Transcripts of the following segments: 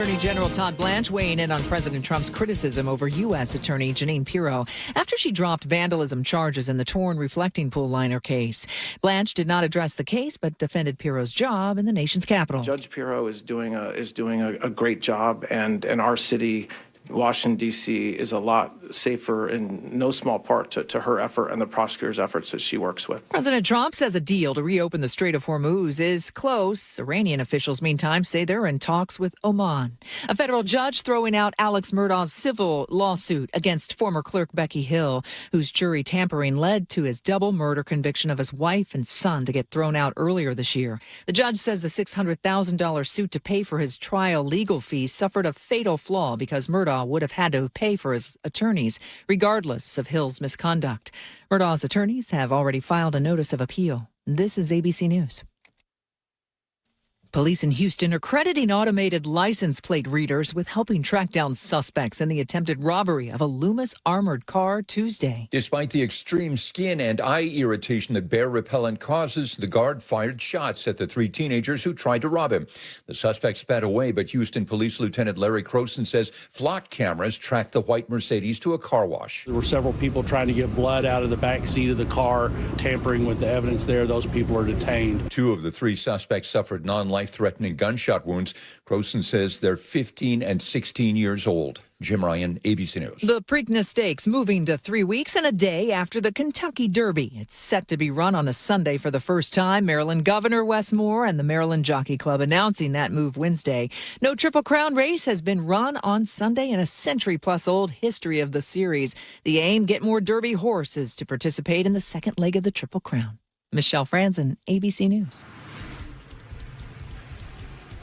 Attorney General Todd Blanche weighing in on President Trump's criticism over U.S. Attorney Jeanine Pirro after she dropped vandalism charges in the torn reflecting pool liner case. Blanche did not address the case, but defended Pirro's job in the nation's capital. Judge Pirro is doing a great job, and our city, Washington, D.C., is a lot safer in no small part to her effort and the prosecutor's efforts that she works with. President Trump says a deal to reopen the Strait of Hormuz is close. Iranian officials, meantime, say they're in talks with Oman. A federal judge throwing out Alex Murdaugh's civil lawsuit against former clerk Becky Hill, whose jury tampering led to his double murder conviction of his wife and son to get thrown out earlier this year. The judge says the $600,000 suit to pay for his trial legal fees suffered a fatal flaw because Murdaugh would have had to pay for his attorneys, regardless of Hill's misconduct. Murdaugh's attorneys have already filed a notice of appeal. This is ABC News. Police in Houston are crediting automated license plate readers with helping track down suspects in the attempted robbery of a Loomis armored car Tuesday. Despite the extreme skin and eye irritation that bear repellent causes, the guard fired shots at the three teenagers who tried to rob him. The suspect sped away, but Houston Police Lieutenant Larry Croson says flock cameras tracked the white Mercedes to a car wash. There were several people trying to get blood out of the back seat of the car, tampering with the evidence there. Those people are detained. Two of the three suspects suffered non-life-threatening gunshot wounds. Croson says they're 15 and 16 years old. Jim Ryan, ABC News. The Preakness Stakes moving to 3 weeks and a day after the Kentucky Derby. It's set to be run on a Sunday for the first time. Maryland Governor Wes Moore and the Maryland Jockey Club announcing that move Wednesday. No Triple Crown race has been run on Sunday in a century-plus-old history of the series. The aim, get more Derby horses to participate in the second leg of the Triple Crown. Michelle Franzen, ABC News.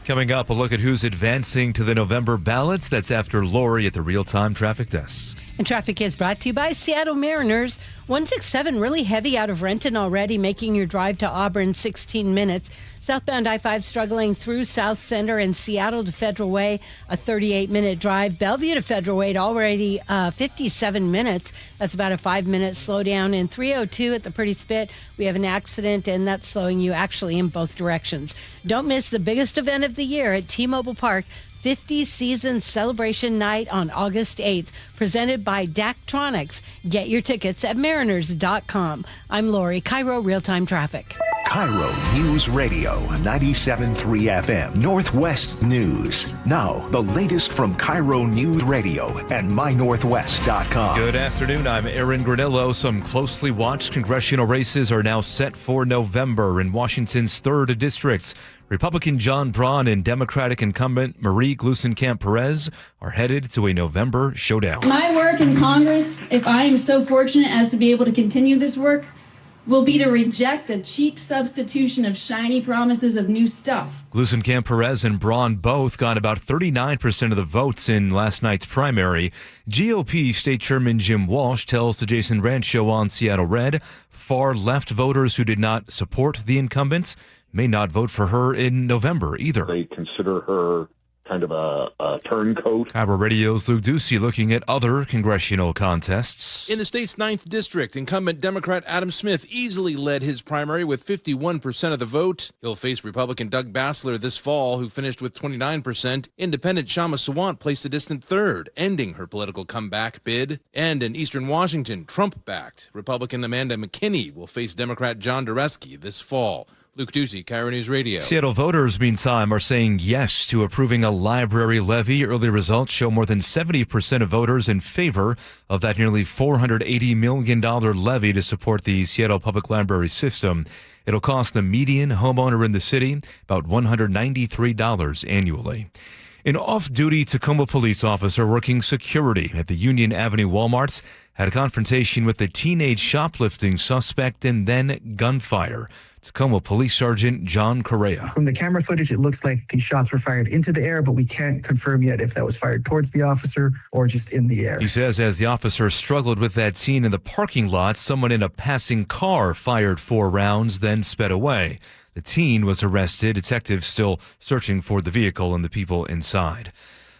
Coming up, a look at who's advancing to the November ballots. That's after Lori at the real-time traffic desk. And traffic is brought to you by Seattle Mariners. 167 really heavy out of Renton already, making your drive to Auburn 16 minutes. Southbound I-5 struggling through South Center and Seattle to Federal Way, a 38-minute drive. Bellevue to Federal Way already 57 minutes. That's about a 5-minute slowdown. In 302 at the Pretty Spit, we have an accident, and that's slowing you actually in both directions. Don't miss the biggest event of the year at T-Mobile Park, 50 Season Celebration Night on August 8th, presented by Daktronics. Get your tickets at mariners.com. I'm Lori, KIRO Real-Time Traffic. KIRO Newsradio 97.3 FM, Northwest News. Now, the latest from KIRO Newsradio and mynorthwest.com. Good afternoon, I'm Aaron Granillo. Some closely watched congressional races are now set for November in Washington's 3rd District. Republican John Braun and Democratic incumbent Marie Gluesenkamp-Perez are headed to a November showdown. My work in Congress, if I am so fortunate as to be able to continue this work, will be to reject a cheap substitution of shiny promises of new stuff. Gluesenkamp-Perez and Braun both got about 39% of the votes in last night's primary. GOP State Chairman Jim Walsh tells the Jason Ranch Show on Seattle Red, far-left voters who did not support the incumbent may not vote for her in November either. They consider her kind of a turncoat. KIRO Radio's Luke Ducey looking at other congressional contests. In the state's 9th district, incumbent Democrat Adam Smith easily led his primary with 51% of the vote. He'll face Republican Doug Bassler this fall, who finished with 29%. Independent Shama Sawant placed a distant third, ending her political comeback bid. And in eastern Washington, Trump-backed Republican Amanda McKinney will face Democrat John Dureski this fall. Luke Ducey, KIRO News Radio. Seattle voters, meantime, are saying yes to approving a library levy. Early results show more than 70% of voters in favor of that nearly $480 million levy to support the Seattle Public Library system. It'll cost the median homeowner in the city about $193 annually. An off-duty Tacoma police officer working security at the Union Avenue Walmarts had a confrontation with a teenage shoplifting suspect and then gunfire. Tacoma Police Sergeant John Correa. From the camera footage, it looks like these shots were fired into the air, but we can't confirm yet if that was fired towards the officer or just in the air. He says as the officer struggled with that scene in the parking lot, someone in a passing car fired 4 rounds, then sped away. The teen was arrested. Detectives still searching for the vehicle and the people inside.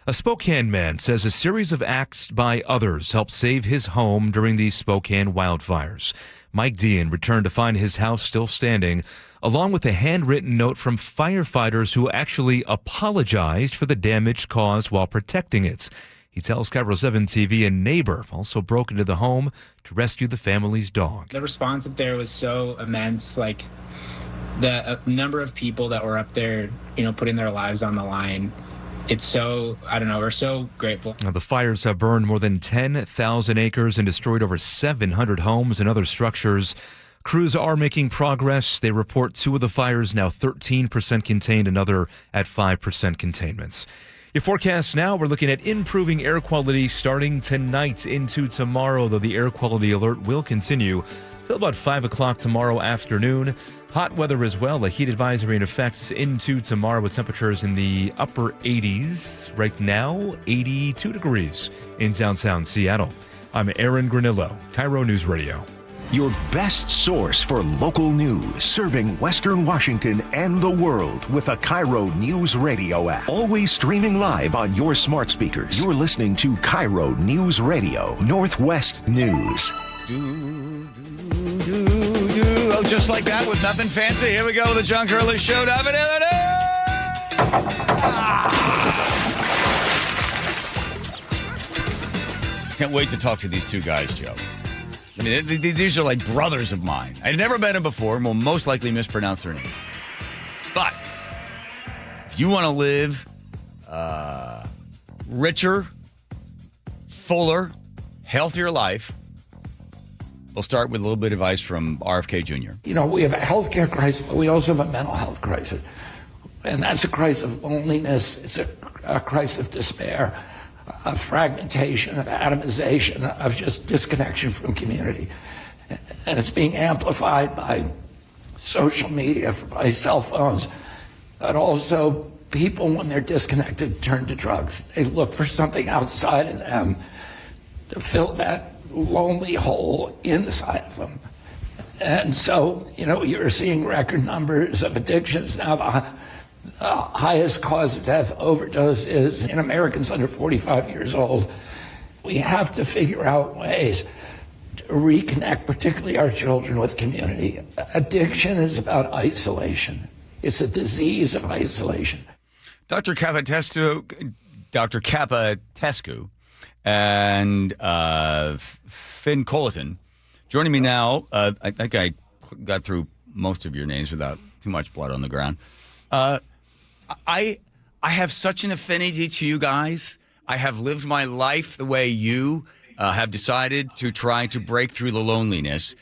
A Spokane man says a series of acts by others helped save his home during the Spokane wildfires. Mike Dean returned to find his house still standing, along with a handwritten note from firefighters who actually apologized for the damage caused while protecting it. He tells KIRO 7 TV a neighbor also broke into the home to rescue the family's dog. The response up there was so immense, like the number of people that were up there, putting their lives on the line. It's so, we're so grateful. Now, the fires have burned more than 10,000 acres and destroyed over 700 homes and other structures. Crews are making progress. They report 2 of the fires now 13% contained, another at 5% containment. Your forecast now, we're looking at improving air quality starting tonight into tomorrow, though the air quality alert will continue till about 5 o'clock tomorrow afternoon. Hot weather as well, a heat advisory in effect into tomorrow with temperatures in the upper 80s. Right now, 82 degrees in downtown Seattle. I'm Aaron Granillo, KIRO News Radio. Your best source for local news, serving Western Washington and the world with the KIRO Newsradio App. Always streaming live on your smart speakers. You're listening to KIRO Newsradio, Northwest News. Oh, just like that with nothing fancy. Here we go with the John Curley Show. Can't wait to talk to these two guys, Joe. I mean, these are like brothers of mine. I've never met them before and will most likely mispronounce their name. But if you want to live richer, fuller, healthier life, we'll start with a little bit of advice from RFK Jr. We have a healthcare crisis, but we also have a mental health crisis. And that's a crisis of loneliness. It's a crisis of despair, of fragmentation, of atomization, of just disconnection from community. And it's being amplified by social media, by cell phones, but also people, when they're disconnected, turn to drugs. They look for something outside of them to fill that lonely hole inside of them. And so, you're seeing record numbers of addictions now. The highest cause of death, overdose, is in Americans under 45 years old. We have to figure out ways to reconnect, particularly our children, with community. Addiction is about isolation. It's a disease of isolation. Dr. Kapatescu and Finn Colleton joining me now. I think I got through most of your names without too much blood on the ground. I have such an affinity to you guys. I have lived my life the way you have decided to try to break through the loneliness.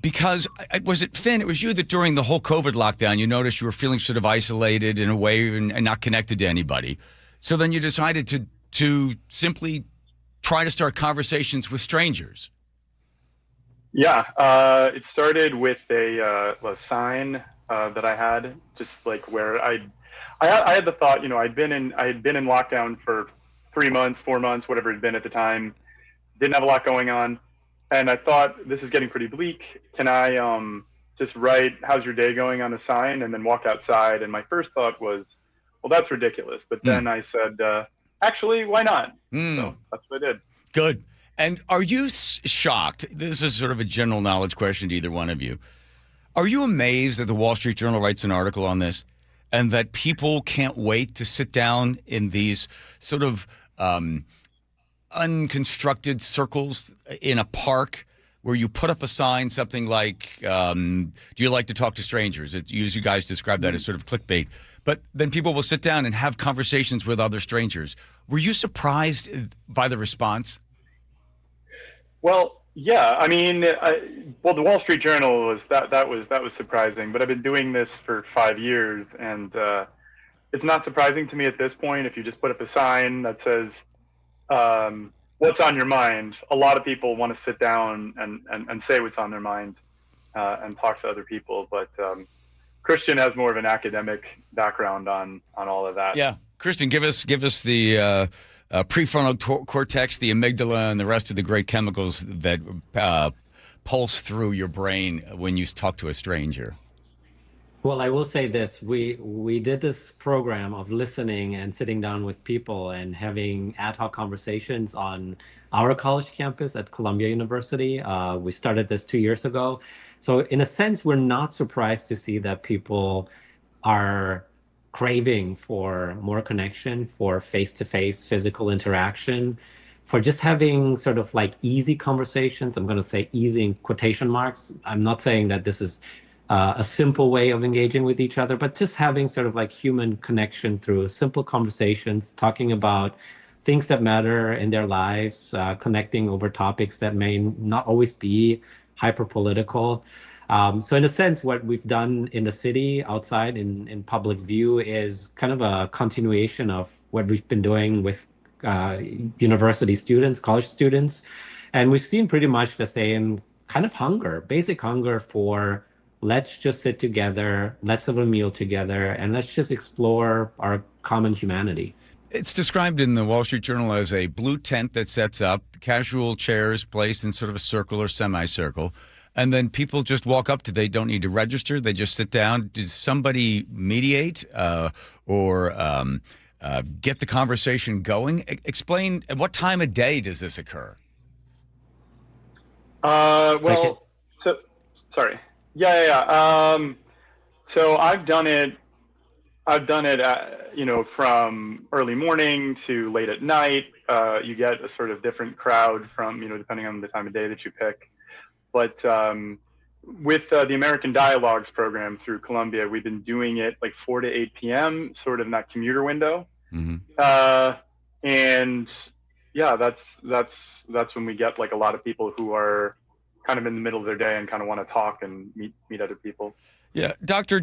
Because, was it Finn, it was you that during the whole COVID lockdown, you noticed you were feeling sort of isolated in a way and not connected to anybody. So then you decided to simply try to start conversations with strangers. Yeah, it started with a sign that I had, just like where I had the thought, I had been in lockdown for 3 months, 4 months, whatever it had been at the time. Didn't have a lot going on, and I thought, this is getting pretty bleak. Can I just write "How's your day going" on a sign and then walk outside? And my first thought was, well, that's ridiculous. But then I said, actually, why not? So that's what I did. Good. And are you shocked? This is sort of a general knowledge question to either one of you. Are you amazed that the Wall Street Journal writes an article on this and that people can't wait to sit down in these sort of unconstructed circles in a park where you put up a sign, something like, do you like to talk to strangers? You guys describe that as sort of clickbait. But then people will sit down and have conversations with other strangers. Were you surprised by the response? Well, yeah. I mean, the Wall Street Journal was that was surprising. But I've been doing this for 5 years, and it's not surprising to me at this point. If you just put up a sign that says, "What's on your mind?" A lot of people want to sit down and say what's on their mind and talk to other people. But Christian has more of an academic background on all of that. Yeah, Christian, give us the prefrontal cortex, the amygdala, and the rest of the great chemicals that pulse through your brain when you talk to a stranger. Well, I will say this. We did this program of listening and sitting down with people and having ad hoc conversations on our college campus at Columbia University. We started this 2 years ago. So in a sense, we're not surprised to see that people are craving for more connection, for face-to-face physical interaction, for just having sort of like easy conversations. I'm going to say easy in quotation marks. I'm not saying that this is a simple way of engaging with each other, but just having sort of like human connection through simple conversations, talking about things that matter in their lives, connecting over topics that may not always be hyper political. So in a sense, what we've done in the city outside in public view is kind of a continuation of what we've been doing with university students, college students. And we've seen pretty much the same kind of hunger, basic hunger for let's just sit together, let's have a meal together, and let's just explore our common humanity. It's described in the Wall Street Journal as a blue tent that sets up, casual chairs placed in sort of a circle or semicircle, and then people just walk up to, they don't need to register, they just sit down. Does somebody mediate or get the conversation going? Explain, at what time of day does this occur? Sorry. Yeah. So I've done it, from early morning to late at night. You get a sort of different crowd from, depending on the time of day that you pick. But with the American Dialogues program through Columbia, we've been doing it like 4 to 8 p.m., sort of in that commuter window. Mm-hmm. And yeah, that's when we get like a lot of people who are kind of in the middle of their day and kind of want to talk and meet other people. Yeah. Doctor,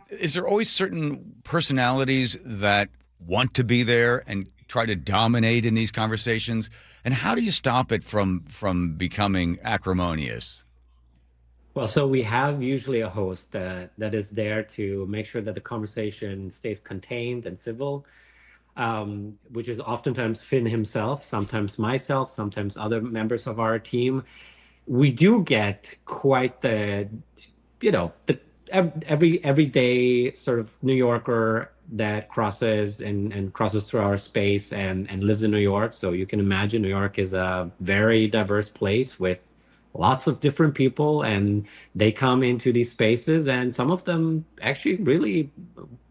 is there always certain personalities that want to be there and try to dominate in these conversations? And how do you stop it from becoming acrimonious? Well, so we have usually a host that is there to make sure that the conversation stays contained and civil, which is oftentimes Finn himself, sometimes myself, sometimes other members of our team. We do get quite the everyday sort of New Yorker that crosses through our space and lives in New York. So you can imagine New York is a very diverse place with lots of different people, and they come into these spaces, and some of them actually really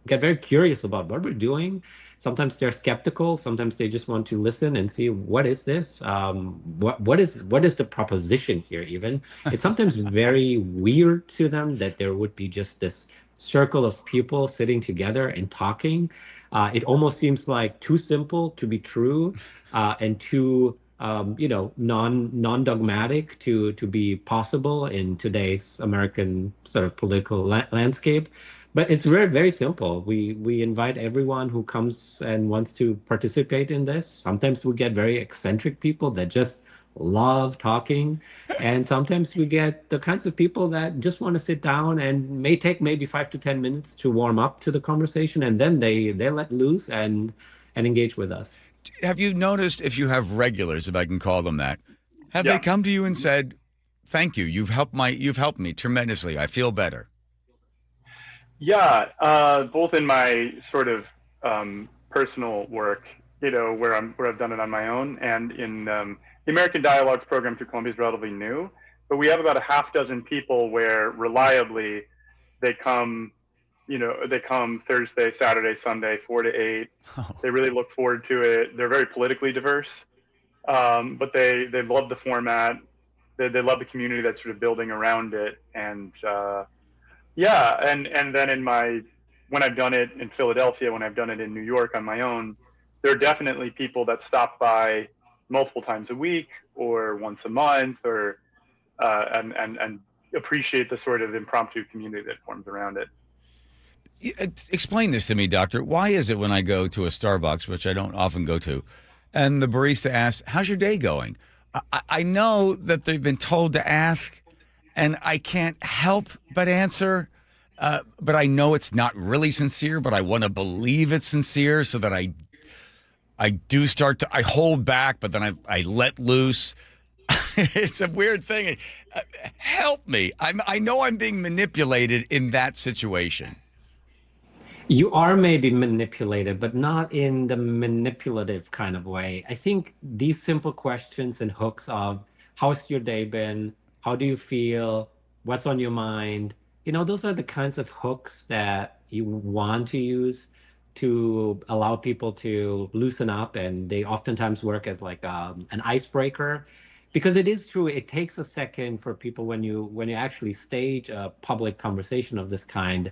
get very curious about what we're doing. Sometimes they're skeptical. Sometimes they just want to listen and see, what is this? What is the proposition here even? It's sometimes very weird to them that there would be just this circle of people sitting together and talking. It almost seems like too simple to be true, and too non-dogmatic to be possible in today's American sort of political landscape. But it's very, very simple. We invite everyone who comes and wants to participate in this. Sometimes we get very eccentric people that just love talking. And sometimes we get the kinds of people that just want to sit down and may take maybe 5 to 10 minutes to warm up to the conversation. And then they let loose and engage with us. Have you noticed, if you have regulars, if I can call them that, they come to you and said, thank you, you've helped me tremendously, I feel better? Yeah, both in my sort of personal work, where I've done it on my own, and in the American Dialogues program through Columbia is relatively new, but we have about a half dozen people where reliably they come Thursday, Saturday, Sunday, 4 to 8. Oh. They really look forward to it. They're very politically diverse, but they love the format. They love the community that's sort of building around it, and and then when I've done it in Philadelphia, when I've done it in New York on my own, there are definitely people that stop by multiple times a week or once a month, or and appreciate the sort of impromptu community that forms around it. Explain this to me, Doctor. Why is it when I go to a Starbucks, which I don't often go to, and the barista asks, how's your day going? I know that they've been told to ask, and I can't help but answer, but I know it's not really sincere, but I want to believe it's sincere, so that I do start to, I hold back, but then I let loose. It's a weird thing. Help me. I know I'm being manipulated in that situation. You are maybe manipulated, but not in the manipulative kind of way. I think these simple questions and hooks of how's your day been? How do you feel? What's on your mind? Those are the kinds of hooks that you want to use to allow people to loosen up, and they oftentimes work as like an icebreaker. Because it is true, it takes a second for people when you actually stage a public conversation of this kind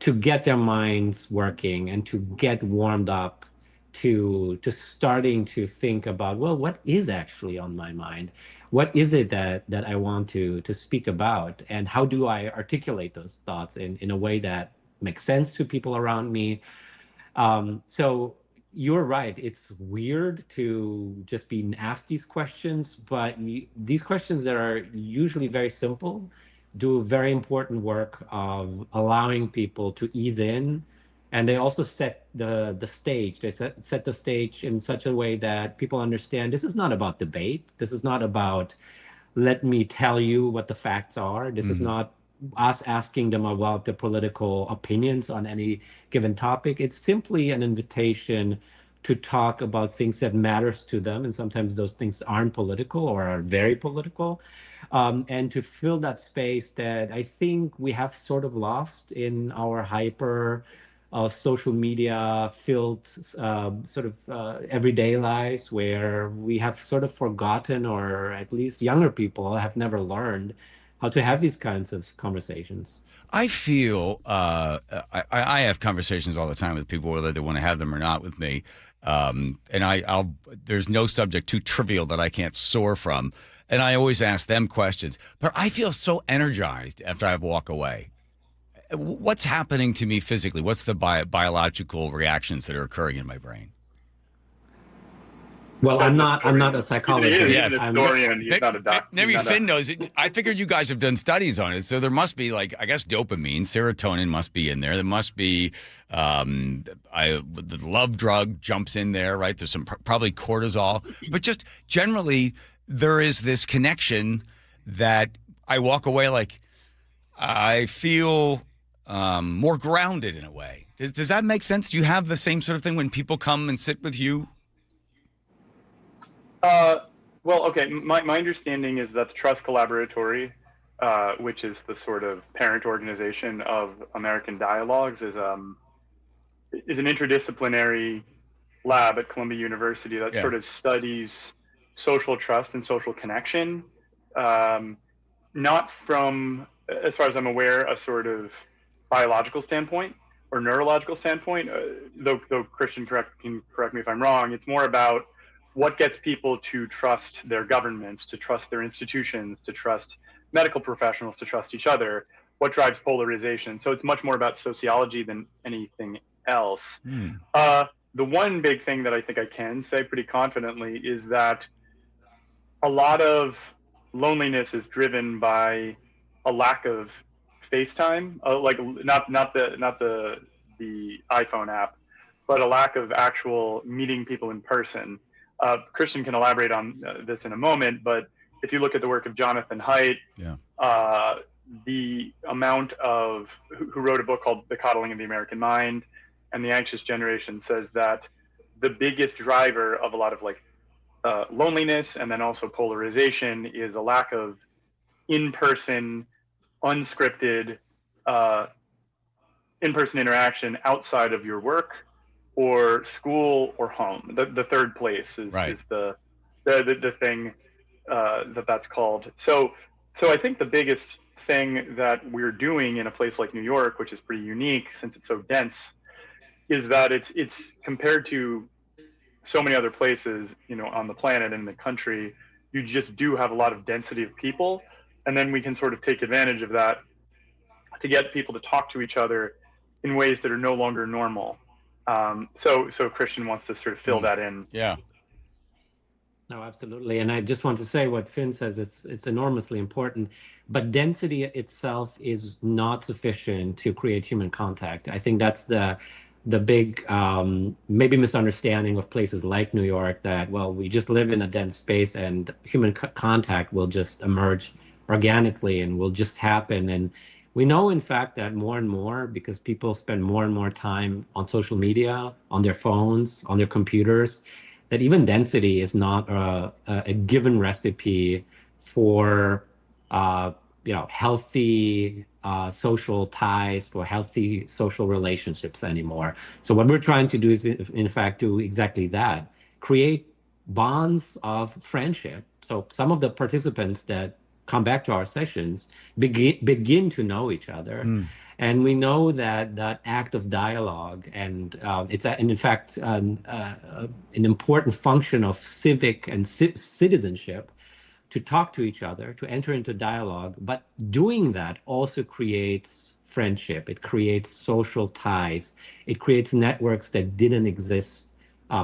to get their minds working and to get warmed up to starting to think about, well, what is actually on my mind? What is it that I want to speak about? And how do I articulate those thoughts in a way that makes sense to people around me? So you're right. It's weird to just be asked these questions, but these questions that are usually very simple do very important work of allowing people to ease in, and they also set the stage. They set the stage in such a way that people understand this is not about debate. This is not about let me tell you what the facts are. This is not us asking them about their political opinions on any given topic. It's simply an invitation to talk about things that matters to them, and sometimes those things aren't political or are very political. And to fill that space that I think we have sort of lost in our hyper social media filled everyday lives, where we have sort of forgotten, or at least younger people have never learned how to have these kinds of conversations. I feel I have conversations all the time with people, whether they want to have them or not with me. And there's no subject too trivial that I can't soar from. And I always ask them questions, but I feel so energized after I walk away. What's happening to me physically? What's the biological reactions that are occurring in my brain? Well, I'm not a psychologist. He's an historian. He's not a doctor. Maybe Finn knows it. I figured you guys have done studies on it. So there must be, I guess, dopamine, serotonin must be in there. There must be the love drug jumps in there, right? There's some probably cortisol. But just generally, there is this connection that I walk away like I feel more grounded in a way. Does that make sense? Do you have the same sort of thing when people come and sit with you? Well, okay. My understanding is that the Trust Collaboratory, which is the sort of parent organization of American Dialogues, is an interdisciplinary lab at Columbia University that sort of studies social trust and social connection, not from, as far as I'm aware, a sort of biological standpoint or neurological standpoint. Though Christian can correct me if I'm wrong. It's more about what gets people to trust their governments, to trust their institutions, to trust medical professionals, to trust each other, what drives polarization. So it's much more about sociology than anything else. The one big thing that I think I can say pretty confidently is that a lot of loneliness is driven by a lack of FaceTime, not the iPhone app, but a lack of actual meeting people in person. Christian can elaborate on this in a moment, but if you look at the work of Jonathan Haidt, the amount of who wrote a book called The Coddling of the American Mind and The Anxious Generation, says that the biggest driver of a lot of loneliness and then also polarization is a lack of in-person, unscripted, in-person interaction outside of your work or school or home. The third place is the thing that's called. So I think the biggest thing that we're doing in a place like New York, which is pretty unique since it's so dense, is that it's compared to so many other places, on the planet and in the country, you just do have a lot of density of people. And then we can sort of take advantage of that to get people to talk to each other in ways that are no longer normal. So Christian wants to sort of fill that in. Yeah. No, absolutely. And I just want to say what Finn says, it's enormously important, but density itself is not sufficient to create human contact. I think that's the the big maybe misunderstanding of places like New York that, well, we just live in a dense space and human contact will just emerge organically and will just happen. And we know, in fact, that more and more, because people spend more and more time on social media, on their phones, on their computers, that even density is not a given recipe for healthy social ties, for healthy social relationships anymore. So what we're trying to do is, in fact, do exactly that: create bonds of friendship. So some of the participants that come back to our sessions begin to know each other. And we know that that act of dialogue, and in fact an important function of civic and citizenship, to talk to each other, to enter into dialogue. But doing that also creates friendship. It creates social ties. It creates networks that didn't exist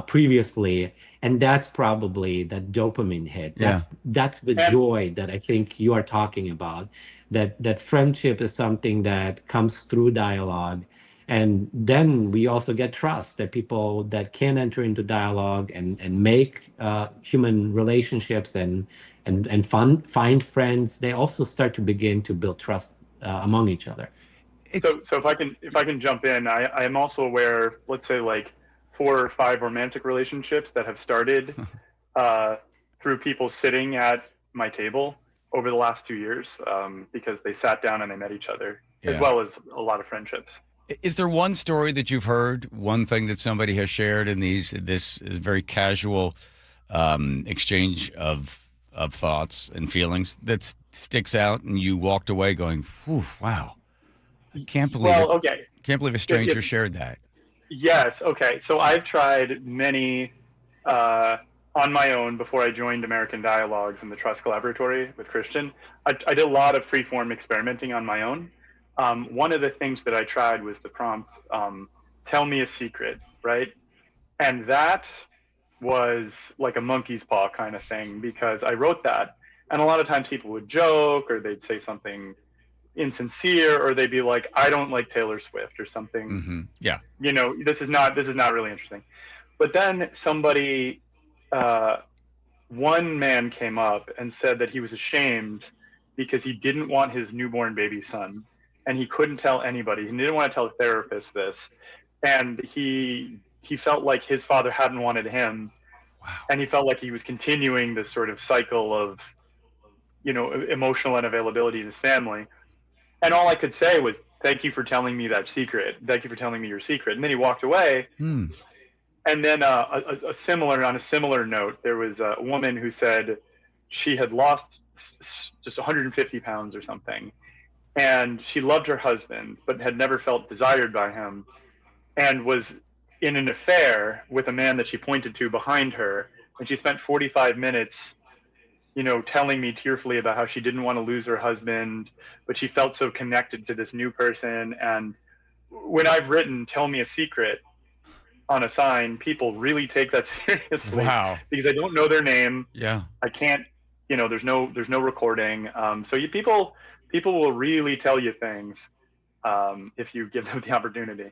previously. And that's probably that dopamine hit. That's the joy that I think you are talking about. That friendship is something that comes through dialogue. And then we also get trust, that people that can enter into dialogue and make human relationships and find friends, they also start to begin to build trust among each other. So if I can jump in, I am also aware, let's say like 4 or 5 romantic relationships that have started through people sitting at my table over the last 2 years because they sat down and they met each other, as well as a lot of friendships. Is there one story that you've heard, one thing that somebody has shared in this is very casual exchange of thoughts and feelings that sticks out, and you walked away going, "Whew, wow, I can't believe can't believe a stranger shared that." Yes. Okay. So I've tried many on my own before I joined American Dialogues and the Trust Collaboratory with Christian. I did a lot of free-form experimenting on my own. One of the things that I tried was the prompt, "Tell me a secret," right? And that was like a monkey's paw kind of thing, because I wrote that, and a lot of times people would joke, or they'd say something insincere, or they'd be like, "I don't like Taylor Swift," or something. Mm-hmm. Yeah. This is not really interesting. But then somebody, one man came up and said that he was ashamed because he didn't want his newborn baby son, and he couldn't tell anybody. He didn't want to tell a therapist this, and he felt like his father hadn't wanted him. Wow. And he felt like he was continuing this sort of cycle of, emotional unavailability in his family. And all I could say was, "Thank you for telling me that secret. Thank you for telling me your secret." And then he walked away. And then on a similar note, there was a woman who said she had lost just 150 pounds or something. And she loved her husband, but had never felt desired by him, and was in an affair with a man that she pointed to behind her. And she spent 45 minutes, telling me tearfully about how she didn't want to lose her husband, but she felt so connected to this new person. And when I've written "Tell me a secret" on a sign, people really take that seriously. Wow. Because I don't know their name. Yeah. I can't, there's no recording. So people will really tell you things if you give them the opportunity.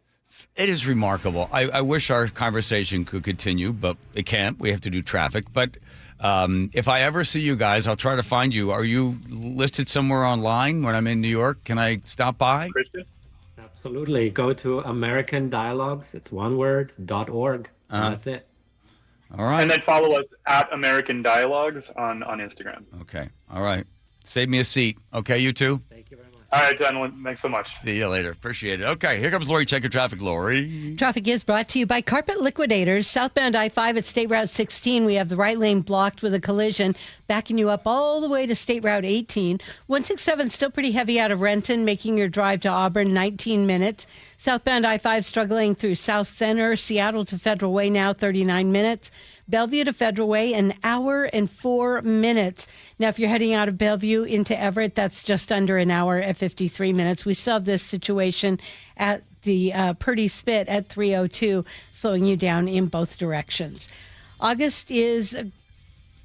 It is remarkable. I wish our conversation could continue, but it can't. We have to do traffic. But if I ever see you guys, I'll try to find you. Are you listed somewhere online when I'm in New York? Can I stop by? Christian? Absolutely. Go to American Dialogues. It's one word, .org. That's it. All right. And then follow us at American Dialogues on Instagram. Okay. All right. Save me a seat. Okay, you too? Thank you very much. All right, gentlemen. Thanks so much. See you later. Appreciate it. Okay, here comes Lori. Check your traffic, Lori. Traffic is brought to you by Carpet Liquidators. Southbound I-5 at State Route 16. We have the right lane blocked with a collision, backing you up all the way to State Route 18. 167 still pretty heavy out of Renton, making your drive to Auburn 19 minutes. Southbound I-5 struggling through South Center. Seattle to Federal Way now 39 minutes. Bellevue to Federal Way, an hour and 4 minutes. Now, if you're heading out of Bellevue into Everett, that's just under an hour at 53 minutes. We still have this situation at the Purdy Spit at 302, slowing you down in both directions. August is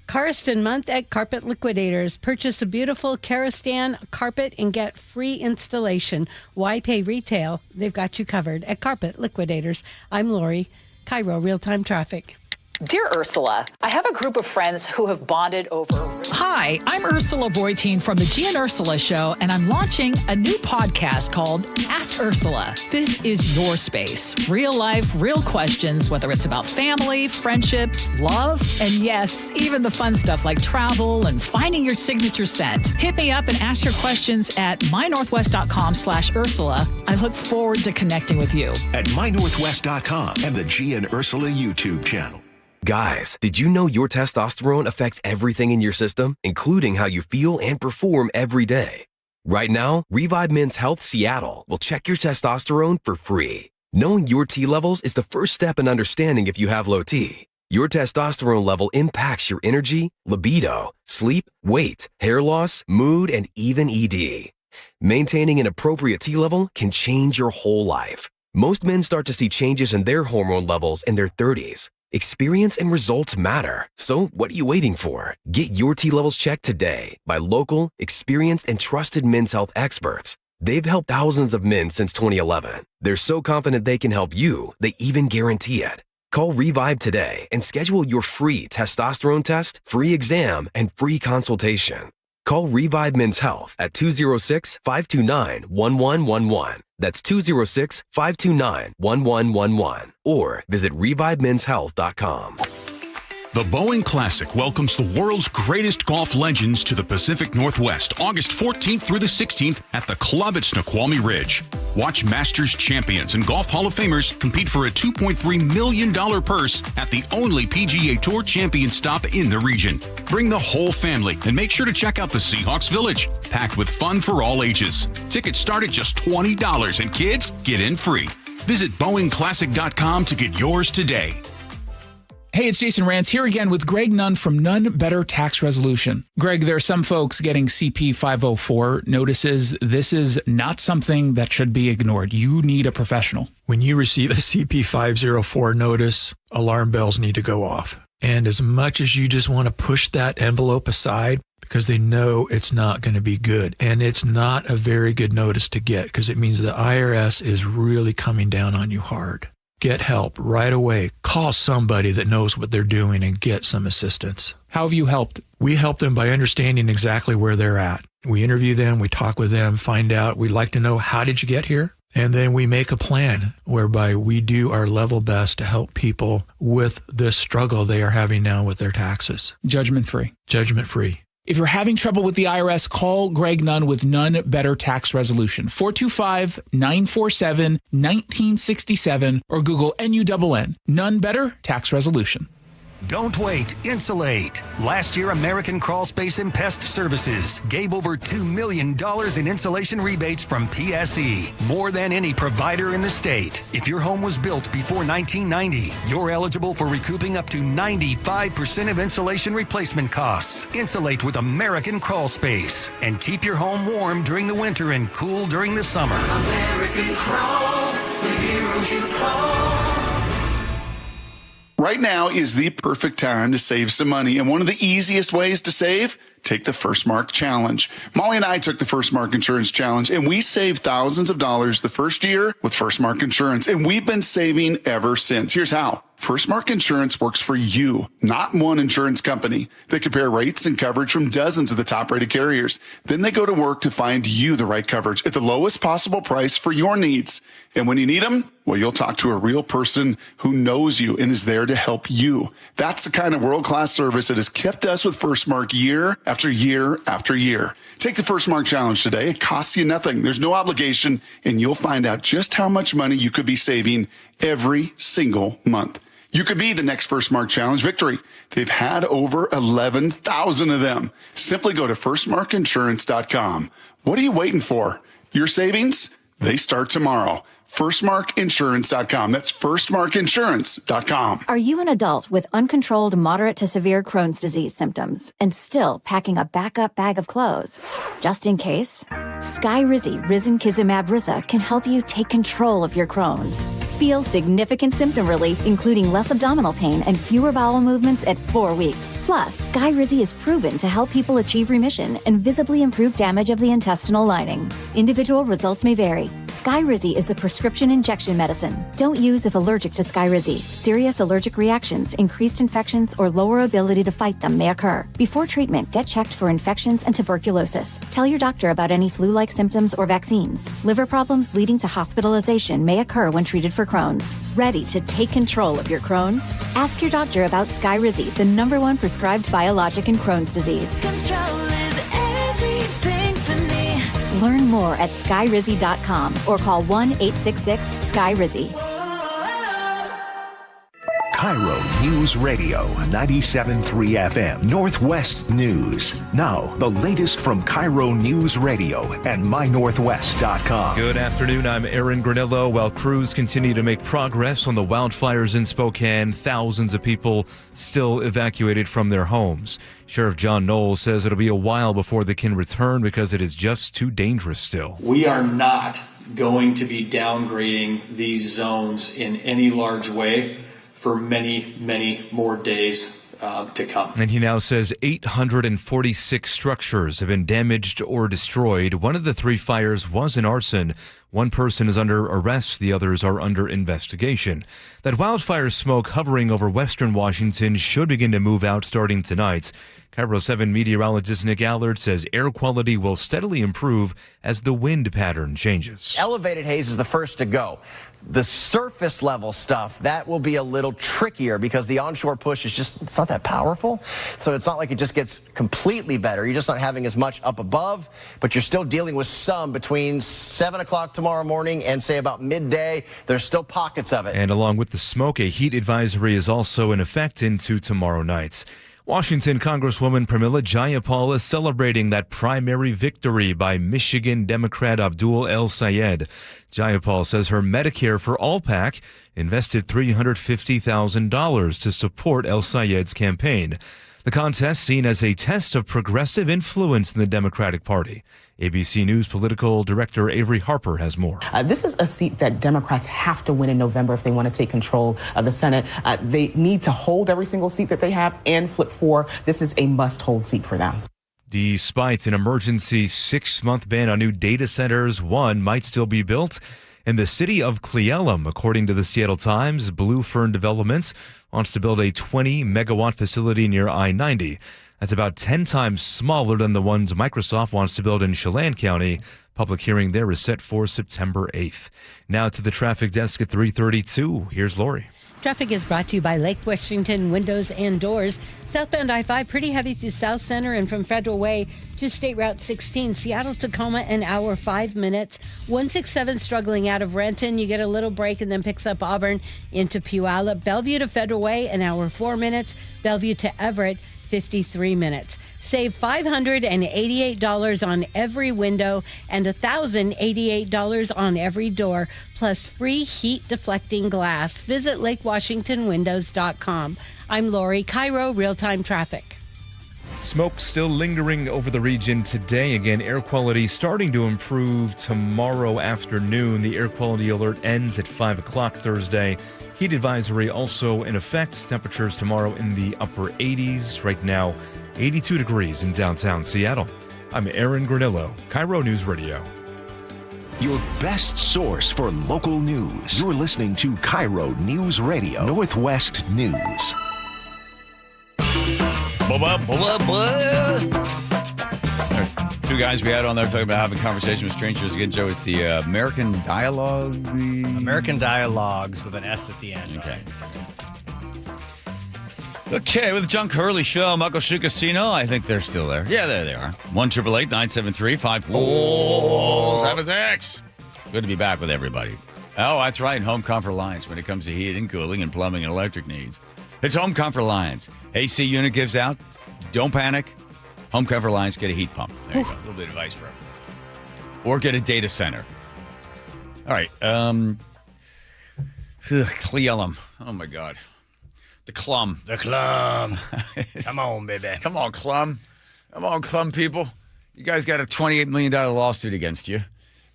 Karsten month at Carpet Liquidators. Purchase a beautiful Karastan carpet and get free installation. Why pay retail? They've got you covered at Carpet Liquidators. I'm Lori, KIRO Real-Time Traffic. Dear Ursula, I have a group of friends who have bonded over... Hi, I'm Ursula Voitin from the G and Ursula Show, and I'm launching a new podcast called Ask Ursula. This is your space. Real life, real questions, whether it's about family, friendships, love, and yes, even the fun stuff like travel and finding your signature scent. Hit me up and ask your questions at mynorthwest.com/Ursula. I look forward to connecting with you. At mynorthwest.com and the G and Ursula YouTube channel. Guys, did you know your testosterone affects everything in your system, including how you feel and perform every day? Right now, Revive Men's Health Seattle will check your testosterone for free. Knowing your T levels is the first step in understanding if you have low T. Your testosterone level impacts your energy, libido, sleep, weight, hair loss, mood, and even ED. Maintaining an appropriate T level can change your whole life. Most men start to see changes in their hormone levels in their 30s. Experience and results matter. So what are you waiting for? Get your T levels checked today by local, experienced, and trusted men's health experts. They've helped thousands of men since 2011. They're so confident they can help you, they even guarantee it. Call Revive today and schedule your free testosterone test, free exam, and free consultation. Call Revive Men's Health at 206-529-1111. That's 206-529-1111. Or visit revivemenshealth.com. The Boeing Classic welcomes the world's greatest golf legends to the Pacific Northwest, August 14th through the 16th at the club at Snoqualmie Ridge. Watch Masters champions and Golf Hall of Famers compete for a $2.3 million purse at the only PGA Tour champion stop in the region. Bring the whole family and make sure to check out the Seahawks Village, packed with fun for all ages. Tickets start at just $20 and kids get in free. Visit BoeingClassic.com to get yours today. Hey, it's Jason Rantz here again with Greg Nunn from Nunn Better Tax Resolution. Greg, there are some folks getting CP 504 notices. This is not something that should be ignored. You need a professional. When you receive a CP 504 notice, alarm bells need to go off. And as much as you just want to push that envelope aside, because they know it's not going to be good. And it's not a very good notice to get because it means the IRS is really coming down on you hard. Get help right away. Call somebody that knows what they're doing and get some assistance. How have you helped? We help them by understanding exactly where they're at. We interview them, we talk with them, find out. We'd like to know, how did you get here? And then we make a plan whereby we do our level best to help people with this struggle they are having now with their taxes. Judgment-free. Judgment-free. If you're having trouble with the IRS, call Greg Nunn with Nunn Better Tax Resolution, 425-947-1967, or Google NUNN, Nunn Better Tax Resolution. Don't wait. Insulate. Last year, American Crawl Space and Pest Services gave over $2 million in insulation rebates from PSE, more than any provider in the state. If your home was built before 1990, you're eligible for recouping up to 95% of insulation replacement costs. Insulate with American Crawl Space and keep your home warm during the winter and cool during the summer. American Crawl, the heroes you call. Right now is the perfect time to save some money, and one of the easiest ways to save, take the First Mark Challenge. Molly and I took the First Mark Insurance Challenge, and we saved thousands of dollars the first year with First Mark Insurance, and we've been saving ever since. Here's how. First Mark Insurance works for you, not one insurance company. They compare rates and coverage from dozens of the top-rated carriers. Then they go to work to find you the right coverage at the lowest possible price for your needs. And when you need them, well, you'll talk to a real person who knows you and is there to help you. That's the kind of world-class service that has kept us with First Mark year after year after year. Take the First Mark Challenge today. It costs you nothing. There's no obligation, and you'll find out just how much money you could be saving every single month. You could be the next First Mark Challenge victory. They've had over 11,000 of them. Simply go to firstmarkinsurance.com. What are you waiting for? Your savings? They start tomorrow. firstmarkinsurance.com. That's firstmarkinsurance.com. Are you an adult with uncontrolled moderate to severe Crohn's disease symptoms and still packing a backup bag of clothes? Just in case, Skyrizi Risankizumab Riza can help you take control of your Crohn's. Feel significant symptom relief, including less abdominal pain and fewer bowel movements at 4 weeks. Plus, Skyrizi is proven to help people achieve remission and visibly improve damage of the intestinal lining. Individual results may vary. Skyrizi is a prescription injection medicine. Don't use if allergic to Skyrizi. Serious allergic reactions, increased infections, or lower ability to fight them may occur. Before treatment, get checked for infections and tuberculosis. Tell your doctor about any flu-like symptoms or vaccines. Liver problems leading to hospitalization may occur when treated for Crohn's. Ready to take control of your Crohn's? Ask your doctor about Skyrizi, the #1 prescribed biologic in Crohn's disease. Control is everything to me. Learn more at skyrizi.com or call 1-866-SKYRIZI. KIRO News Radio 97.3 FM, Northwest News. Now, the latest from KIRO News Radio and mynorthwest.com. Good afternoon. I'm Aaron Granillo. While crews continue to make progress on the wildfires in Spokane, thousands of people still evacuated from their homes. Sheriff John Knowles says it'll be a while before they can return because it is just too dangerous still. We are not going to be downgrading these zones in any large way for many, many more days to come. And he now says 846 structures have been damaged or destroyed. One of the 3 fires was an arson. One person is under arrest. The others are under investigation. That wildfire smoke hovering over western Washington should begin to move out starting tonight. KIRO 7 meteorologist Nick Allard says air quality will steadily improve as the wind pattern changes. Elevated haze is the first to go. The surface level stuff, that will be a little trickier because the onshore push is just, it's not that powerful. So it's not like it just gets completely better. You're just not having as much up above, but you're still dealing with some between 7 o'clock tomorrow morning and say about midday. There's still pockets of it. And along with the smoke, a heat advisory is also in effect into tomorrow night. Washington Congresswoman Pramila Jayapal is celebrating that primary victory by Michigan Democrat Abdul El Sayed. Jayapal says her Medicare for All PAC invested $350,000 to support El Sayed's campaign. The contest seen as a test of progressive influence in the Democratic Party. ABC News political director Avery Harper has more. This is a seat that Democrats have to win in November if they want to take control of the Senate. They need to hold every single seat that they have and flip 4. This is a must-hold seat for them. Despite an emergency 6-month ban on new data centers, one might still be built in the city of Cle Elum. According to the Seattle Times, Blue Fern Developments wants to build a 20-megawatt facility near I-90. That's about 10 times smaller than the ones Microsoft wants to build in Chelan County. Public hearing there is set for September 8th. Now to the traffic desk at 3:32. Here's Lori. Traffic is brought to you by Lake Washington Windows and Doors. Southbound I-5, pretty heavy through South Center and from Federal Way to State Route 16. Seattle-Tacoma, an hour, 5 minutes. 167 struggling out of Renton. You get a little break and then picks up Auburn into Puyallup. Bellevue to Federal Way, an hour, 4 minutes. Bellevue to Everett, 53 minutes. Save $588 on every window and $1,088 on every door, plus free heat deflecting glass. Visit LakeWashingtonWindows.com. I'm Lori, KIRO Real-Time Traffic. Smoke still lingering over the region today. Again, air quality starting to improve tomorrow afternoon. The air quality alert ends at 5 o'clock Thursday. Heat advisory also in effect. Temperatures tomorrow in the upper 80s. Right now, 82 degrees in downtown Seattle. I'm Aaron Granillo, KIRO News Radio. Your best source for local news. You're listening to KIRO News Radio, Northwest News. Two guys we had on there talking about having conversation with strangers. Again, Joe, it's the American Dialogue. American Dialogues with an S at the end. Okay. Okay, with the John Curley Show, Muckleshoot Casino. I think they're still there. Yeah, there they are. 1-888-973-5476. Good to be back with everybody. Oh, that's right. Home Comfort Alliance when it comes to heating, cooling, and plumbing and electric needs. It's Home Comfort Alliance. AC unit gives out. Don't panic. Home Comfort Alliance, get a heat pump. There you go. A little bit of advice for everyone. Or get a data center. All right. Cle Elum. Oh, my God. The Clum. The Clum. Come on, baby. Come on, Clum. Come on, Clum people. You guys got a $28 million lawsuit against you.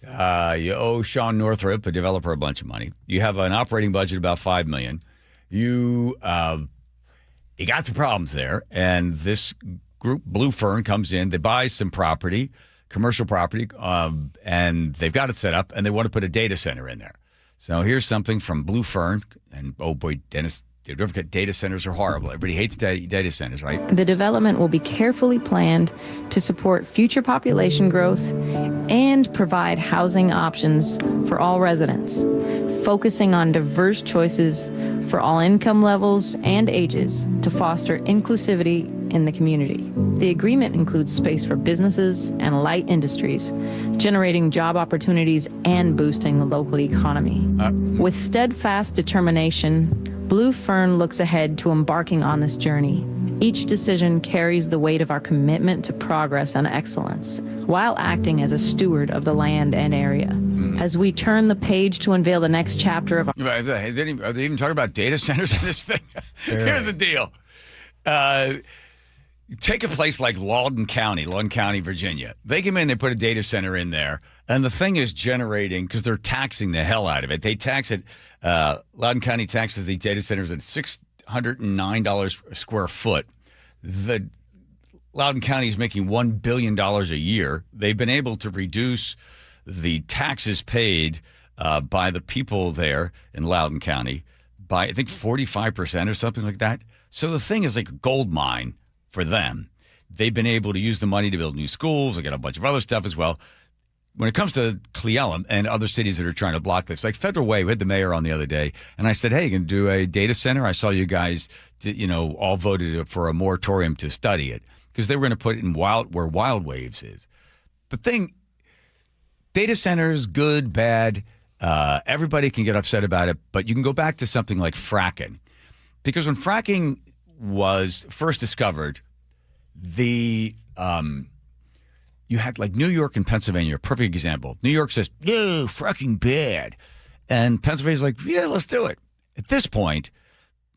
You owe Sean Northrop, a developer, a bunch of money. You have an operating budget of about $5 million. You got some problems there, and this group, Blue Fern, comes in. They buy some property, commercial property, and they've got it set up, and they want to put a data center in there. So here's something from Blue Fern, and oh boy, Dennis, don't forget, data centers are horrible. Everybody hates data centers, right? The development will be carefully planned to support future population growth and provide housing options for all residents, focusing on diverse choices for all income levels and ages to foster inclusivity in the community. The agreement includes space for businesses and light industries, generating job opportunities and boosting the local economy. With steadfast determination, Blue Fern looks ahead to embarking on this journey. Each decision carries the weight of our commitment to progress and excellence, while acting as a steward of the land and area. As we turn the page to unveil the next chapter of our... Are they even talking about data centers in this thing? Here's the deal. Take a place like Loudoun County, Virginia. They come in, they put a data center in there, and the thing is generating, because they're taxing the hell out of it. They tax it, Loudoun County taxes the data centers at $609 a square foot. Loudoun County is making $1 billion a year. They've been able to reduce the taxes paid by the people there in Loudoun County by, I think, 45% or something like that. So the thing is like a gold mine for them. They've been able to use the money to build new schools. They got a bunch of other stuff as well. When it comes to Cle Elum and other cities that are trying to block this, like Federal Way, we had the mayor on the other day, and I said, hey, you can do a data center? I saw you guys, all voted for a moratorium to study it because they were going to put it in where Wild Waves is. The thing, data centers, good, bad, everybody can get upset about it, but you can go back to something like fracking. Because when fracking was first discovered, you had like New York and Pennsylvania, a perfect example. New York says, no, fracking bad. And Pennsylvania's like, yeah, let's do it. At this point,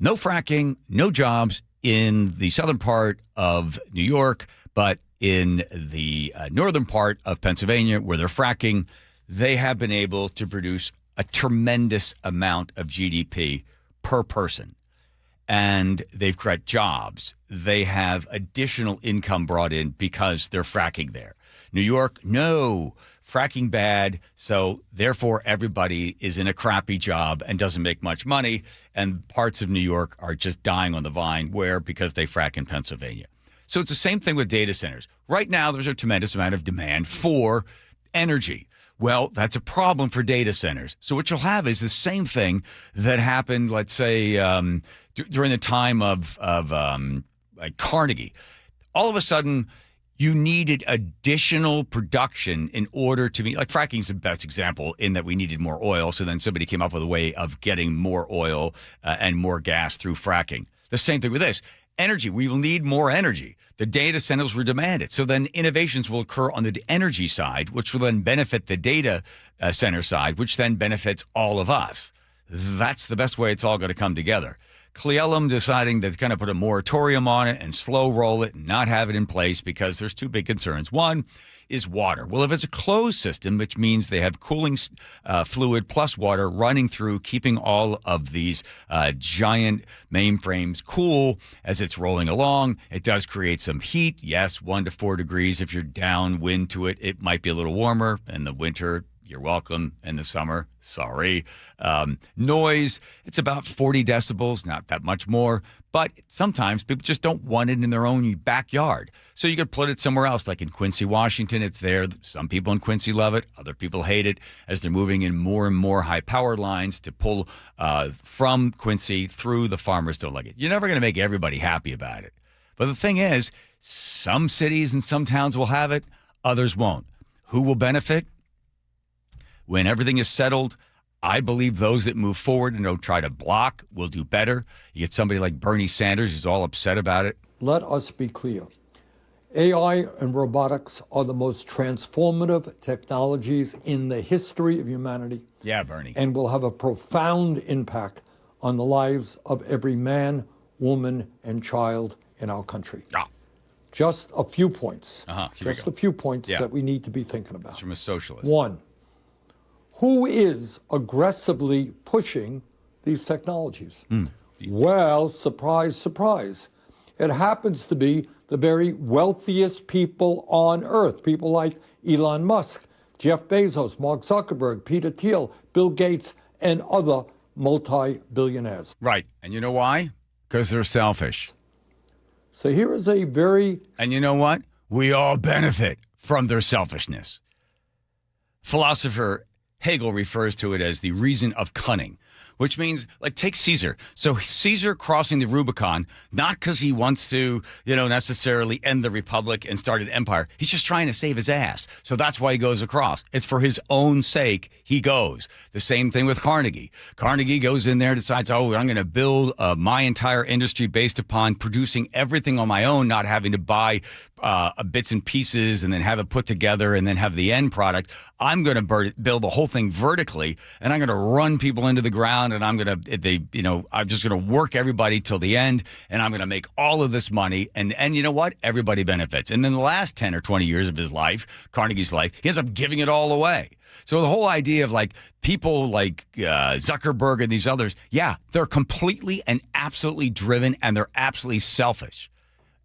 no fracking, no jobs in the southern part of New York, but in the northern part of Pennsylvania where they're fracking, they have been able to produce a tremendous amount of GDP per person. And they've created jobs. They have additional income brought in because they're fracking there. New York, no, fracking bad. So therefore, everybody is in a crappy job and doesn't make much money. And parts of New York are just dying on the vine. Where? Because they frack in Pennsylvania. So it's the same thing with data centers. Right now, there's a tremendous amount of demand for energy. Well, that's a problem for data centers. So what you'll have is the same thing that happened, let's say, during the time of like Carnegie. All of a sudden, you needed additional production in order to be, like fracking is the best example in that we needed more oil. So then somebody came up with a way of getting more oil and more gas through fracking. The same thing with this. Energy, we will need more energy. The data centers will demand it. So then innovations will occur on the energy side, which will then benefit the data center side, which then benefits all of us. That's the best way it's all going to come together. Cle Elum deciding to kind of put a moratorium on it and slow roll it and not have it in place because there's two big concerns. One is water. Well, if it's a closed system, which means they have cooling fluid plus water running through, keeping all of these giant mainframes cool as it's rolling along, it does create some heat. Yes, 1 to 4 degrees. If you're downwind to it, it might be a little warmer. In the winter, you're welcome. In the summer, sorry. Noise, it's about 40 decibels, not that much more. But sometimes people just don't want it in their own backyard. So you could put it somewhere else, like in Quincy, Washington. It's there. Some people in Quincy love it. Other people hate it as they're moving in more and more high-powered lines to pull from Quincy through. The farmers don't like it. You're never going to make everybody happy about it. But the thing is, some cities and some towns will have it. Others won't. Who will benefit? When everything is settled, I believe those that move forward and don't try to block will do better. You get somebody like Bernie Sanders who's all upset about it. Let us be clear. AI and robotics are the most transformative technologies in the history of humanity. Yeah, Bernie. And will have a profound impact on the lives of every man, woman, and child in our country. Just a few points. A few points that we need to be thinking about. From a socialist. One, Who is aggressively pushing these technologies? Well, surprise, surprise. It happens to be the very wealthiest people on earth, people like Elon Musk, Jeff Bezos, Mark Zuckerberg, Peter Thiel, Bill Gates, and other multi-billionaires. Right. And you know why? Because they're selfish. So here is a very... And you know what? We all benefit from their selfishness. Philosopher Hegel refers to it as the reason of cunning, which means, like, take Caesar. So Caesar crossing the Rubicon, not because he wants to, necessarily end the Republic and start an empire. He's just trying to save his ass. So that's why he goes across. It's for his own sake he goes. The same thing with Carnegie. Carnegie goes in there, decides, I'm going to build my entire industry based upon producing everything on my own, not having to buy bits and pieces and then have it put together and then have the end product. I'm going to build the whole thing vertically, and I'm going to run people into the ground, and I'm just going to work everybody till the end, and I'm going to make all of this money. And you know what? Everybody benefits. And then the last 10 or 20 years of his life, Carnegie's life, he ends up giving it all away. So the whole idea of like people like Zuckerberg and these others, yeah, they're completely and absolutely driven, and they're absolutely selfish.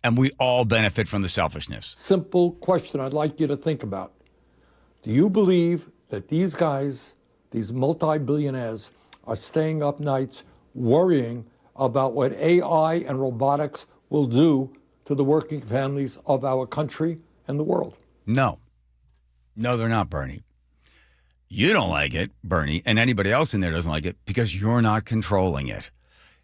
And we all benefit from the selfishness. Simple question I'd like you to think about. Do you believe that these guys, these multi-billionaires, are staying up nights worrying about what AI and robotics will do to the working families of our country and the world? No. No, they're not, Bernie. You don't like it, Bernie, and anybody else in there doesn't like it because you're not controlling it.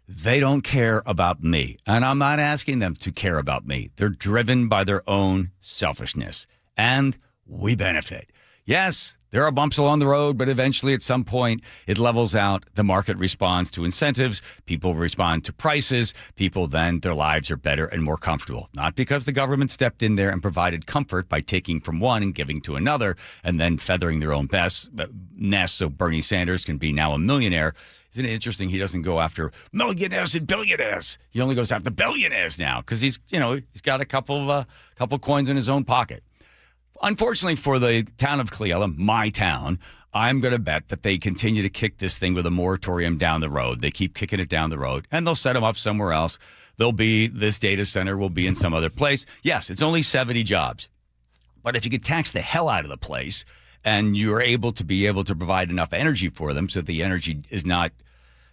They don't care about me, and I'm not asking them to care about me. They're driven by their own selfishness, and we benefit. Yes, there are bumps along the road, but eventually at some point it levels out. The market responds to incentives. People respond to prices. People then, their lives are better and more comfortable. Not because the government stepped in there and provided comfort by taking from one and giving to another and then feathering their own nest so Bernie Sanders can be now a millionaire. Isn't it interesting he doesn't go after millionaires and billionaires? He only goes after billionaires now because he's got a couple coins in his own pocket. Unfortunately for the town of Cleveland, my town, I'm going to bet that they continue to kick this thing with a moratorium down the road. They keep kicking it down the road, and they'll set them up somewhere else. This data center will be in some other place. Yes, it's only 70 jobs. But if you could tax the hell out of the place and you're able to provide enough energy for them so the energy is not,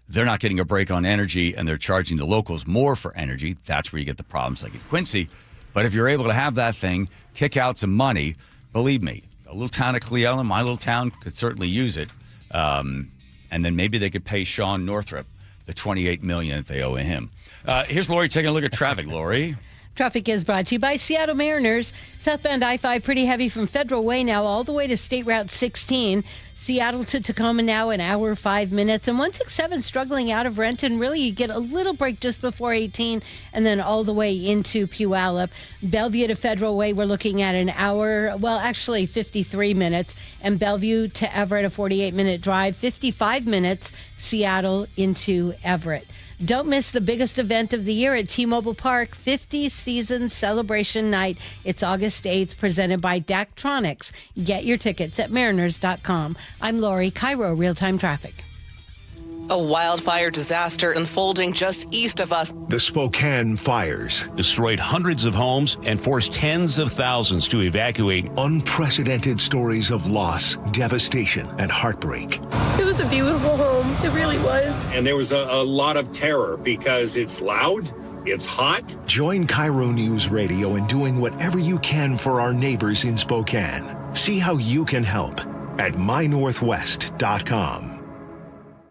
they're not getting a break on energy and they're charging the locals more for energy, that's where you get the problems like at Quincy. But if you're able to have that thing, kick out some money, believe me, a little town of Cleveland, my little town, could certainly use it. And then maybe they could pay Sean Northrop the $28 million that they owe him. Here's Lori taking a look at traffic. Lori. Traffic is brought to you by Seattle Mariners. Southbound I-5 pretty heavy from Federal Way now all the way to State Route 16. Seattle to Tacoma now an hour, 5 minutes. And 167 struggling out of Renton. Really, you get a little break just before 18 and then all the way into Puyallup. Bellevue to Federal Way, we're looking at an hour, well, actually 53 minutes. And Bellevue to Everett, a 48-minute drive. 55 minutes, Seattle into Everett. Don't miss the biggest event of the year at T-Mobile Park, 50 Season Celebration Night. It's August 8th, presented by Daktronics. Get your tickets at mariners.com. I'm Lori, KIRO Real-Time Traffic. A wildfire disaster unfolding just east of us. The Spokane fires destroyed hundreds of homes and forced tens of thousands to evacuate. Unprecedented stories of loss, devastation, and heartbreak. It was a beautiful home. It really was. And there was a lot of terror because it's loud, it's hot. Join KIRO Newsradio in doing whatever you can for our neighbors in Spokane. See how you can help at mynorthwest.com.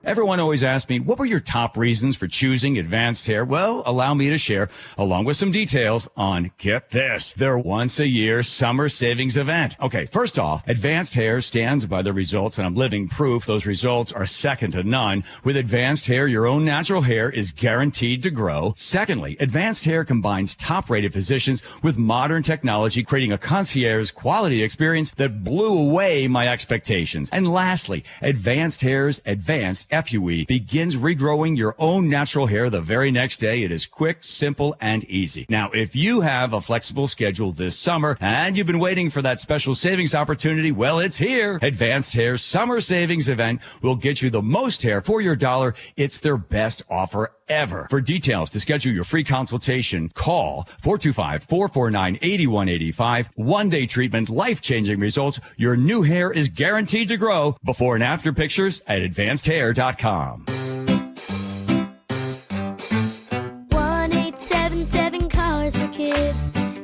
Everyone always asks me, what were your top reasons for choosing Advanced Hair? Well, allow me to share, along with some details, on, get this, their once-a-year summer savings event. Okay, first off, Advanced Hair stands by the results, and I'm living proof those results are second to none. With Advanced Hair, your own natural hair is guaranteed to grow. Secondly, Advanced Hair combines top-rated physicians with modern technology, creating a concierge quality experience that blew away my expectations. And lastly, Advanced Hair's advanced FUE, begins regrowing your own natural hair the very next day. It is quick, simple, and easy. Now, if you have a flexible schedule this summer and you've been waiting for that special savings opportunity, well, it's here. Advanced Hair's Summer Savings Event will get you the most hair for your dollar. It's their best offer ever. For details to schedule your free consultation, call 425-449-8185. One-day treatment, life-changing results. Your new hair is guaranteed to grow. Before and after pictures at advancedhair.com. 1-877 Cars for Kids.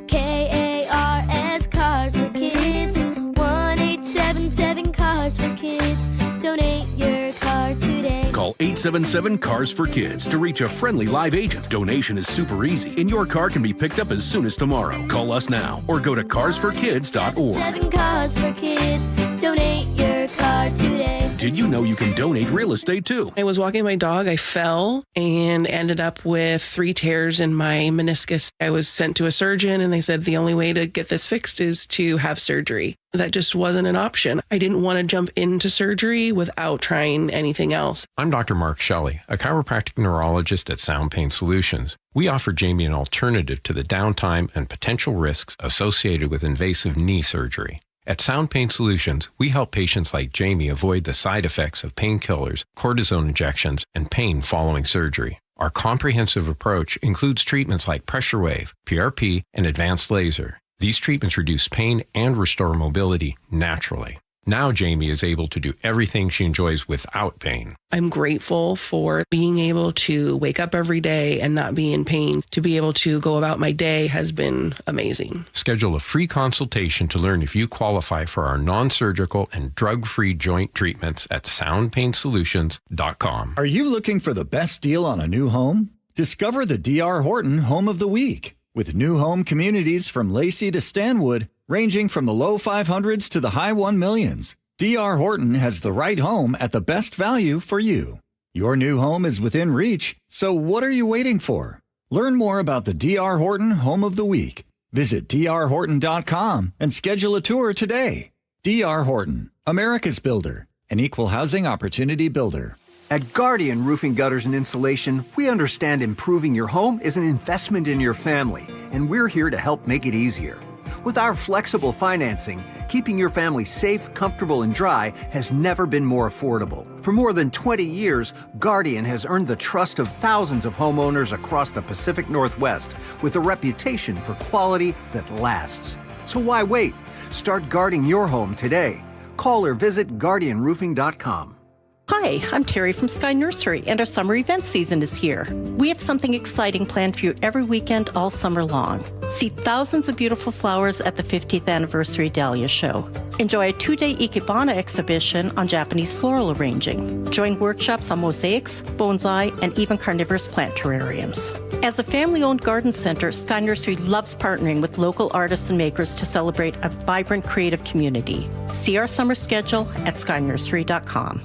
KARS Cars for Kids. 1-877 Cars for Kids. Donate your car today. Call 877-CARS for Kids to reach a friendly live agent. Donation is super easy, and your car can be picked up as soon as tomorrow. Call us now or go to carsforkids.org. 7 Cars for Kids. Donate your car today. Did you know you can donate real estate too? I was walking my dog. I fell and ended up with 3 tears in my meniscus. I was sent to a surgeon and they said the only way to get this fixed is to have surgery. That just wasn't an option. I didn't want to jump into surgery without trying anything else. I'm Dr. Mark Shelley, a chiropractic neurologist at Sound Pain Solutions. We offer Jamie an alternative to the downtime and potential risks associated with invasive knee surgery. At Sound Pain Solutions, we help patients like Jamie avoid the side effects of painkillers, cortisone injections, and pain following surgery. Our comprehensive approach includes treatments like pressure wave, PRP, and advanced laser. These treatments reduce pain and restore mobility naturally. Now Jamie is able to do everything she enjoys without pain. I'm grateful for being able to wake up every day and not be in pain. To be able to go about my day has been amazing. Schedule a free consultation to learn if you qualify for our non-surgical and drug-free joint treatments at soundpainsolutions.com. Are you looking for the best deal on a new home? Discover the D.R. Horton Home of the Week. With new home communities from Lacey to Stanwood, ranging from the low 500s to the high 1 millions, D.R. Horton has the right home at the best value for you. Your new home is within reach, so what are you waiting for? Learn more about the D.R. Horton Home of the Week. Visit drhorton.com and schedule a tour today. D.R. Horton, America's builder, an equal housing opportunity builder. At Guardian Roofing, Gutters, and Insulation, we understand improving your home is an investment in your family, and we're here to help make it easier. With our flexible financing, keeping your family safe, comfortable, and dry has never been more affordable. For more than 20 years, Guardian has earned the trust of thousands of homeowners across the Pacific Northwest with a reputation for quality that lasts. So why wait? Start guarding your home today. Call or visit guardianroofing.com. Hi, I'm Terry from Sky Nursery, and our summer event season is here. We have something exciting planned for you every weekend all summer long. See thousands of beautiful flowers at the 50th Anniversary Dahlia Show. Enjoy a 2-day Ikebana exhibition on Japanese floral arranging. Join workshops on mosaics, bonsai, and even carnivorous plant terrariums. As a family-owned garden center, Sky Nursery loves partnering with local artists and makers to celebrate a vibrant creative community. See our summer schedule at skynursery.com.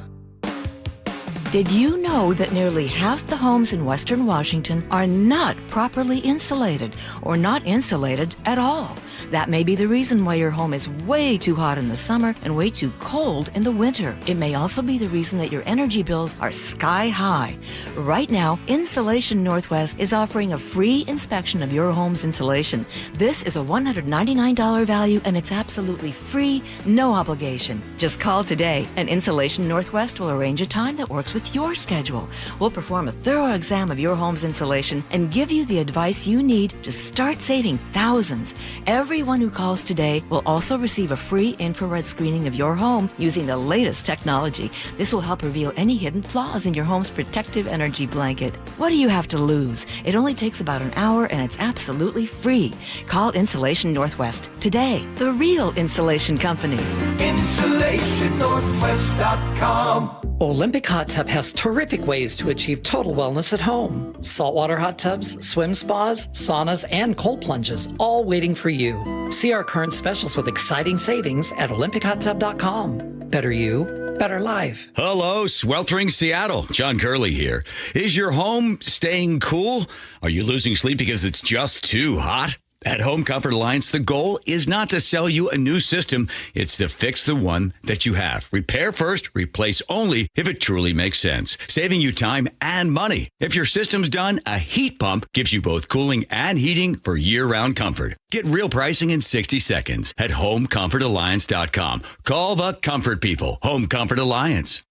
Did you know that nearly half the homes in Western Washington are not properly insulated or not insulated at all? That may be the reason why your home is way too hot in the summer and way too cold in the winter. It may also be the reason that your energy bills are sky high. Right now, Insulation Northwest is offering a free inspection of your home's insulation. This is a $199 value and it's absolutely free, no obligation. Just call today and Insulation Northwest will arrange a time that works with your schedule. We'll perform a thorough exam of your home's insulation and give you the advice you need to start saving thousands. Everyone who calls today will also receive a free infrared screening of your home using the latest technology. This will help reveal any hidden flaws in your home's protective energy blanket. What do you have to lose? It only takes about an hour and it's absolutely free. Call Insulation Northwest today, the real insulation company. InsulationNorthwest.com. Olympic Hot Tub has terrific ways to achieve total wellness at home. Saltwater hot tubs, swim spas, saunas, and cold plunges, all waiting for you. See our current specials with exciting savings at OlympicHotTub.com. Better you, better life. Hello, sweltering Seattle. John Curley here. Is your home staying cool? Are you losing sleep because it's just too hot? At Home Comfort Alliance, the goal is not to sell you a new system. It's to fix the one that you have. Repair first, replace only if it truly makes sense, saving you time and money. If your system's done, a heat pump gives you both cooling and heating for year-round comfort. Get real pricing in 60 seconds at HomeComfortAlliance.com. Call the comfort people. Home Comfort Alliance.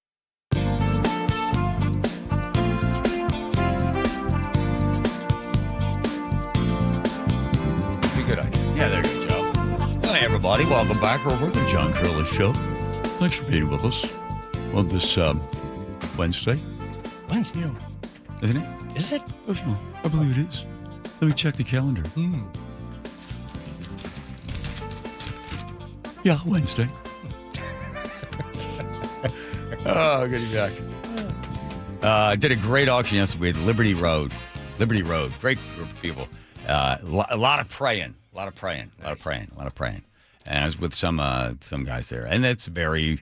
Good idea. Yeah, there you go, Joe. Hi, everybody. Welcome back over at the John Curley Show. Thanks for being with us on this Wednesday. Wednesday? Isn't it? Is it? I believe it is. Let me check the calendar. Yeah, Wednesday. Oh, good to be back. I did a great auction yesterday with Liberty Road. Great group of people. A lot of praying. And I was with some guys there. And it's a very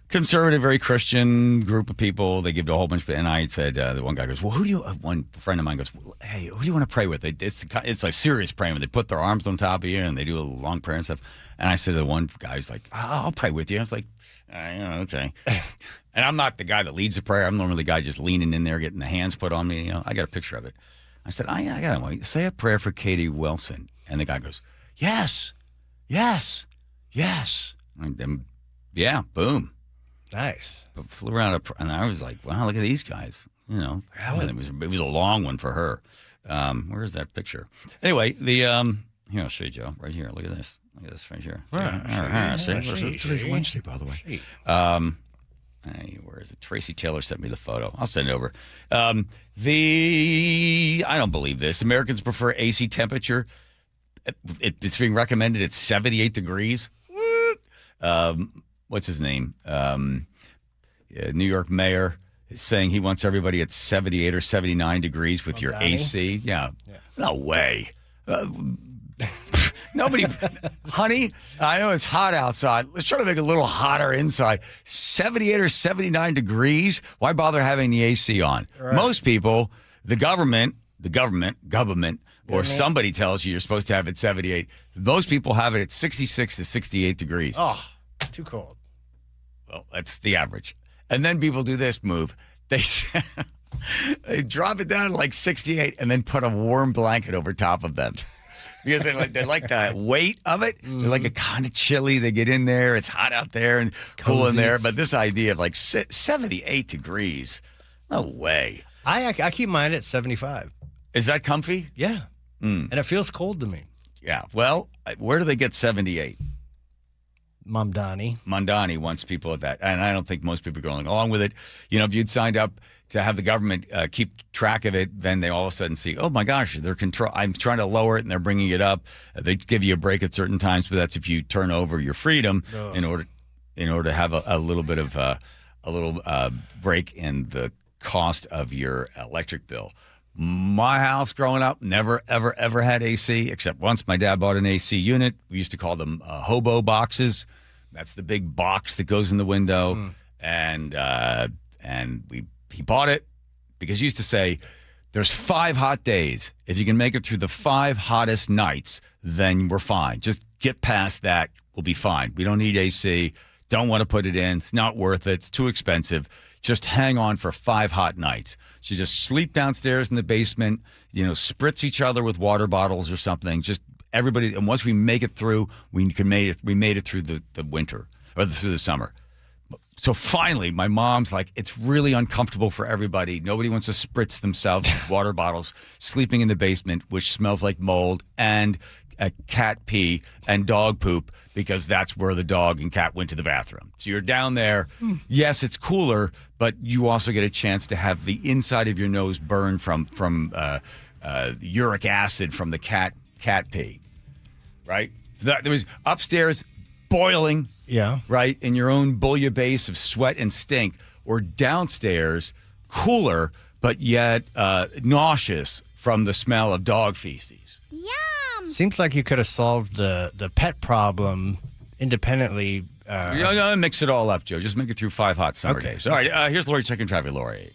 conservative, very Christian group of people. They give a whole bunch of, and I said, the one guy goes, well, one friend of mine goes, well, hey, who do you want to pray with? It's like serious praying where they put their arms on top of you and they do a long prayer and stuff. And I said to the one guy, he's like, I'll pray with you. I was like, okay. And I'm not the guy that leads the prayer. I'm normally the guy just leaning in there, getting the hands put on me. I got a picture of it. I said, I got to say a prayer for Katie Wilson. And the guy goes, yes. And yeah, boom. Nice. Flew around, and I was like, wow, look at these guys. It was a long one for her. Where's that picture? Anyway, here, I'll show you, Joe. Right here. Look at this. Look at this right here. Today's Wednesday, by the way. Where is it? Tracy Taylor sent me the photo. I'll send it over. I don't believe this. Americans prefer AC temperature. It's being recommended at 78 degrees. What's his name? New York mayor is saying he wants everybody at 78 or 79 degrees with your AC. Yeah. No way. Nobody, honey, I know it's hot outside. Let's try to make it a little hotter inside. 78 or 79 degrees. Why bother having the AC on? Right. Most people, the government, or somebody tells you you're supposed to have it 78. Most people have it at 66 to 68 degrees. Oh, too cold. Well, that's the average. And then people do this move. They drop it down to like 68 and then put a warm blanket over top of them. Because they like the weight of it. Mm-hmm. They're like a kind of chilly. They get in there. It's hot out there and cool in there. But this idea of like 78 degrees, no way. I keep mine at 75. Is that comfy? Yeah. And it feels cold to me. Yeah. Well, where do they get 78? Mamdani wants people at that. And I don't think most people are going along with it. If you'd signed up to have the government keep track of it, then they all of a sudden see, oh my gosh, I'm trying to lower it and they're bringing it up. They give you a break at certain times, but that's if you turn over your freedom in order to have a little bit of a break in the cost of your electric bill. My house growing up never, ever, ever had AC, except once my dad bought an AC unit. We used to call them hobo boxes. That's the big box that goes in the window. And he bought it because he used to say, there's 5 hot days. If you can make it through the 5 hottest nights, then we're fine. Just get past that. We'll be fine. We don't need AC. Don't want to put it in. It's not worth it. It's too expensive. Just hang on for 5 hot nights. So just sleep downstairs in the basement, spritz each other with water bottles or something. Just everybody. And once we make it through, we made it through the winter or through the summer. So finally, my mom's like, it's really uncomfortable for everybody. Nobody wants to spritz themselves with water bottles, sleeping in the basement, which smells like mold and cat pee and dog poop, because that's where the dog and cat went to the bathroom. So you're down there. Yes, it's cooler, but you also get a chance to have the inside of your nose burn from uric acid from the cat pee, right? There was upstairs boiling. Yeah. Right? In your own bouillabaisse of sweat and stink, or downstairs, cooler, but yet nauseous from the smell of dog feces. Yum! Seems like you could have solved the pet problem independently. Mix it all up, Joe. Just make it through 5 hot summer days. All right, here's Lori checking traffic. Lori.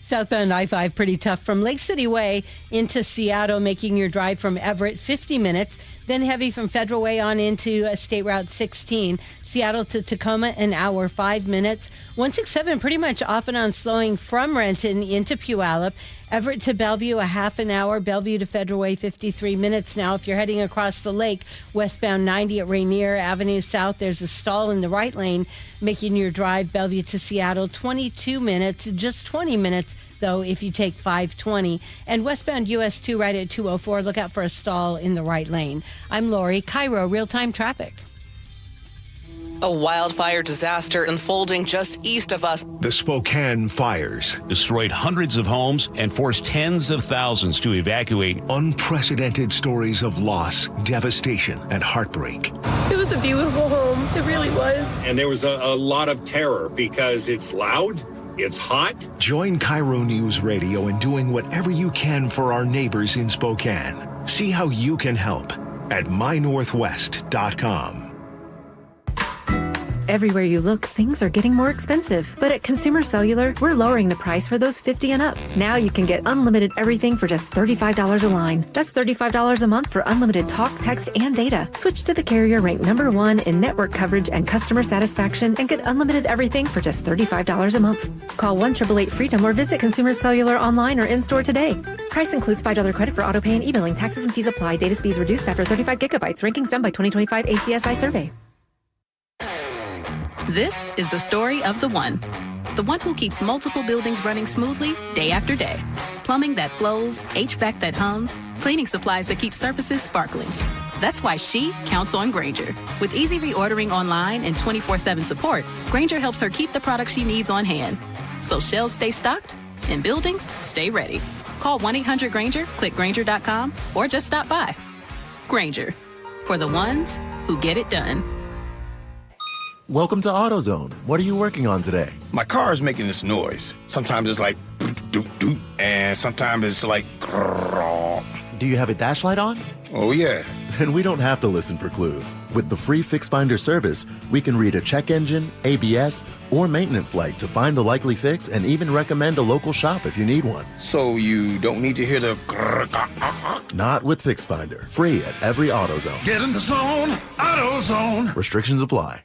Southbound I-5 pretty tough from Lake City Way into Seattle, making your drive from Everett 50 minutes. Then heavy from Federal Way on into State Route 16. Seattle to Tacoma, an hour, 5 minutes. 167 pretty much off and on slowing from Renton into Puyallup. Everett to Bellevue, a half an hour. Bellevue to Federal Way, 53 minutes now. If you're heading across the lake, westbound 90 at Rainier Avenue South, there's a stall in the right lane, making your drive Bellevue to Seattle 22 minutes, just 20 minutes, though, if you take 520. And westbound US 2 right at 204, look out for a stall in the right lane. I'm Lori, KIRO Real-Time Traffic. A wildfire disaster unfolding just east of us. The Spokane fires destroyed hundreds of homes and forced tens of thousands to evacuate. Unprecedented stories of loss, devastation, and heartbreak. It was a beautiful home. It really was. And there was a lot of terror because it's loud, it's hot. Join KIRO News Radio in doing whatever you can for our neighbors in Spokane. See how you can help at mynorthwest.com. Everywhere you look, things are getting more expensive. But at Consumer Cellular, we're lowering the price for those 50 and up. Now you can get unlimited everything for just $35 a line. That's $35 a month for unlimited talk, text, and data. Switch to the carrier ranked #1 in network coverage and customer satisfaction and get unlimited everything for just $35 a month. Call 1-888-FREEDOM or visit Consumer Cellular online or in-store today. Price includes $5 credit for auto pay and e-billing. Taxes and fees apply. Data speeds reduced after 35 gigabytes. Rankings done by 2025 ACSI survey. This is the story of the one who keeps multiple buildings running smoothly day after day. Plumbing that flows, HVAC that hums, cleaning supplies that keep surfaces sparkling. That's why she counts on Grainger. With easy reordering online and 24/7 support, Grainger helps her keep the products she needs on hand. So shelves stay stocked and buildings stay ready. Call 1-800-GRAINGER, click Grainger.com, or just stop by. Grainger, for the ones who get it done. Welcome to AutoZone. What are you working on today? My car is making this noise. Sometimes it's like doot doot, and sometimes it's like grrr. Do you have a dash light on? Oh yeah. Then we don't have to listen for clues. With the free Fix Finder service, we can read a check engine, ABS, or maintenance light to find the likely fix and even recommend a local shop if you need one. So you don't need to hear the grrr. Not with Fix Finder. Free at every AutoZone. Get in the zone, AutoZone. Restrictions apply.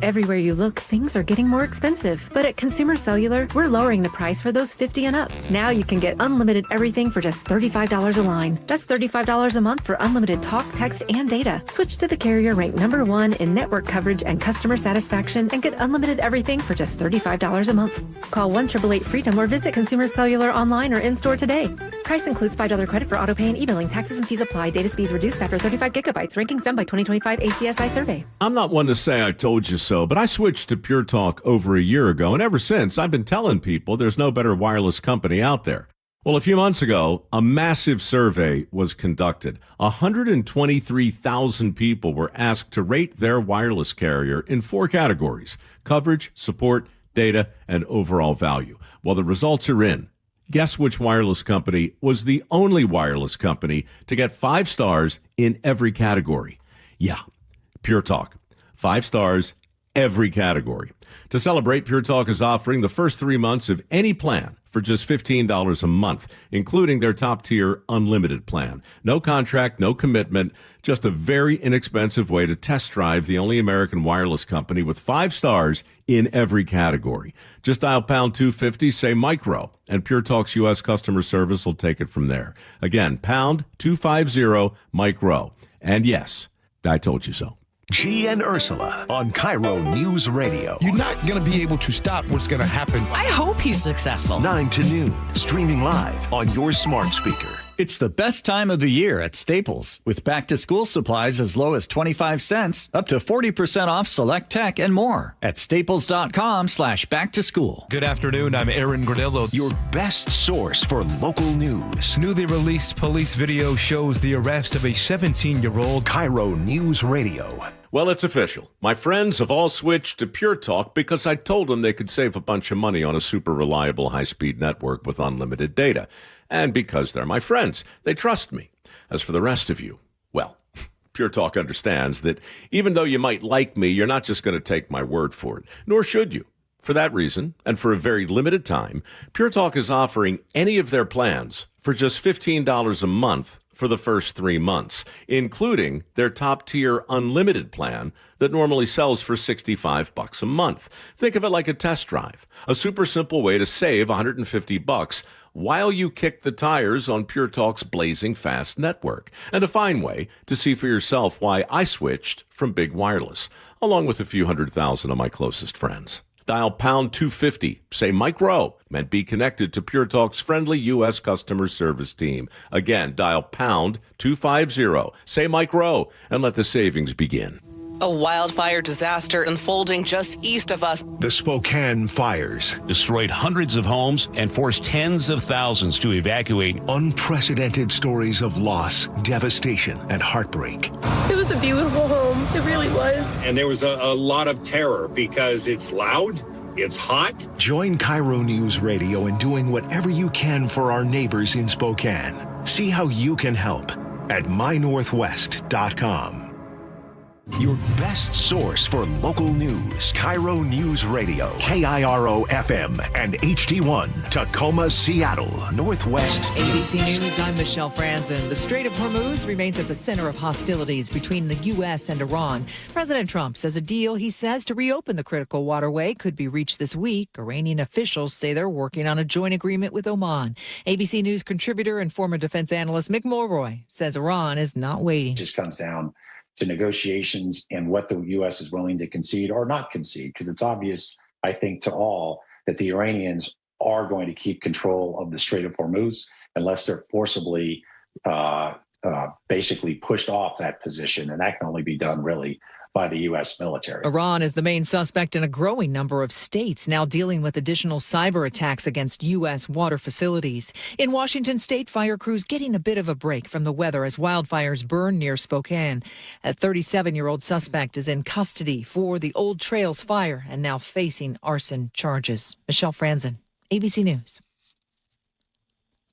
Everywhere you look, things are getting more expensive. But at Consumer Cellular, we're lowering the price for those 50 and up. Now you can get unlimited everything for just $35 a line. That's $35 a month for unlimited talk, text, and data. Switch to the carrier ranked #1 in network coverage and customer satisfaction and get unlimited everything for just $35 a month. Call 1-888-FREEDOM or visit Consumer Cellular online or in-store today. Price includes $5 credit for auto pay and e-billing. Taxes and fees apply. Data speeds reduced after 35 gigabytes. Rankings done by 2025 ACSI survey. I'm not one to say I told you so, but I switched to Pure Talk over a year ago, and ever since, I've been telling people there's no better wireless company out there. Well, a few months ago, a massive survey was conducted. 123,000 people were asked to rate their wireless carrier in 4 categories: coverage, support, data, and overall value. Well, the results are in. Guess which wireless company was the only wireless company to get 5 stars in every category? Yeah, Pure Talk. 5 stars, every category. To celebrate, Pure Talk is offering the first 3 months of any plan for just $15 a month, including their top-tier unlimited plan. No contract, no commitment, just a very inexpensive way to test drive the only American wireless company with 5 stars in every category. Just dial pound 250, say micro, and Pure Talk's U.S. customer service will take it from there. Again, pound 250 micro. And yes, I told you so. G and Ursula on KIRO News Radio. You're not going to be able to stop what's going to happen. I hope he's successful. 9 to noon, streaming live on your smart speaker. It's the best time of the year at Staples, with back-to-school supplies as low as 25 cents, up to 40% off select tech and more at staples.com/back-to-school. Good afternoon, I'm Aaron Granillo. Your best source for local news. Newly released police video shows the arrest of a 17-year-old. KIRO News Radio. Well, it's official. My friends have all switched to Pure Talk because I told them they could save a bunch of money on a super reliable high-speed network with unlimited data. And because they're my friends, they trust me. As for the rest of you, well, Pure Talk understands that even though you might like me, you're not just going to take my word for it, nor should you. For that reason, and for a very limited time, Pure Talk is offering any of their plans for just $15 a month for the first 3 months, including their top-tier unlimited plan that normally sells for $65 a month. Think of it like a test drive, a super simple way to save $150 while you kick the tires on Pure Talk's blazing fast network, and a fine way to see for yourself why I switched from big wireless, along with a few 100,000 of my closest friends. Dial pound 250, say Mike Rowe, and be connected to Pure Talk's friendly U.S. customer service team. Again, dial pound 250, say Mike Rowe, and let the savings begin. A wildfire disaster unfolding just east of us. The Spokane fires destroyed hundreds of homes and forced tens of thousands to evacuate. Unprecedented stories of loss, devastation, and heartbreak. It was a beautiful home. It really was. And there was a lot of terror because it's loud, it's hot. Join KIRO News Radio in doing whatever you can for our neighbors in Spokane. See how you can help at mynorthwest.com. Your best source for local news. KIRO News Radio, KIRO FM and HD1, Tacoma, Seattle, Northwest. ABC News, I'm Michelle Franzen. The Strait of Hormuz remains at the center of hostilities between the U.S. and Iran. President Trump says a deal, he says, to reopen the critical waterway could be reached this week. Iranian officials say they're working on a joint agreement with Oman. ABC News contributor and former defense analyst Mick Mulroy says Iran is not waiting. It just comes down to negotiations and what the U.S. is willing to concede or not concede, because it's obvious, I think, to all that the Iranians are going to keep control of the Strait of Hormuz unless they're forcibly basically pushed off that position. And that can only be done really by the U.S. military. Iran is the main suspect in a growing number of states now dealing with additional cyber attacks against U.S. water facilities. In Washington state, fire crews getting a bit of a break from the weather as wildfires burn near Spokane. A 37-year-old suspect is in custody for the Old Trails fire and now facing arson charges. Michelle Franzen, ABC News.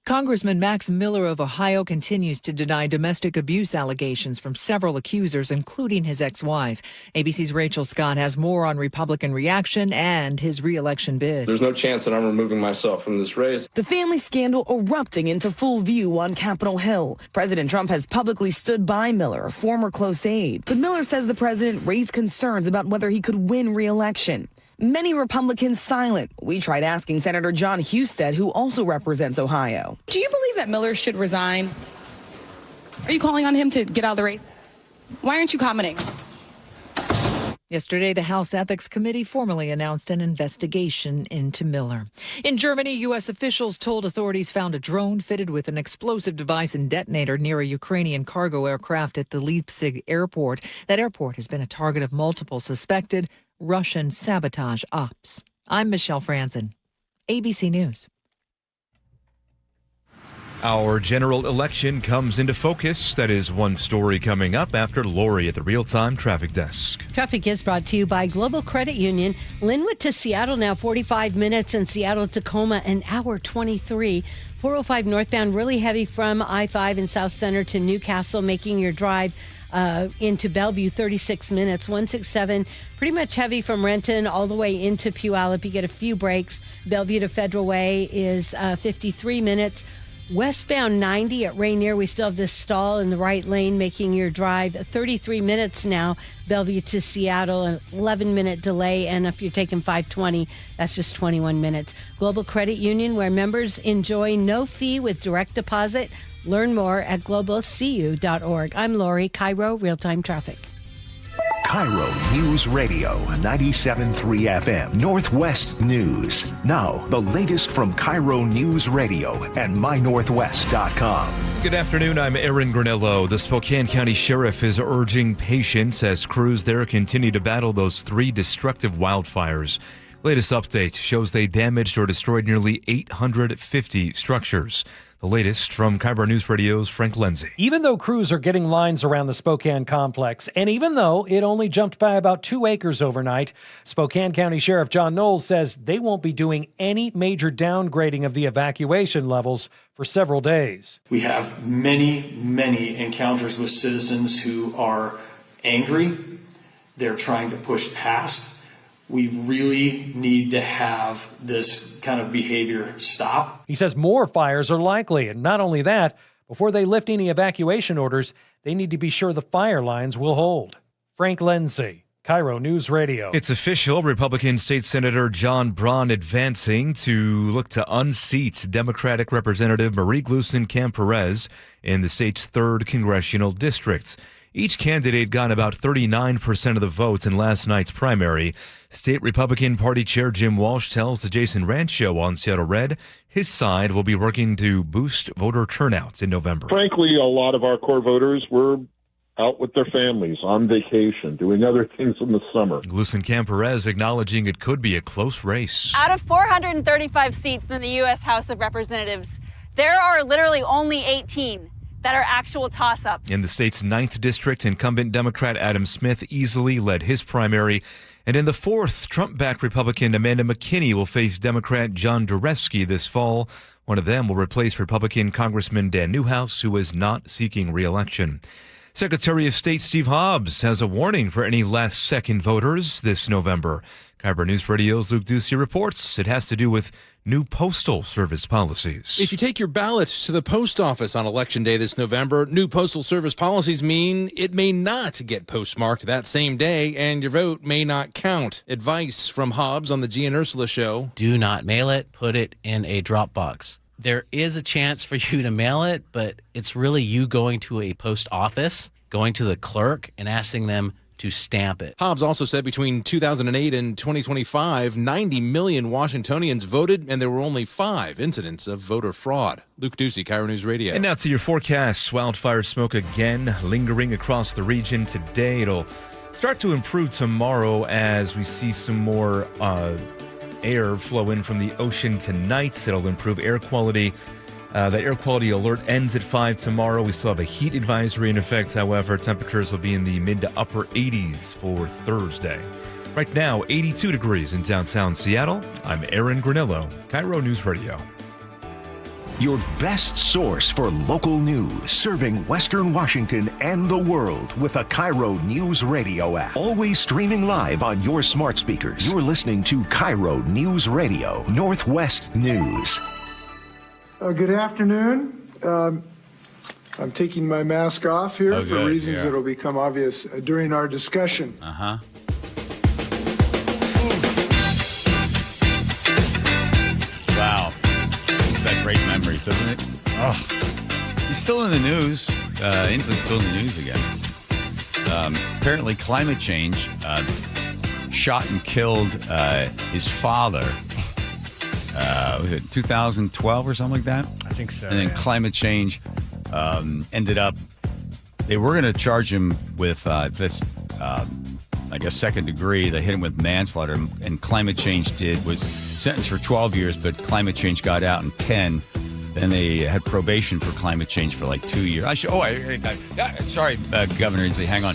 Congressman Max Miller of Ohio continues to deny domestic abuse allegations from several accusers, including his ex-wife. ABC's Rachel Scott has more on Republican reaction and his re-election bid. There's no chance that I'm removing myself from this race. The family scandal erupting into full view on Capitol Hill. President Trump has publicly stood by Miller, a former close aide. But Miller says the president raised concerns about whether he could win re-election. Many Republicans silent. We tried asking Senator John Husted, who also represents Ohio. Do you believe that Miller should resign? Are you calling on him to get out of the race? Why aren't you commenting? Yesterday, the House Ethics Committee formally announced an investigation into Miller. In Germany, U.S. officials told authorities found a drone fitted with an explosive device and detonator near a Ukrainian cargo aircraft at the Leipzig airport. That airport has been a target of multiple suspected Russian sabotage ops. I'm Michelle Franzen, ABC News. Our general election comes into focus. That is one story coming up after Lori at the real-time traffic desk. Traffic is brought to you by Global Credit Union. Linwood to Seattle now 45 minutes, and Seattle Tacoma an hour 23. 405 northbound really heavy from I-5 in South Center to Newcastle, making your drive into Bellevue 36 minutes. 167 pretty much heavy from Renton all the way into Puyallup. You get a few breaks. Bellevue to Federal Way is 53 minutes. Westbound 90 at Rainier, we still have this stall in the right lane, making your drive 33 minutes now. Bellevue to Seattle, an 11-minute delay. And if you're taking 520, that's just 21 minutes. Global Credit Union, where members enjoy no fee with direct deposit. Learn more at globalcu.org. I'm Lori, KIRO Real-Time Traffic. KIRO News Radio, 97.3 FM, Northwest News. Now, the latest from KIRO News Radio and mynorthwest.com. Good afternoon, I'm Aaron Granello. The Spokane County Sheriff is urging patience as crews there continue to battle those 3 destructive wildfires. Latest update shows they damaged or destroyed nearly 850 structures. The latest from KIRO News Radio's Frank Lenzi. Even though crews are getting lines around the Spokane complex, and even though it only jumped by about 2 acres overnight, Spokane County Sheriff John Knowles says they won't be doing any major downgrading of the evacuation levels for several days. We have many encounters with citizens who are angry. They're trying to push past. We really need to have this kind of behavior stop. He says more fires are likely, and not only that, before they lift any evacuation orders, they need to be sure the fire lines will hold. Frank Lindsay, KIRO News Radio. It's official. Republican State Senator John Braun advancing to look to unseat Democratic Representative Marie Glueson-Camp-Perez in the state's 3rd congressional district. Each candidate got about 39% of the votes in last night's primary. State Republican Party Chair Jim Walsh tells the Jason Ranch Show on Seattle Red his side will be working to boost voter turnout in November. Frankly, a lot of our core voters were out with their families, on vacation, doing other things in the summer. Glueson-Camp-Perez acknowledging it could be a close race. Out of 435 seats in the U.S. House of Representatives, there are literally only 18 that are actual toss-ups. In the state's 9th district, incumbent Democrat Adam Smith easily led his primary. And in the 4th, Trump-backed Republican Amanda McKinney will face Democrat John Dureski this fall. One of them will replace Republican Congressman Dan Newhouse, who is not seeking re-election. Secretary of State Steve Hobbs has a warning for any last-second voters this November. KIRO News Radio's Luke Ducey reports it has to do with new postal service policies. If you take your ballot to the post office on Election Day this November, new postal service policies mean it may not get postmarked that same day, and your vote may not count. Advice from Hobbs on the G and Ursula Show. Do not mail it. Put it in a drop box. There is a chance for you to mail it, but it's really you going to a post office, going to the clerk, and asking them to stamp it. Hobbs also said between 2008 and 2025, 90 million Washingtonians voted, and there were only 5 incidents of voter fraud. Luke Ducey, KIRO News Radio. And now to your forecast. Wildfire smoke again lingering across the region today. It'll start to improve tomorrow as we see some more air flow in from the ocean tonight. It'll improve air quality. That air quality alert ends at 5 tomorrow. We still have a heat advisory in effect. However, temperatures will be in the mid to upper 80s for Thursday. Right now, 82 degrees in downtown Seattle. I'm Aaron Granillo, KIRO News Radio. Your best source for local news, serving Western Washington and the world with a KIRO News Radio app. Always streaming live on your smart speakers. You're listening to KIRO News Radio, Northwest News. Good afternoon. I'm taking my mask off here for reasons that'll become obvious during our discussion. Wow. That great memories, doesn't it? Oh. He's still in the news. Inslee's still in the news again. Apparently climate change shot and killed his father. Was it 2012 or something like that? I think so. And then climate change ended up, they were going to charge him with this, I guess, second degree. They hit him with manslaughter, and climate change was sentenced for 12 years, but climate change got out in 10. Then they had probation for climate change for like 2 years. Sorry, Governor Inslee, hang on.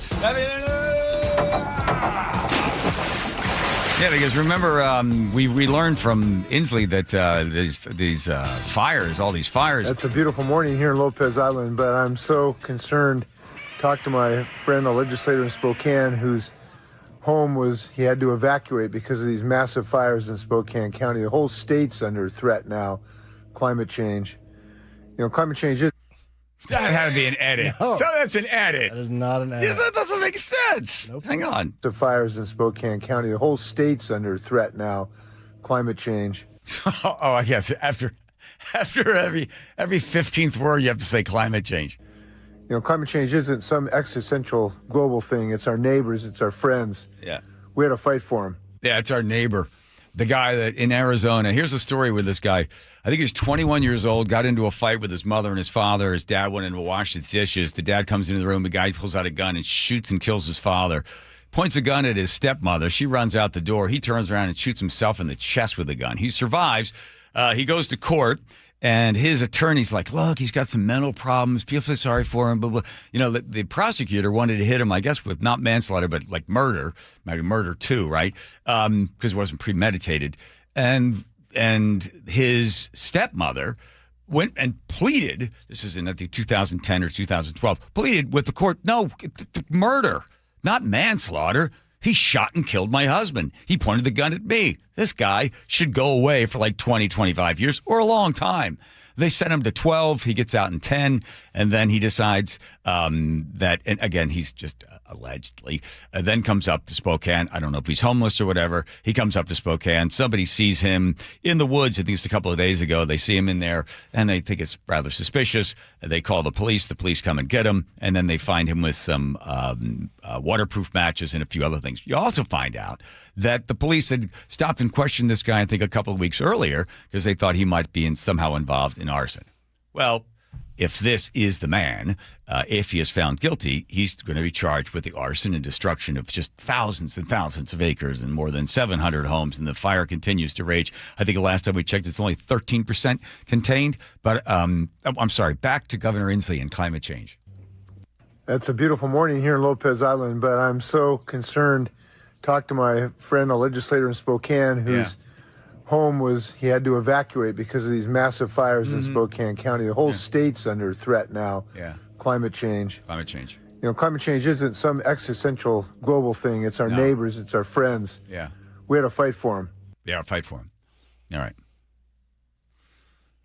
Yeah, because remember, we learned from Inslee that these fires, all these fires. It's a beautiful morning here in Lopez Island, but I'm so concerned. Talked to my friend, a legislator in Spokane, whose home he had to evacuate because of these massive fires in Spokane County. The whole state's under threat now. Climate change. You know, climate change is... That had to be an edit. No. So that's an edit. That is not an edit. Yeah, that doesn't make sense. Nope. Hang on. The fires in Spokane County. The whole state's under threat now. Climate change. Oh, yes. After every 15th word, you have to say climate change. You know, climate change isn't some existential global thing. It's our neighbors. It's our friends. Yeah. We had to fight for them. Yeah, it's our neighbor. The guy that in Arizona, here's a story with this guy. I think he's 21 years old, got into a fight with his mother and his father. His dad went in to wash his dishes. The dad comes into the room. The guy pulls out a gun and shoots and kills his father. Points a gun at his stepmother. She runs out the door. He turns around and shoots himself in the chest with a gun. He survives. He goes to court. And his attorney's like, look, he's got some mental problems. People feel sorry for him. Blah, blah. You know, the prosecutor wanted to hit him, I guess, with not manslaughter, but like murder, maybe murder too, right? Because it wasn't premeditated. And his stepmother went and pleaded, this is in, I think, 2010 or 2012, pleaded with the court, no, murder, not manslaughter. He shot and killed my husband. He pointed the gun at me. This guy should go away for like 20, 25 years or a long time. They sent him to 12. He gets out in 10. And then he decides that, and again, he's just allegedly, then comes up to Spokane. I don't know if he's homeless or whatever. He comes up to Spokane. Somebody sees him in the woods, I think it's a couple of days ago. They see him in there, and they think it's rather suspicious. They call the police. The police come and get him, and then they find him with some waterproof matches and a few other things. You also find out that the police had stopped and questioned this guy, I think, a couple of weeks earlier because they thought he might be somehow involved in arson. Well, if this is the man, if he is found guilty, he's going to be charged with the arson and destruction of just thousands and thousands of acres and more than 700 homes. And the fire continues to rage. I think the last time we checked, it's only 13% contained. But I'm sorry, back to Governor Inslee and climate change. It's a beautiful morning here in Lopez Island, but I'm so concerned. Talked to my friend, a legislator in Spokane, whose home he had to evacuate because of these massive fires in Spokane County. The whole state's under threat now. Yeah. Climate change. Climate change. You know, climate change isn't some existential global thing. It's our neighbors. It's our friends. Yeah. We had to fight for them. Yeah, fight for them. All right.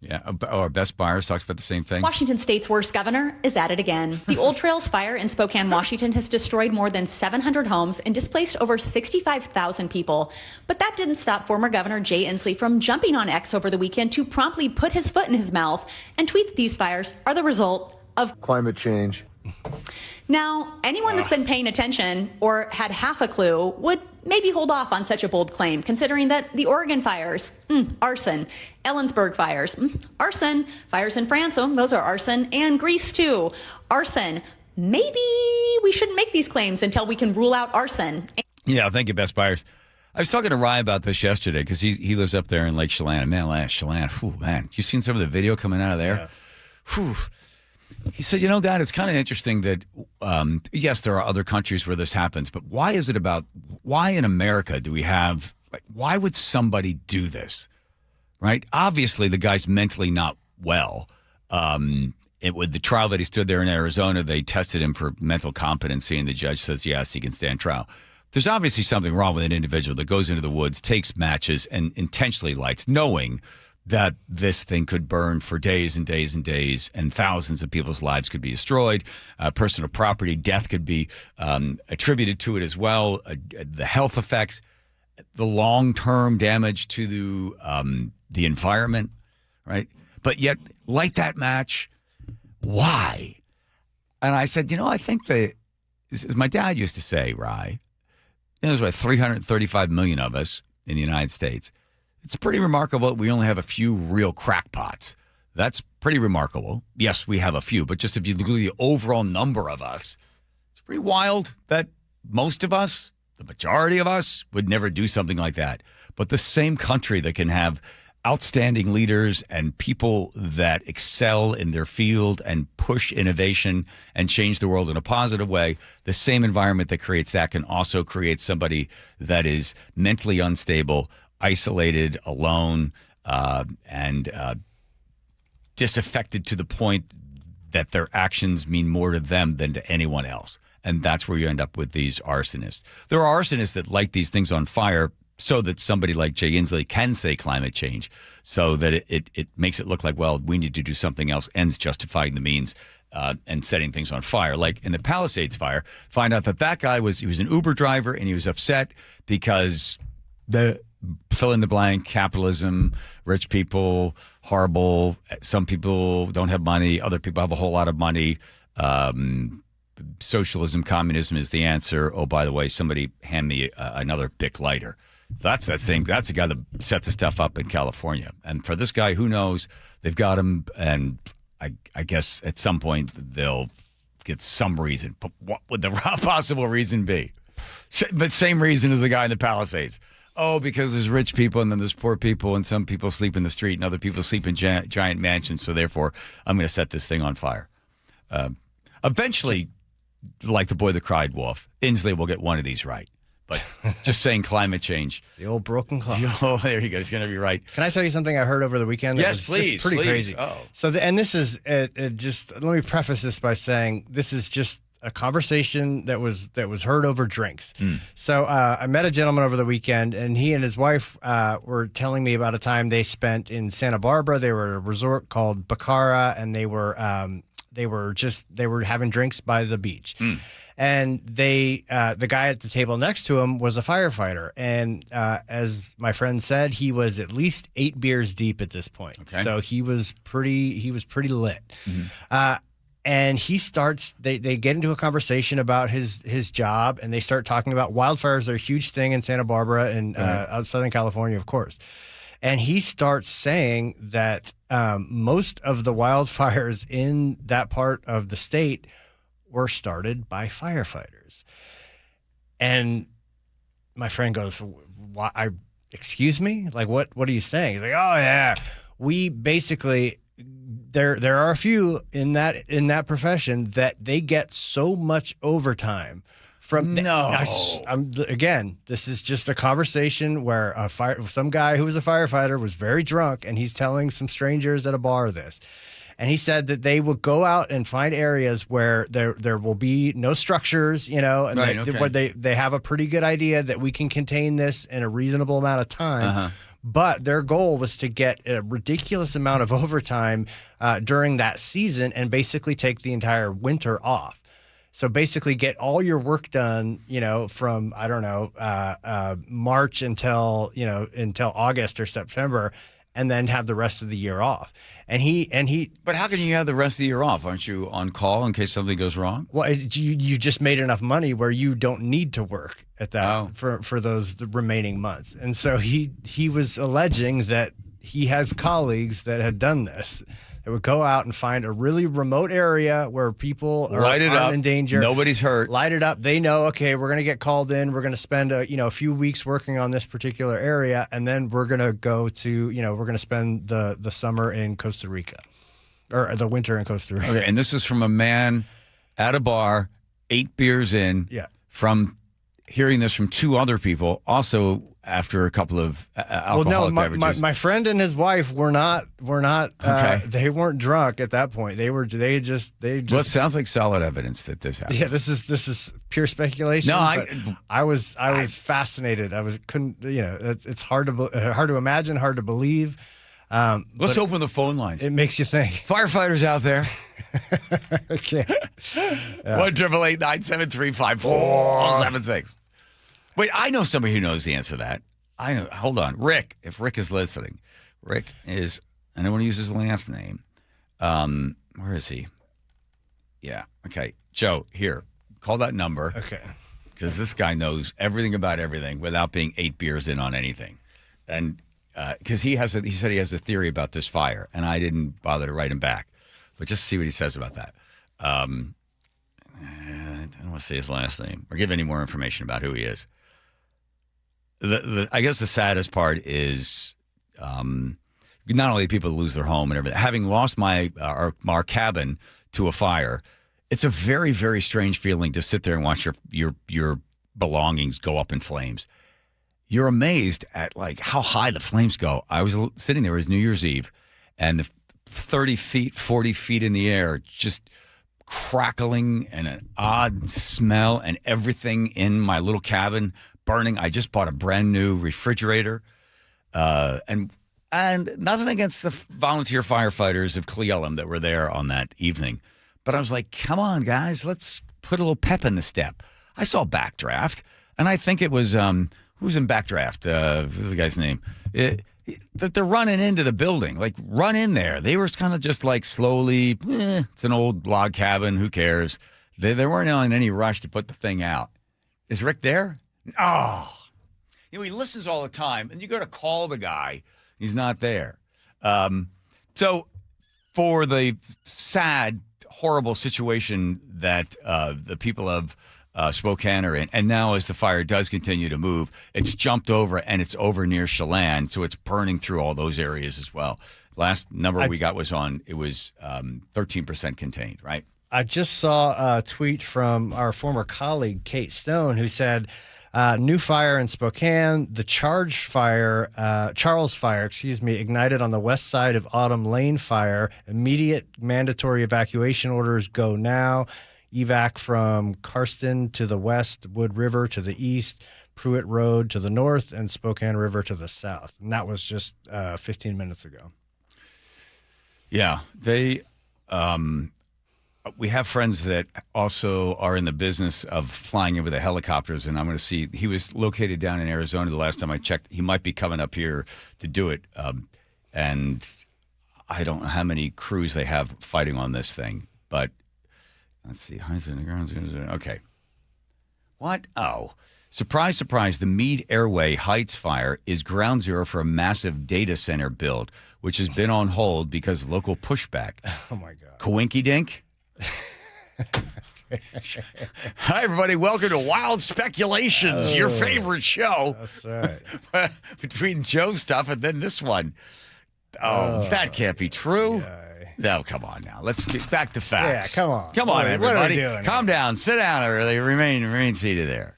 Yeah. Our best buyers talks about the same thing. Washington State's worst governor is at it again. The Old Trails fire in Spokane, Washington has destroyed more than 700 homes and displaced over 65,000 people. But that didn't stop former Governor Jay Inslee from jumping on X over the weekend to promptly put his foot in his mouth and tweet that these fires are the result of climate change. Now, anyone that's been paying attention or had half a clue would maybe hold off on such a bold claim, considering that the Oregon fires, arson, Ellensburg fires, arson, fires in France, those are arson, and Greece too, arson. Maybe we shouldn't make these claims until we can rule out arson. Yeah, thank you, best buyers. I was talking to Ryan about this yesterday because he lives up there in Lake Chelan. Man, Chelan, man, you seen some of the video coming out of there? Yeah. He said, Dad, it's kind of interesting that, yes, there are other countries where this happens, but why in America do we have, why would somebody do this, right? Obviously, the guy's mentally not well. With the trial that he stood there in Arizona, they tested him for mental competency, and the judge says, yes, he can stand trial. There's obviously something wrong with an individual that goes into the woods, takes matches, and intentionally lights, knowing that this thing could burn for days and days and days, and thousands of people's lives could be destroyed. Personal property, death could be attributed to it as well. The health effects, the long-term damage to the environment, right? But yet, light that match. Why? And I said, I think as my dad used to say, Rye, there's about 335 million of us in the United States. It's pretty remarkable that we only have a few real crackpots. That's pretty remarkable. Yes, we have a few, but just if you look at the overall number of us, it's pretty wild that most of us, the majority of us, would never do something like that. But the same country that can have outstanding leaders and people that excel in their field and push innovation and change the world in a positive way, the same environment that creates that can also create somebody that is mentally unstable, isolated, alone, and disaffected to the point that their actions mean more to them than to anyone else. And that's where you end up with these arsonists. There are arsonists that light these things on fire so that somebody like Jay Inslee can say climate change, so that it makes it look like, well, we need to do something else, ends justifying the means, and setting things on fire. Like in the Palisades fire, find out that guy was an Uber driver, and he was upset because the fill in the blank, capitalism, rich people, horrible. Some people don't have money. Other people have a whole lot of money. Socialism, communism is the answer. Oh, by the way, somebody hand me another Bic lighter. That's the guy that set the stuff up in California. And for this guy, who knows? They've got him, and I guess at some point they'll get some reason. But what would the possible reason be? But same reason as the guy in the Palisades. Oh, because there's rich people and then there's poor people, and some people sleep in the street and other people sleep in giant mansions. So therefore, I'm going to set this thing on fire. Eventually, like the boy that cried wolf, Inslee will get one of these right. But just saying climate change. The old broken clock. Oh, there you go. He's going to be right. Can I tell you something I heard over the weekend? Yes, please. Just pretty crazy. Oh. So, and this is just, let me preface this by saying this is just a conversation that was heard over drinks. So I met a gentleman over the weekend, and he and his wife were telling me about a time they spent in Santa Barbara. They were at a resort called Baccara, and they were having drinks by the beach. And the guy at the table next to him was a firefighter, and as my friend said, he was at least 8 beers deep at this point. Okay. So he was pretty lit. And he starts. They get into a conversation about his job, and they start talking about wildfires. Are a huge thing in Santa Barbara and out Southern California, of course. And he starts saying that most of the wildfires in that part of the state were started by firefighters. And my friend goes, "Why? Excuse me? Like, what are you saying?" He's like, "Oh yeah, we basically there are a few in that profession that they get so much overtime from again, this is just a conversation where some guy who was a firefighter was very drunk, and he's telling some strangers at a bar this." And he said that they will go out and find areas where there will be no structures, and where they have a pretty good idea that we can contain this in a reasonable amount of time. But their goal was to get a ridiculous amount of overtime during that season and basically take the entire winter off. So basically get all your work done, from, I don't know, March until August or September, and then have the rest of the year off. But how can you have the rest of the year off? Aren't you on call in case something goes wrong? Well, you just made enough money where you don't need to work at that for those remaining months. And so he was alleging that he has colleagues that had done this. They would go out and find a really remote area where people aren't in danger. Nobody's hurt. Light it up. They know, okay, we're going to get called in. We're going to spend a few weeks working on this particular area, and then we're going to go to, we're going to spend the summer in Costa Rica, or the winter in Costa Rica. Okay, and this is from a man at a bar, 8 beers in. Yeah. From hearing this from 2 other people, also after a couple of alcoholic beverages. My friend and his wife were not. Okay. They weren't drunk at that point. They just. Well, it sounds like solid evidence that this happened. Yeah, this is pure speculation. No, I was fascinated. It's hard to imagine, hard to believe. Let's open the phone lines. It makes you think. Firefighters out there. Okay. 1-888-973-5476. Wait, I know somebody who knows the answer to that. I know. Hold on. Rick, if Rick is listening. Rick is, I don't want to use his last name. Where is he? Yeah. Okay. Joe, here. Call that number. Okay. Because this guy knows everything about everything without being 8 beers in on anything. And because he said he has a theory about this fire, and I didn't bother to write him back. But just see what he says about that. I don't want to say his last name or give any more information about who he is. I guess the saddest part is not only people lose their home and everything. Having lost our cabin to a fire, it's a very, very strange feeling to sit there and watch your belongings go up in flames. You're amazed at like how high the flames go. I was sitting there, it was New Year's Eve, and the 30 feet, 40 feet in the air, just crackling and an odd smell, and everything in my little cabin burning. I just bought a brand new refrigerator, and nothing against the volunteer firefighters of Cle Elum that were there on that evening, but I was like, come on, guys, let's put a little pep in the step. I saw Backdraft, and I think it was who was in Backdraft? What was the guy's name? That they're running into the building, like run in there. They were kind of just like slowly, it's an old log cabin, who cares? They weren't in any rush to put the thing out. Is Rick there? Oh, he listens all the time, and you go to call the guy, he's not there. So for the sad, horrible situation that the people of Spokane are in, and now as the fire does continue to move, it's jumped over and it's over near Chelan, so it's burning through all those areas as well. Last number we got was 13% contained, right? I just saw a tweet from our former colleague Kate Stone, who said, new fire in Spokane, the Charles fire, ignited on the west side of Autumn Lane fire. Immediate mandatory evacuation orders go now. evac from Karsten to the west, Wood River to the east, Pruitt Road to the north, and Spokane River to the south. And that was just 15 minutes ago. Yeah, they. We have friends that also are in the business of flying in with the helicopters, and I'm going to see. He was located down in Arizona the last time I checked. He might be coming up here to do it, and I don't know how many crews they have fighting on this thing. But let's see. Okay. What? Oh. Surprise, surprise, the Meade Airway Heights fire is ground zero for a massive data center build, which has been on hold because of local pushback. Oh, my God. Coinky dink? Hi, everybody. Welcome to Wild Speculations, your favorite show. That's right. Between Joe's stuff and then this one. That can't be true. No, come on now. Let's get back to facts. Yeah, come on. Come on, everybody. What are we doing? Calm down. Sit down, everybody. Remain seated there.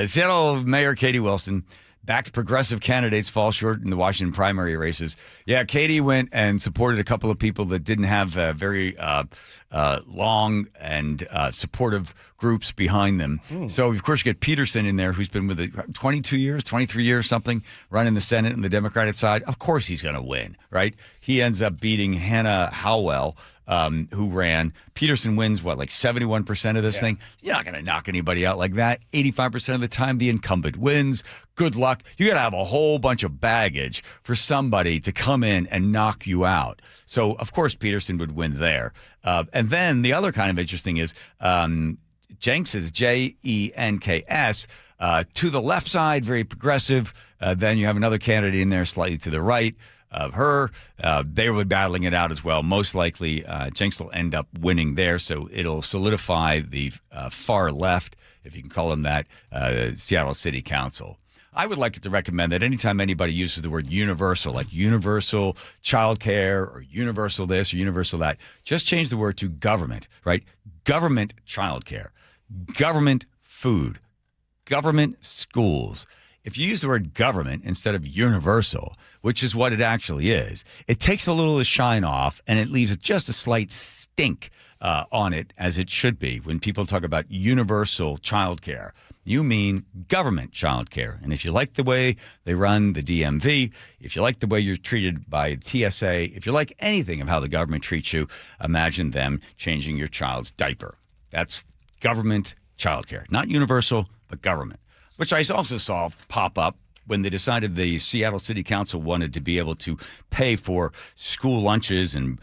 Seattle Mayor Katie Wilson. Backed progressive candidates fall short in the Washington primary races. Yeah, Katie went and supported a couple of people that didn't have very long and supportive groups behind them. So, of course, you get Peterson in there, who's been with it 22 years, 23 years, something, running the Senate and the Democratic side. Of course he's going to win, right? He ends up beating Hannah Howell, who ran. Peterson wins, like 71% of this thing? You're not going to knock anybody out like that. 85% of the time, the incumbent wins. Good luck. You got to have a whole bunch of baggage for somebody to come in and knock you out. So, of course, Peterson would win there. And then the other kind of interesting is Jenks is Jenks. To the left side, very progressive. Then you have another candidate in there slightly to the right of her. They were battling it out as well. Most likely, Jenks will end up winning there, so it'll solidify the far left, if you can call them that, Seattle City Council. I would like to recommend that anytime anybody uses the word universal, like universal childcare or universal this or universal that, just change the word to government, right? Government childcare, government food, government schools. If you use the word government instead of universal, which is what it actually is, it takes a little of the shine off and it leaves just a slight stink on it, as it should be. When people talk about universal childcare, you mean government childcare. And if you like the way they run the DMV, if you like the way you're treated by TSA, if you like anything of how the government treats you, imagine them changing your child's diaper. That's government childcare, not universal, but government, which I also saw pop up when they decided the Seattle City Council wanted to be able to pay for school lunches and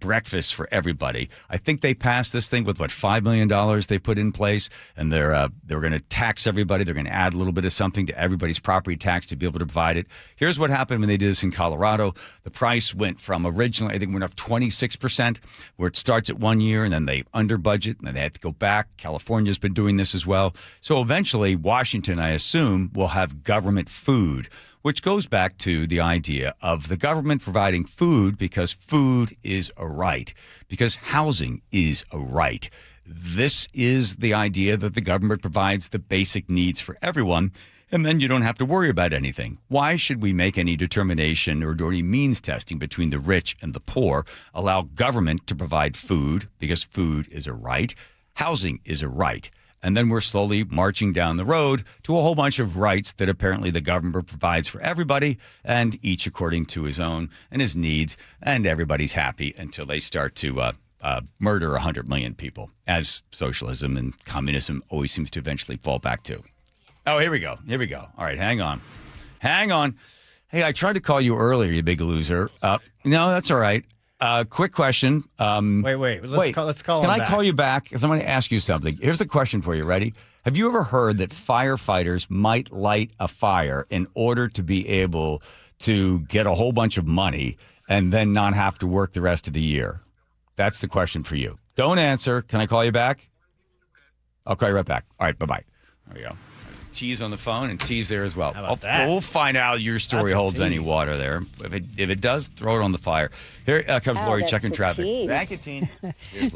breakfasts for everybody. I think they passed this thing with, $5 million they put in place, and they're going to tax everybody. They're going to add a little bit of something to everybody's property tax to be able to provide it. Here's what happened when they did this in Colorado. The price went from originally, I think, went up 26%, where it starts at 1 year, and then they under budget, and then they had to go back. California's been doing this as well. So eventually, Washington, I assume, will have government food, which goes back to the idea of the government providing food because food is a right, because housing is a right. This is the idea that the government provides the basic needs for everyone, and then you don't have to worry about anything. Why should we make any determination or do any means testing between the rich and the poor? Allow government to provide food because food is a right, housing is a right. And then we're slowly marching down the road to a whole bunch of rights that apparently the government provides for everybody, and each according to his own and his needs, and everybody's happy until they start to murder 100 million people, as socialism and communism always seems to eventually fall back to. Oh, here we go. All right, hang on. Hey, I tried to call you earlier, you big loser. No, that's all right. Quick question. Wait. Let's call him back. Can I back. call you back? Because I'm going to ask you something. Here's a question for you. Ready? Have you ever heard that firefighters might light a fire in order to be able to get a whole bunch of money and then not have to work the rest of the year? That's the question for you. Don't answer. Can I call you back? I'll call you right back. All right, bye-bye. There we go. T's on the phone and T's there as well. How about that? We'll find out your story holds any water there. If it does, throw it on the fire. Here comes Lori checking traffic. Thank you, Teen.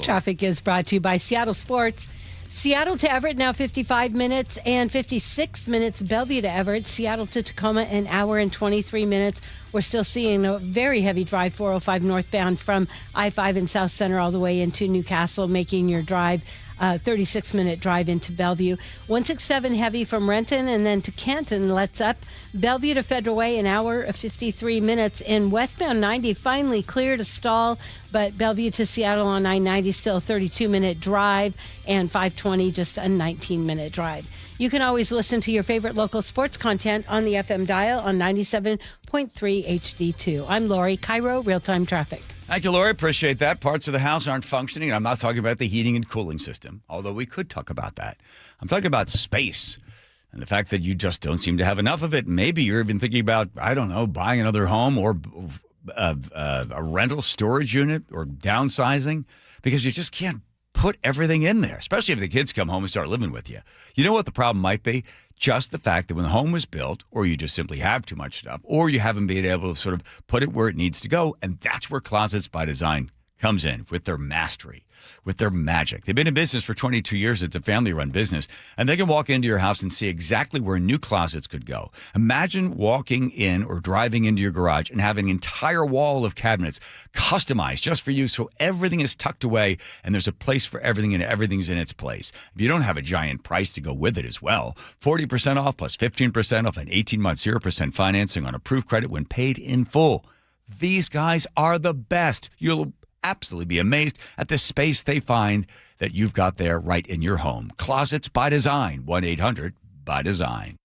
Traffic is brought to you by Seattle Sports. Seattle to Everett now 55 minutes and 56 minutes. Bellevue to Everett. Seattle to Tacoma an hour and 23 minutes. We're still seeing a very heavy drive 405 northbound from I-5 in South Center all the way into Newcastle, making your drive 36-minute drive into Bellevue. 167 heavy from Renton and then to Canton lets up. Bellevue to Federal Way, an hour of 53 minutes. And westbound 90 finally cleared a stall, but Bellevue to Seattle on I-90 still a 32-minute drive, and 520 just a 19-minute drive. You can always listen to your favorite local sports content on the FM dial on 97.3 HD2. I'm Lori, KIRO Real-Time Traffic. Thank you, Lori. Appreciate that. Parts of the house aren't functioning. I'm not talking about the heating and cooling system, although we could talk about that. I'm talking about space and the fact that you just don't seem to have enough of it. Maybe you're even thinking about, I don't know, buying another home or a rental storage unit or downsizing because you just can't put everything in there, especially if the kids come home and start living with you. You know what the problem might be? Just the fact that when the home was built, or you just simply have too much stuff, or you haven't been able to sort of put it where it needs to go. And that's where Closets by Design comes in with their mastery, with their magic. They've been in business for 22 years. It's a family-run business, and they can walk into your house and see exactly where new closets could go. Imagine walking in or driving into your garage and having an entire wall of cabinets customized just for you, so everything is tucked away and there's a place for everything and everything's in its place. If you don't have a giant price to go with it as well, 40% off plus 15% off and 18-month 0% financing on approved credit when paid in full. These guys are the best. You'll absolutely be amazed at the space they find that you've got there right in your home. Closets by Design, 1-800-BY-DESIGN.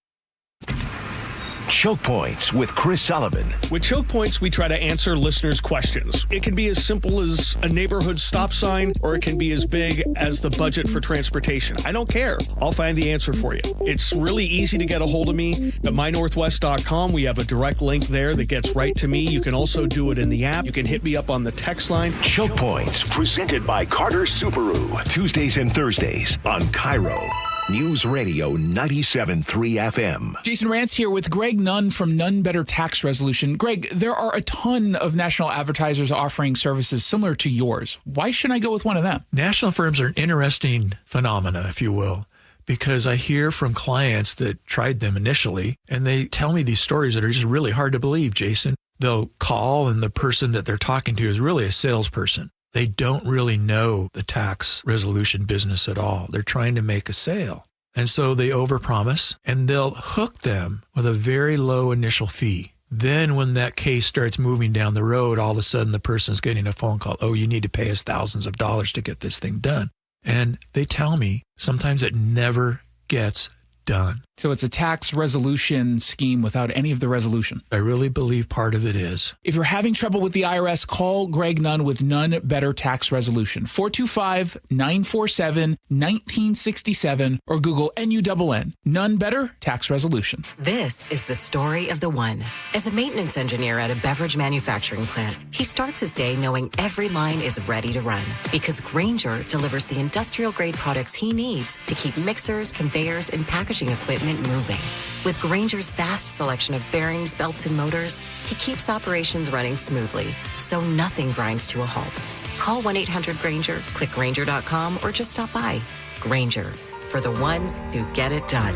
Choke Points with Chris Sullivan. With Choke Points, we try to answer listeners' questions. It can be as simple as a neighborhood stop sign, or it can be as big as the budget for transportation. I don't care. I'll find the answer for you. It's really easy to get a hold of me at mynorthwest.com. We have a direct link there that gets right to me. You can also do it in the app. You can hit me up on the text line. Choke Points, presented by Carter Subaru. Tuesdays and Thursdays on KIRO News Radio 97.3 FM. Jason Rance here with Greg Nunn from Nunn Better Tax Resolution. Greg, there are a ton of national advertisers offering services similar to yours. Why shouldn't I go with one of them? National firms are an interesting phenomena, if you will, because I hear from clients that tried them initially, and they tell me these stories that are just really hard to believe, Jason. They'll call, and the person that they're talking to is really a salesperson. They don't really know the tax resolution business at all. They're trying to make a sale. And so they overpromise, and they'll hook them with a very low initial fee. Then when that case starts moving down the road, all of a sudden the person's getting a phone call. Oh, you need to pay us thousands of dollars to get this thing done. And they tell me sometimes it never gets done. So it's a tax resolution scheme without any of the resolution. I really believe part of it is. If you're having trouble with the IRS, call Greg Nunn with Nunn Better Tax Resolution. 425-947-1967 or Google NUNN. Nunn Better Tax Resolution. This is the story of the one. As a maintenance engineer at a beverage manufacturing plant, he starts his day knowing every line is ready to run because Grainger delivers the industrial-grade products he needs to keep mixers, conveyors, and packaging equipment moving. With Grainger's vast selection of bearings, belts, and motors, he keeps operations running smoothly, so nothing grinds to a halt. Call 1-800-GRAINGER, click Grainger.com, or just stop by. Grainger, for the ones who get it done.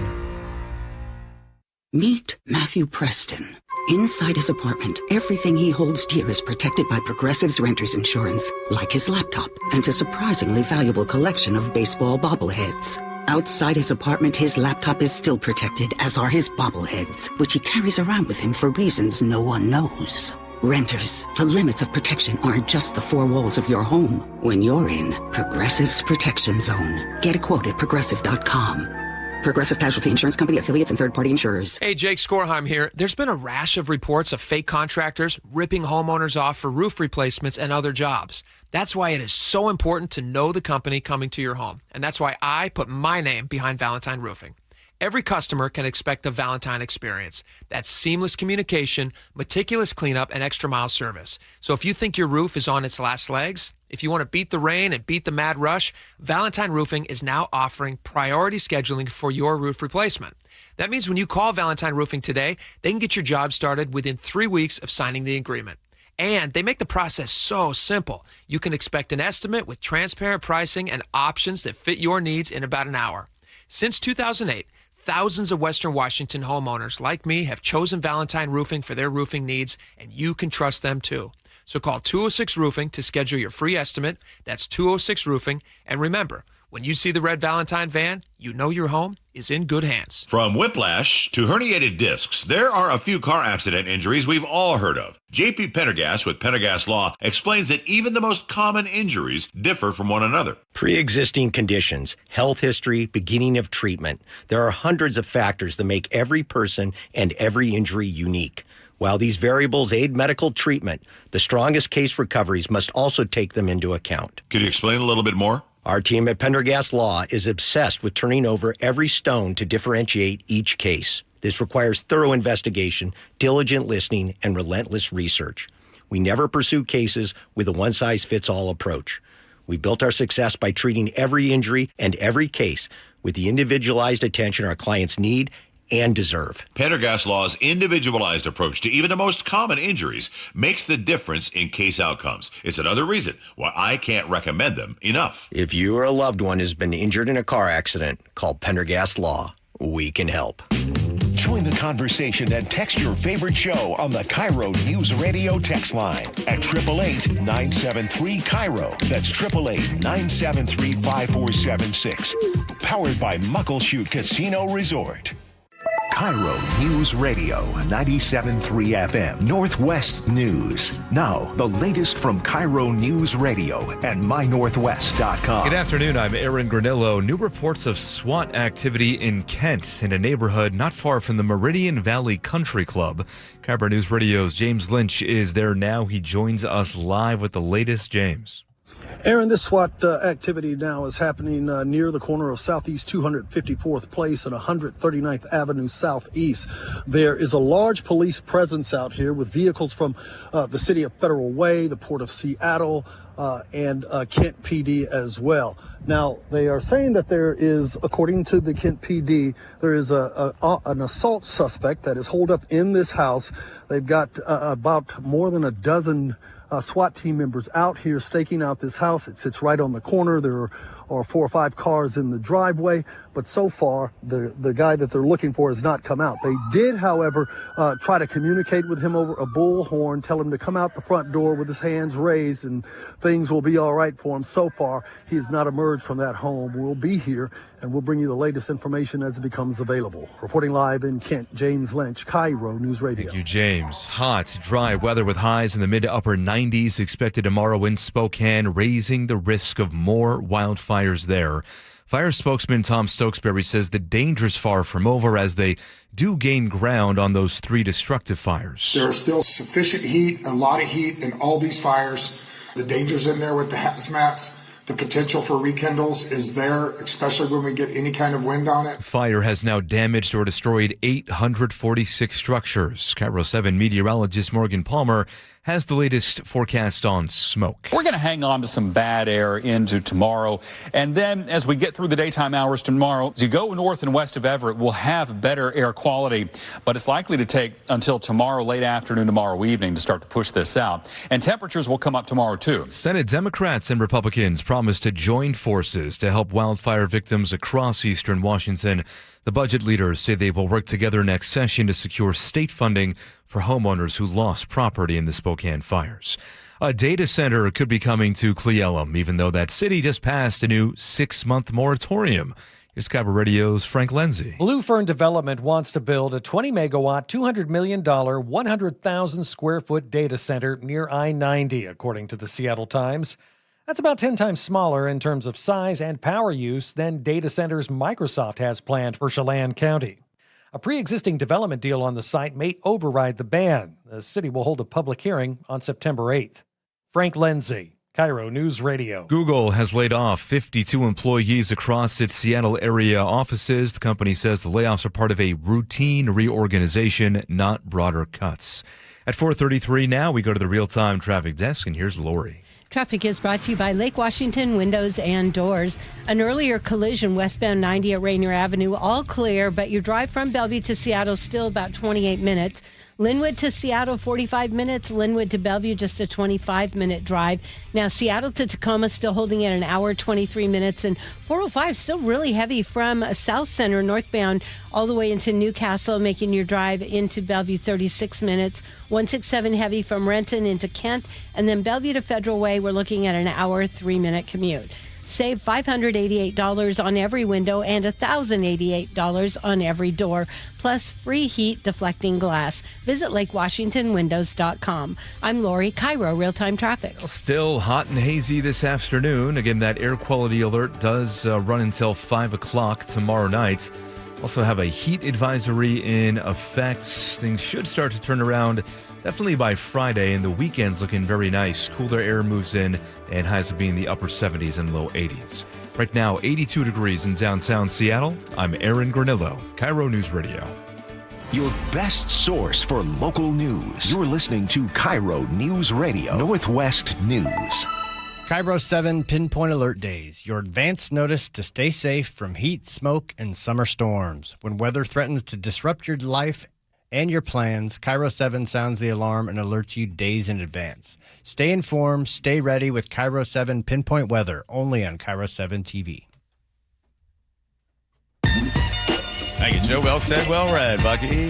Meet Matthew Preston. Inside his apartment, everything he holds dear is protected by Progressive's renter's insurance, like his laptop and a surprisingly valuable collection of baseball bobbleheads. Outside his apartment, his laptop is still protected, as are his bobbleheads, which he carries around with him for reasons no one knows. Renters, the limits of protection aren't just the four walls of your home. When you're in Progressive's Protection Zone, get a quote at Progressive.com. Progressive Casualty Insurance Company, affiliates, and third-party insurers. Hey, Jake Skorheim here. There's been a rash of reports of fake contractors ripping homeowners off for roof replacements and other jobs. That's why it is so important to know the company coming to your home. And that's why I put my name behind Valentine Roofing. Every customer can expect a Valentine experience. That's seamless communication, meticulous cleanup, and extra mile service. So if you think your roof is on its last legs, if you want to beat the rain and beat the mad rush, Valentine Roofing is now offering priority scheduling for your roof replacement. That means when you call Valentine Roofing today, they can get your job started within 3 weeks of signing the agreement. And they make the process so simple. You can expect an estimate with transparent pricing and options that fit your needs in about an hour. Since 2008, Thousands of Western Washington homeowners like me have chosen Valentine Roofing for their roofing needs, and you can trust them too. So call 206 Roofing to schedule your free estimate. That's 206 Roofing. And remember, when you see the red Valentine van, you know your home is in good hands. From whiplash to herniated discs, there are a few car accident injuries we've all heard of. JP Pendergast with Pendergast Law explains that even the most common injuries differ from one another. Pre-existing conditions, health history, beginning of treatment. There are hundreds of factors that make every person and every injury unique. While these variables aid medical treatment, the strongest case recoveries must also take them into account. Could you explain a little bit more? Our team at Pendergast Law is obsessed with turning over every stone to differentiate each case. This requires thorough investigation, diligent listening, and relentless research. We never pursue cases with a one-size-fits-all approach. We built our success by treating every injury and every case with the individualized attention our clients need and deserve. Pendergast Law's individualized approach to even the most common injuries makes the difference in case outcomes. It's another reason why I can't recommend them enough. If you or a loved one has been injured in a car accident, call Pendergast Law. We can help. Join the conversation and text your favorite show on the KIRO News Radio text line at 888-973-KIRO. That's 888-973-5476. Powered by Muckleshoot Casino Resort. KIRO News Radio 97.3 FM Northwest News. Now, the latest from KIRO News Radio and mynorthwest.com. Good afternoon. I'm Aaron Granillo. New reports of SWAT activity in Kent in a neighborhood not far from the Meridian Valley Country Club. KIRO News Radio's James Lynch is there now. He joins us live with the latest. James. Aaron, this SWAT activity now is happening near the corner of Southeast 254th Place and 139th Avenue Southeast. There is a large police presence out here with vehicles from the City of Federal Way, the Port of Seattle, and Kent PD as well. Now, they are saying that there is, according to the Kent PD, there is an assault suspect that is holed up in this house. They've got about more than a dozen SWAT team members out here staking out this house. It sits right on the corner. There are 4 or 5 cars in the driveway, but so far the guy that they're looking for has not come out. They did, however, try to communicate with him over a bullhorn, tell him to come out the front door with his hands raised and things will be all right for him. So far, he has not emerged from that home. We'll be here and we'll bring you the latest information as it becomes available. Reporting live in Kent, James Lynch, KIRO News Radio. Thank you, James. Hot, dry weather with highs in the mid to upper 90s expected tomorrow in Spokane, raising the risk of more wildfires there. Fire spokesman Tom Stokesbury says the danger's far from over as they do gain ground on those 3 destructive fires. There is still sufficient heat, a lot of heat in all these fires. The danger's in there with the hazmats. The potential for rekindles is there, especially when we get any kind of wind on it. Fire has now damaged or destroyed 846 structures. KIRO 7 meteorologist Morgan Palmer has the latest forecast on smoke. We're going to hang on to some bad air into tomorrow. And then as we get through the daytime hours tomorrow, as you go north and west of Everett, we'll have better air quality. But it's likely to take until tomorrow, late afternoon, tomorrow evening to start to push this out. And temperatures will come up tomorrow, too. Senate Democrats and Republicans promised to join forces to help wildfire victims across eastern Washington. The budget leaders say they will work together next session to secure state funding for homeowners who lost property in the Spokane fires. A data center could be coming to Cle Elum, even though that city just passed a new 6-month moratorium. Here's KIRO Radio's Frank Lenzi. Blue Fern Development wants to build a 20-megawatt, $200 million, 100,000 square foot data center near I-90, according to the Seattle Times. That's about 10 times smaller in terms of size and power use than data centers Microsoft has planned for Chelan County. A pre-existing development deal on the site may override the ban. The city will hold a public hearing on September 8th. Frank Lenzi, KIRO News Radio. Google has laid off 52 employees across its Seattle area offices. The company says the layoffs are part of a routine reorganization, not broader cuts. At 4:33 now, we go to the real-time traffic desk, and here's Lori. Traffic is brought to you by Lake Washington Windows and Doors. An earlier collision westbound 90 at Rainier Avenue, all clear, but your drive from Bellevue to Seattle still about 28 minutes. Linwood to Seattle, 45 minutes. Linwood to Bellevue, just a 25-minute drive. Now, Seattle to Tacoma still holding at an hour, 23 minutes. And 405 still really heavy from South Center northbound all the way into Newcastle, making your drive into Bellevue 36 minutes. 167 heavy from Renton into Kent. And then Bellevue to Federal Way, we're looking at an hour, 3-minute commute. Save $588 on every window and $1,088 on every door, plus free heat deflecting glass. Visit LakeWashingtonWindows.com. I'm Lori, KIRO Real-Time Traffic. Still hot and hazy this afternoon. Again, that air quality alert does run until 5 o'clock tomorrow night. Also have a heat advisory in effect. Things should start to turn around definitely by Friday, and the weekend's looking very nice. Cooler air moves in, and highs will be in the upper 70s and low 80s. Right now, 82 degrees in downtown Seattle. I'm Aaron Granillo, KIRO News Radio. Your best source for local news. You're listening to KIRO News Radio, Northwest News. KIRO 7 Pinpoint Alert Days, your advance notice to stay safe from heat, smoke, and summer storms. When weather threatens to disrupt your life and your plans, KIRO 7 sounds the alarm and alerts you days in advance. Stay informed, stay ready with KIRO 7 Pinpoint Weather, only on KIRO 7 TV. Thank you, Joe. Well said, well read, Bucky.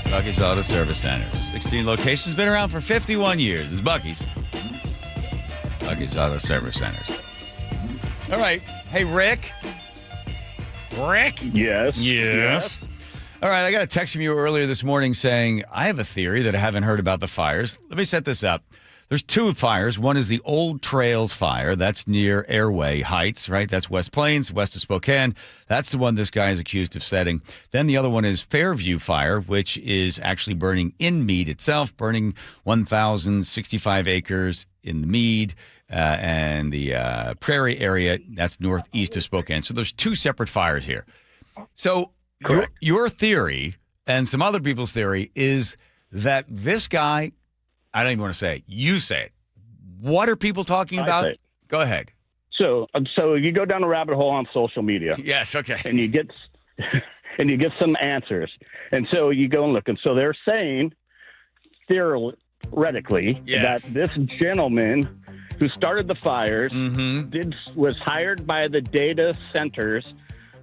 Bucky's Auto Service Centers. 16 locations, been around for 51 years. It's Bucky's. Bucky's Auto Service Centers. All right. Hey, Rick. Rick? Yes. All right. I got a text from you earlier this morning saying, I have a theory that I haven't heard about the fires. Let me set this up. There's two fires. One is the Old Trails fire. That's near Airway Heights, right? That's West Plains, west of Spokane. That's the one this guy is accused of setting. Then the other one is Fairview Fire, which is actually burning in Meade itself, burning 1,065 acres in the Meade and the Prairie area. That's northeast of Spokane. So there's two separate fires here. So your theory and some other people's theory is that this guy, I don't even want to say it. You say it. What are people talking about? Go ahead. So you go down a rabbit hole on social media. Yes, okay. And you get some answers. And so you go and look. And so they're saying, theoretically, that this gentleman who started the fires was hired by the data centers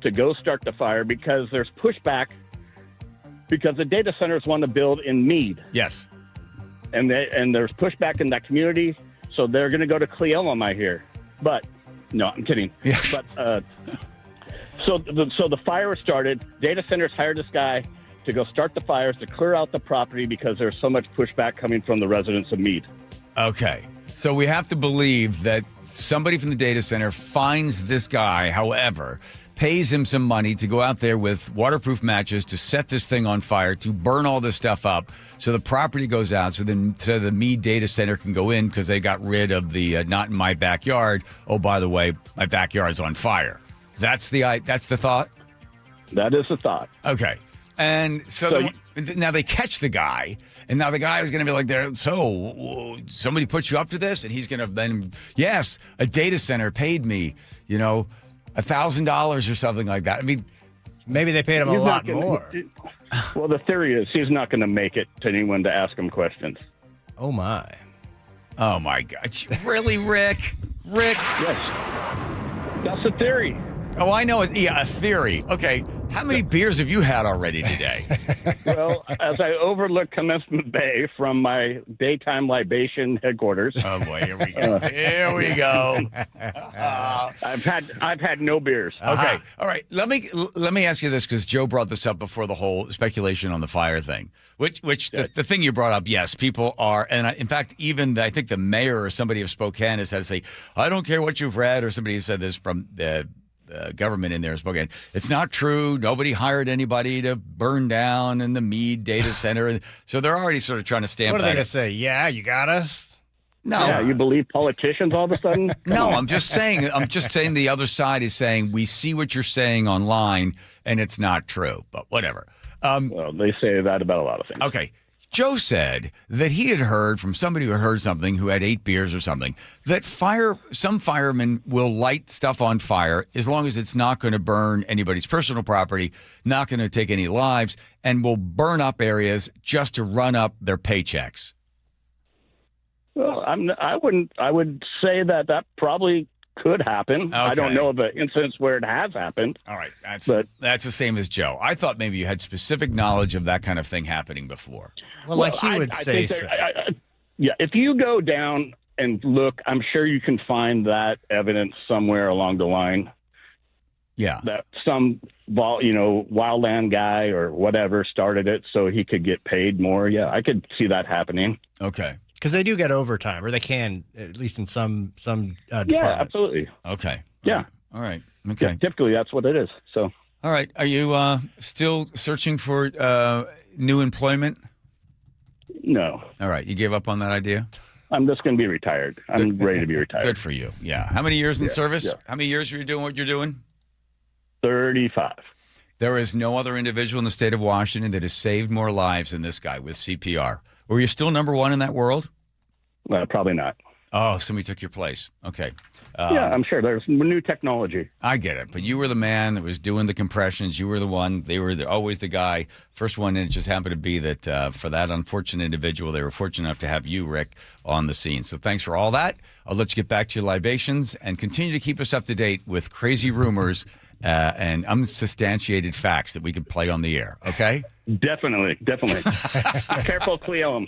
to go start the fire because there's pushback because the data centers want to build in Meade. Yes. And there's pushback in that community, so they're going to go to Cleellum, I hear. But no, I'm kidding. Yes. But so the fire started. Data centers hired this guy to go start the fires to clear out the property because there's so much pushback coming from the residents of Meade. Okay, so we have to believe that somebody from the data center finds this guy, however, pays him some money to go out there with waterproof matches to set this thing on fire, to burn all this stuff up, so the property goes out, so the Meade data center can go in because they got rid of the not in my backyard. Oh, by the way, my backyard's on fire. That's the thought? That is the thought. Okay. And now they catch the guy, and now the guy is going to be like, so somebody put you up to this? And he's going to then, yes, a data center paid me, $1,000 or something like that. I mean, maybe they paid him a lot more. Well, the theory is he's not going to make it to anyone to ask him questions. Oh, my. Oh, my God. Really, Rick? Rick? Yes. That's the theory. Oh, I know. Yeah, a theory. Okay. How many beers have you had already today? Well, as I overlook Commencement Bay from my daytime libation headquarters. Oh boy, here we go. Here we go. I've had no beers. Okay. All right. Let me ask you this, because Joe brought this up before the whole speculation on the fire thing. The thing you brought up, yes, people are, and in fact, even I think the mayor or somebody of Spokane has had to say, I don't care what you've read, or somebody said this from the government in there in Spokane. It's not true. Nobody hired anybody to burn down in the Meade data center. So they're already sort of trying to stamp What are they that. going to say? Yeah, you got us? No. Yeah, you believe politicians all of a sudden? No, I'm just saying the other side is saying, we see what you're saying online and it's not true, but whatever. Well, they say that about a lot of things. Okay. Joe said that he had heard from somebody who had heard something, who had 8 beers or something, that some firemen will light stuff on fire as long as it's not going to burn anybody's personal property, not going to take any lives, and will burn up areas just to run up their paychecks. Well, I would say that probably could happen. Okay. I don't know of an instance where it has happened. All right. That's the same as Joe. I thought maybe you had specific knowledge of that kind of thing happening before. Well, like he would say so. Yeah, if you go down and look, I'm sure you can find that evidence somewhere along the line. Yeah. That some wildland guy or whatever started it so he could get paid more. Yeah, I could see that happening. Okay. Because they do get overtime, or they can, at least in some departments. Yeah, absolutely. Okay. Yeah. All right. Okay. Yeah, typically, that's what it is. So. All right. Are you still searching for new employment? No. All right. You gave up on that idea? I'm just going to be retired. I'm ready to be retired. Good for you. Yeah. How many years in service? Yeah. How many years were you doing what you're doing? 35. There is no other individual in the state of Washington that has saved more lives than this guy with CPR. Were you still number one in that world? Probably not. Oh, somebody took your place. Okay. Yeah, I'm sure there's new technology. I get it. But you were the man that was doing the compressions. You were the one. They were always the guy. First one, and it just happened to be that for that unfortunate individual, they were fortunate enough to have you, Rick, on the scene. So thanks for all that. I'll let you get back to your libations and continue to keep us up to date with crazy rumors and unsubstantiated facts that we could play on the air. Okay? Definitely. Careful, Cleo.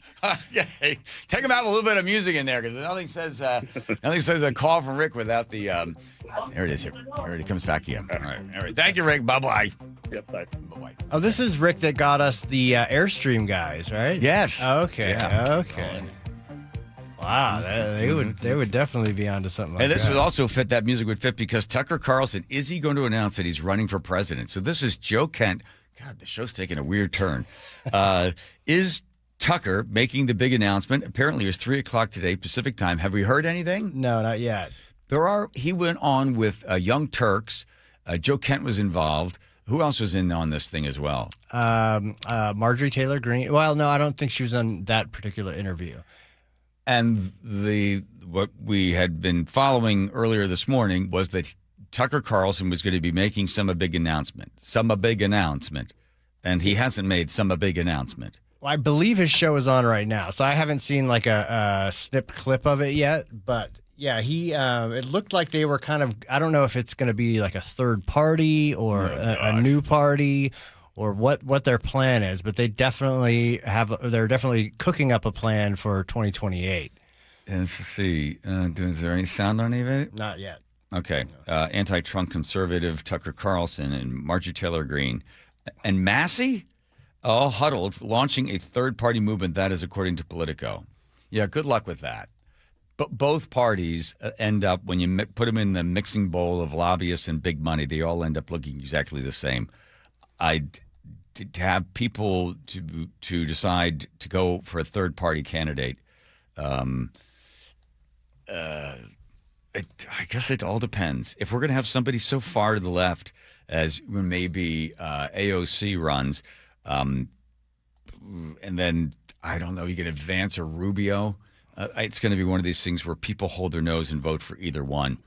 Yeah, hey, take him out with a little bit of music in there, because nothing says a call from Rick without the. There it is. Here it comes back again. All right. Thank you, Rick. Bye bye. Yep. Bye. Bye. Oh, this is Rick that got us the Airstream guys, right? Yes. Okay. Yeah. Okay. Wow, they would definitely be onto something like that. And this would also fit, that music would fit, because Tucker Carlson, is he going to announce that he's running for president? So this is Joe Kent. God, the show's taking a weird turn. Is Tucker making the big announcement? Apparently it was 3 o'clock today, Pacific time. Have we heard anything? No, not yet. He went on with Young Turks. Joe Kent was involved. Who else was in on this thing as well? Marjorie Taylor Greene. Well, no, I don't think she was on that particular interview. And what we had been following earlier this morning was that Tucker Carlson was going to be making some big announcement, and he hasn't made some big announcement. Well, I believe his show is on right now, so I haven't seen like a snipped clip of it yet. But yeah, it looked like they were kind of, I don't know if it's going to be like a third party or a new party, or what their plan is, but they're definitely cooking up a plan for 2028. And let's see, is there any sound on any of it? Not yet. Okay. Anti-Trump conservative Tucker Carlson and Marjorie Taylor Greene and Massey all huddled, launching a third-party movement. That is according to Politico. Yeah, good luck with that. But both parties end up, when you put them in the mixing bowl of lobbyists and big money, they all end up looking exactly the same. To have people to decide to go for a third party candidate, I guess it all depends. If we're going to have somebody so far to the left as maybe AOC runs, and then I don't know, you get Vance or Rubio, it's going to be one of these things where people hold their nose and vote for either one.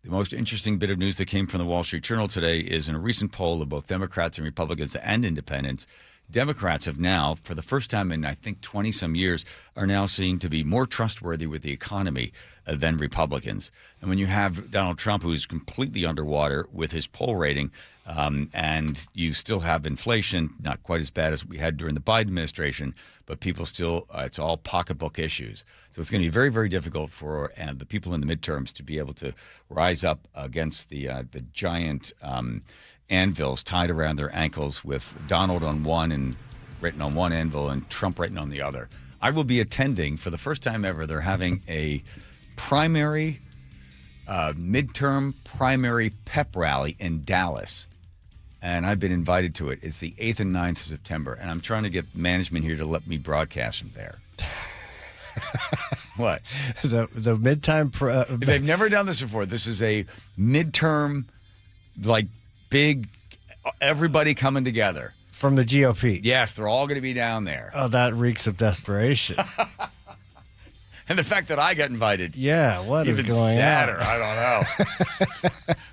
The most interesting bit of news that came from the Wall Street Journal today is in a recent poll of both Democrats and Republicans and independents, Democrats have now, for the first time in, I think, 20-some years, are now seen to be more trustworthy with the economy than Republicans. And when you have Donald Trump, who's completely underwater with his poll rating, and you still have inflation, not quite as bad as we had during the Biden administration, but people still, it's all pocketbook issues. So it's going to be very, very difficult for the people in the midterms to be able to rise up against the giant anvils tied around their ankles with Donald on one and written on one anvil and Trump written on the other. I will be attending, for the first time ever, they're having a midterm primary pep rally in Dallas. And I've been invited to it. It's the 8th and 9th of September. And I'm trying to get management here to let me broadcast from there. What? The midtime... They've never done this before. This is a midterm, like, big, everybody coming together. from the GOP. Yes, they're all going to be down there. Oh, that reeks of desperation. And the fact that I got invited. Yeah, what is even going sadder. on? I don't know.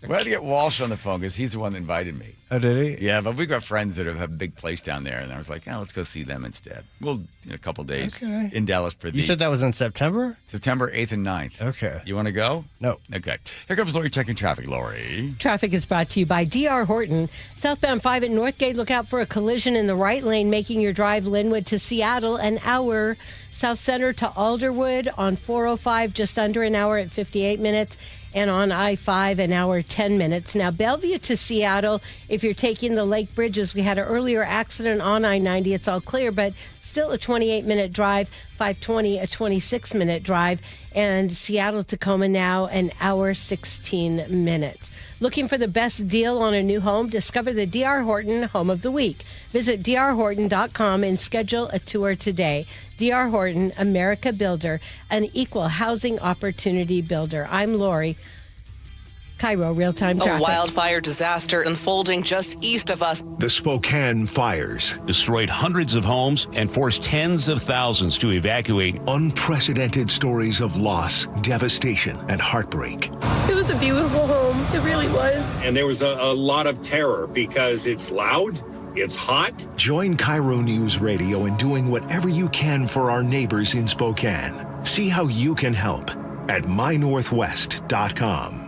We had to get Walsh on the phone because he's the one that invited me. Oh, did he? Yeah, but we've got friends that have a big place down there, and I was like, let's go see them instead. Well, in a couple days in Dallas. You said that was in September? September 8th and 9th. Okay. You want to go? No. Okay. Here comes Lori checking traffic. Lori. Traffic is brought to you by D.R. Horton. Southbound 5 at Northgate, look out for a collision in the right lane, making your drive Linwood to Seattle an hour. South Center to Alderwood on 405, just under an hour at 58 minutes. And on I-5, an hour, 10 minutes. Now, Bellevue to Seattle, if you're taking the Lake Bridges, we had an earlier accident on I-90. It's all clear, but still a 28-minute drive. 520, a 26-minute drive. And Seattle, Tacoma now, an hour, 16 minutes. Looking for the best deal on a new home? Discover the D.R. Horton Home of the Week. Visit drhorton.com and schedule a tour today. D.R. Horton, America Builder, an equal housing opportunity builder. I'm Lori. KIRO Real-Time Traffic. A wildfire disaster unfolding just east of us. The Spokane fires destroyed hundreds of homes and forced tens of thousands to evacuate. Unprecedented stories of loss, devastation, and heartbreak. It was a beautiful home. It really was. And there was a lot of terror because it's loud. It's hot. Join KIRO News Radio in doing whatever you can for our neighbors in Spokane. See how you can help at mynorthwest.com.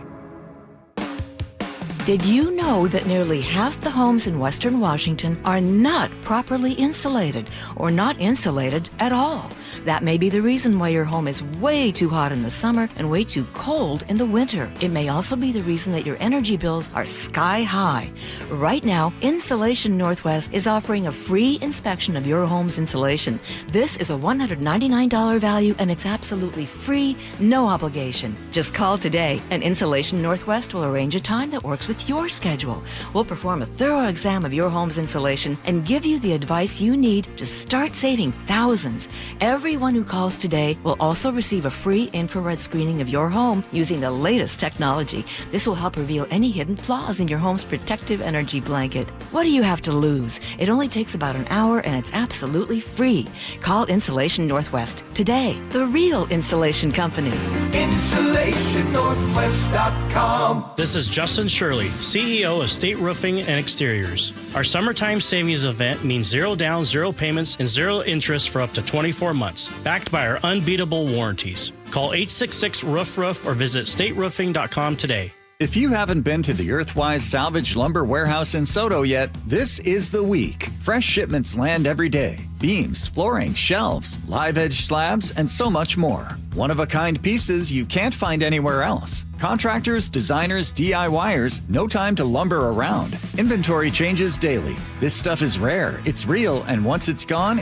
Did you know that nearly half the homes in Western Washington are not properly insulated or not insulated at all? That may be the reason why your home is way too hot in the summer and way too cold in the winter. It may also be the reason that your energy bills are sky high. Right now, Insulation Northwest is offering a free inspection of your home's insulation. This is a $199 value and it's absolutely free, no obligation. Just call today and Insulation Northwest will arrange a time that works with your schedule. We'll perform a thorough exam of your home's insulation and give you the advice you need to start saving thousands. Everyone who calls today will also receive a free infrared screening of your home using the latest technology. This will help reveal any hidden flaws in your home's protective energy blanket. What do you have to lose? It only takes about an hour and it's absolutely free. Call Insulation Northwest today, the real insulation company. InsulationNorthwest.com. This is Justin Shirley, CEO of State Roofing and Exteriors. Our summertime savings event means zero down, zero payments, and zero interest for up to 24 months, backed by our unbeatable warranties. Call 866-ROOF-ROOF or visit stateroofing.com today. If you haven't been to the Earthwise Salvage Lumber Warehouse in Soto yet, this is the week. Fresh shipments land every day. Beams, flooring, shelves, live edge slabs, and so much more. One-of-a-kind pieces you can't find anywhere else. Contractors, designers, DIYers, no time to lumber around. Inventory changes daily. This stuff is rare, it's real, and once it's gone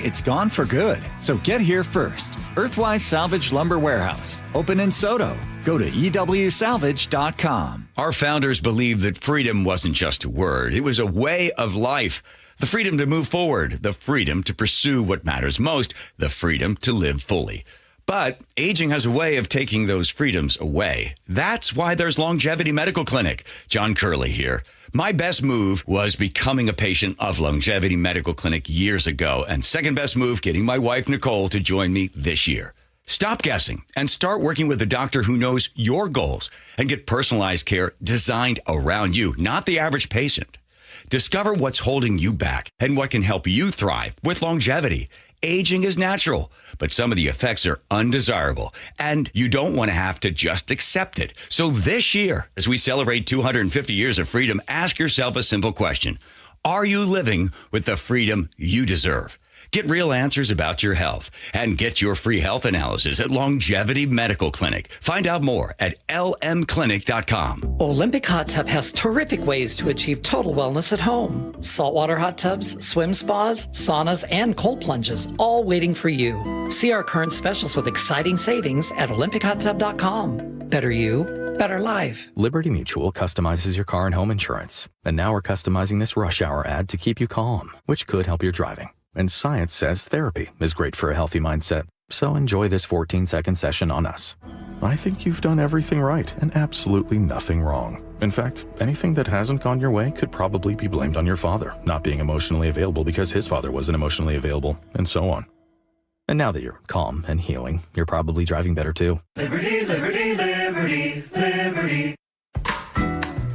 for good. So get here first. Earthwise Salvage Lumber Warehouse. Open in Soto. Go to EWSalvage.com. Our founders believed that freedom wasn't just a word, it was a way of life. The freedom to move forward, the freedom to pursue what matters most, the freedom to live fully. But aging has a way of taking those freedoms away. That's why there's Longevity Medical Clinic. John Curley here. My best move was becoming a patient of Longevity Medical Clinic years ago, and second best move, getting my wife Nicole to join me this year. Stop guessing and start working with a doctor who knows your goals and get personalized care designed around you, not the average patient. Discover what's holding you back and what can help you thrive with longevity. Aging is natural, but some of the effects are undesirable, and you don't want to have to just accept it. So this year, as we celebrate 250 years of freedom, ask yourself a simple question. Are you living with the freedom you deserve? Get real answers about your health and get your free health analysis at Longevity Medical Clinic. Find out more at lmclinic.com. Olympic Hot Tub has terrific ways to achieve total wellness at home. Saltwater hot tubs, swim spas, saunas, and cold plunges, all waiting for you. See our current specials with exciting savings at olympichottub.com. Better you, better life. Liberty Mutual customizes your car and home insurance. And now we're customizing this rush hour ad to keep you calm, which could help your driving. And science says therapy is great for a healthy mindset. So enjoy this 14-second session on us. I think you've done everything right and absolutely nothing wrong. In fact, anything that hasn't gone your way could probably be blamed on your father not being emotionally available because his father wasn't emotionally available, and so on. And now that you're calm and healing, you're probably driving better too. Liberty, liberty, liberty, liberty.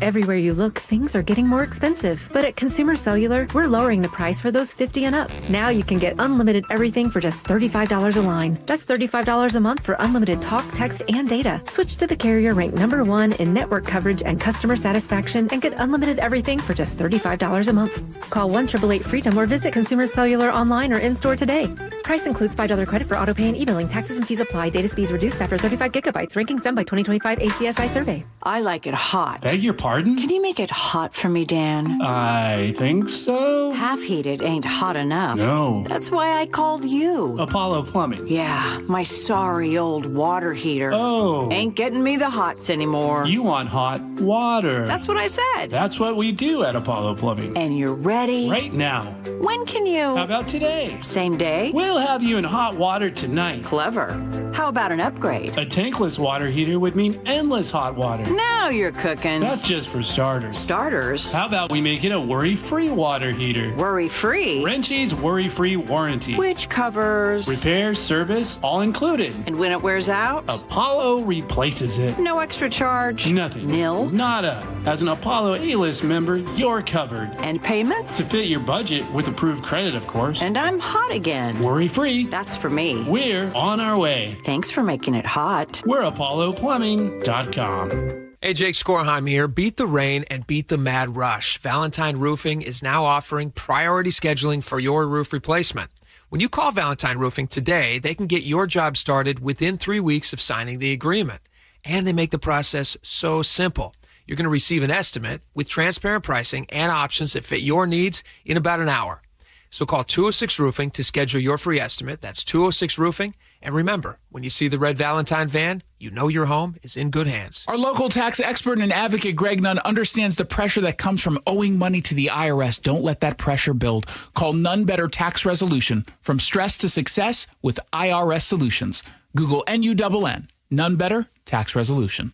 Everywhere you look, things are getting more expensive. But at Consumer Cellular, we're lowering the price for those 50 and up. Now you can get unlimited everything for just $35 a line. That's $35 a month for unlimited talk, text, and data. Switch to the carrier ranked #1 in network coverage and customer satisfaction and get unlimited everything for just $35 a month. Call 1-888-FREEDOM or visit Consumer Cellular online or in-store today. Price includes $5 credit for autopay and e-billing. Taxes and fees apply. Data speeds reduced after 35 gigabytes. Rankings done by 2025 ACSI survey. I like it hot. Beg your pardon? Can you make it hot for me, Dan? I think so. Half heated ain't hot enough. No. That's why I called you. Apollo Plumbing. Yeah, my sorry old water heater. Oh. Ain't getting me the hots anymore. You want hot water. That's what I said. That's what we do at Apollo Plumbing. And you're ready? Right now. When can you? How about today? Same day? We'll have you in hot water tonight. Clever. How about an upgrade? A tankless water heater would mean endless hot water. Now you're cooking. That's just for starters. Starters? How about we make it a worry-free water heater? Worry-free? Wrenchie's worry-free warranty. Which covers? Repair, service, all included. And when it wears out? Apollo replaces it. No extra charge? Nothing. Nil? Nada. As an Apollo A-list member, you're covered. And payments? To fit your budget with approved credit, of course. And I'm hot again. Worry-free. That's for me. We're on our way. Thanks for making it hot. We're ApolloPlumbing.com. Hey, Jake Skorheim here. Beat the rain and beat the mad rush. Valentine Roofing is now offering priority scheduling for your roof replacement. When you call Valentine Roofing today, they can get your job started within 3 weeks of signing the agreement. And they make the process so simple. You're going to receive an estimate with transparent pricing and options that fit your needs in about an hour. So call 206 Roofing to schedule your free estimate. That's 206 Roofing. And remember, when you see the red Valentine van, you know your home is in good hands. Our local tax expert and advocate, Greg Nunn, understands the pressure that comes from owing money to the IRS. Don't let that pressure build. Call None Better Tax Resolution. From stress to success with IRS Solutions. Google NUNN. None Better Tax Resolution.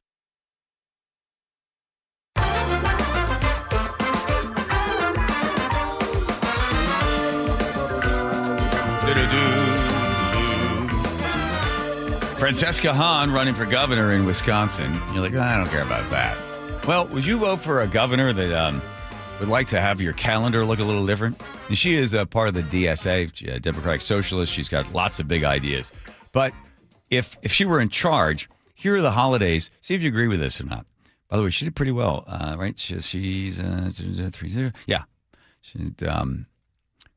Francesca Hahn running for governor in Wisconsin. You're like, I don't care about that. Well, would you vote for a governor that would like to have your calendar look a little different? And she is a part of the DSA, Democratic Socialist. She's got lots of big ideas. But if she were in charge, here are the holidays. See if you agree with this or not. By the way, she did pretty well, right? She's 3-0. Yeah. She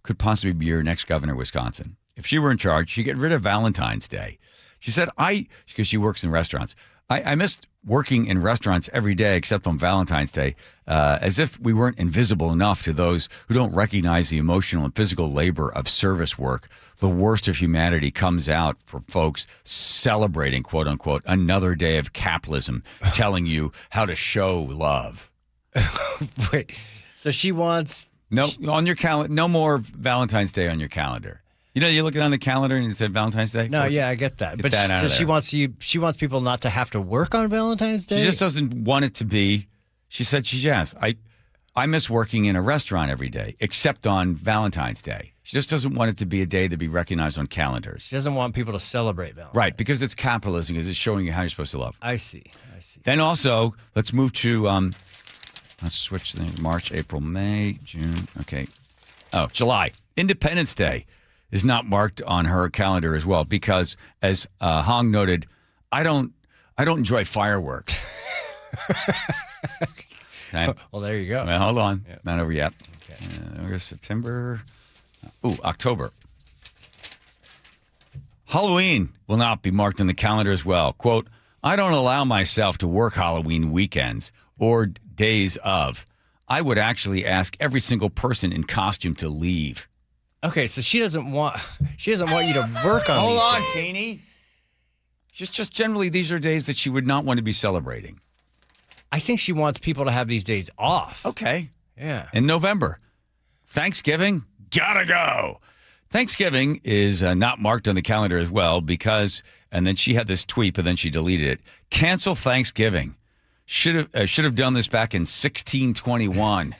could possibly be your next governor of Wisconsin. If she were in charge, she'd get rid of Valentine's Day. She said, because she works in restaurants, I missed working in restaurants every day except on Valentine's Day, as if we weren't invisible enough to those who don't recognize the emotional and physical labor of service work. The worst of humanity comes out for folks celebrating, quote unquote, another day of capitalism, telling you how to show love. Wait, so she wants... No, on your calendar, no more Valentine's Day on your calendar. You know, you look on the calendar and it said Valentine's Day. No, yeah, I get that. But so she wants people not to have to work on Valentine's Day. She just doesn't want it to be. She said, I miss working in a restaurant every day, except on Valentine's Day. She just doesn't want it to be a day to be recognized on calendars. She doesn't want people to celebrate Valentine's. Right, because it's capitalism, because it's showing you how you're supposed to love. I see. Then also, let's move to, let's switch things, March, April, May, June. Okay. Oh, July. Independence Day is not marked on her calendar as well because, as Hong noted, I don't enjoy fireworks. Okay. Well, there you go. Well, hold on. Yep. Not over yet. Okay. August, September. October. Halloween will not be marked on the calendar as well. Quote, I don't allow myself to work Halloween weekends or days of. I would actually ask every single person in costume to leave. Okay, so she doesn't want you to work on Hold these on, days. Teeny. Just generally, these are days that she would not want to be celebrating. I think she wants people to have these days off. Okay. Yeah. In November. Thanksgiving, gotta go. Thanksgiving is not marked on the calendar as well because, and then she had this tweet, but then she deleted it. Cancel Thanksgiving. Should have done this back in 1621.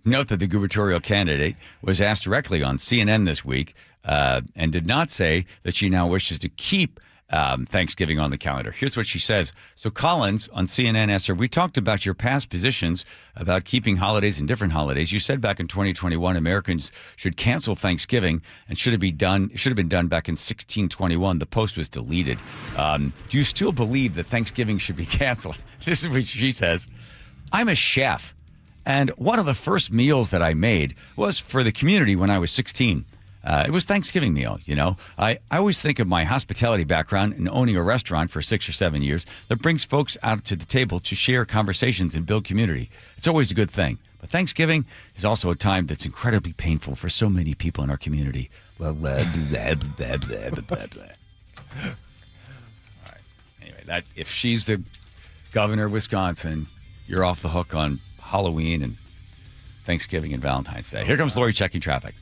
Note that the gubernatorial candidate was asked directly on CNN this week and did not say that she now wishes to keep Thanksgiving on the calendar. Here's what she says. So Collins on CNN asked her, we talked about your past positions about keeping holidays and different holidays. You said back in 2021 Americans should cancel Thanksgiving and should have been done back in 1621. The post was deleted. Do you still believe that Thanksgiving should be canceled? This is what she says. I'm a chef, and one of the first meals that I made was for the community when I was 16. It was Thanksgiving meal, you know. I always think of my hospitality background in owning a restaurant for 6 or 7 years that brings folks out to the table to share conversations and build community. It's always a good thing. But Thanksgiving is also a time that's incredibly painful for so many people in our community. All right. Anyway, if she's the governor of Wisconsin, you're off the hook on Halloween and Thanksgiving and Valentine's Day. Here comes Lori checking traffic.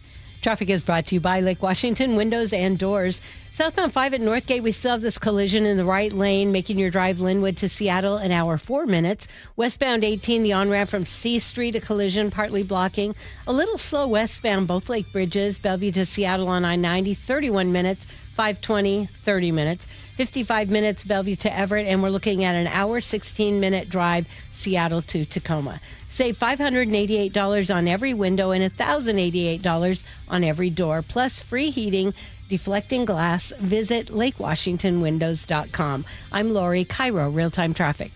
Traffic is brought to you by Lake Washington Windows and Doors. Southbound 5 at Northgate, we still have this collision in the right lane, making your drive Linwood to Seattle an hour 4 minutes. Westbound 18, the on-ramp from C Street, a collision partly blocking. A little slow westbound, both Lake Bridges, Bellevue to Seattle on I-90, 31 minutes. 520, 30 minutes. 55 minutes, Bellevue to Everett, and we're looking at an hour, 16-minute drive, Seattle to Tacoma. Save $588 on every window and $1,088 on every door, plus free heating, deflecting glass. Visit lakewashingtonwindows.com. I'm Lori, KIRO Real-Time Traffic.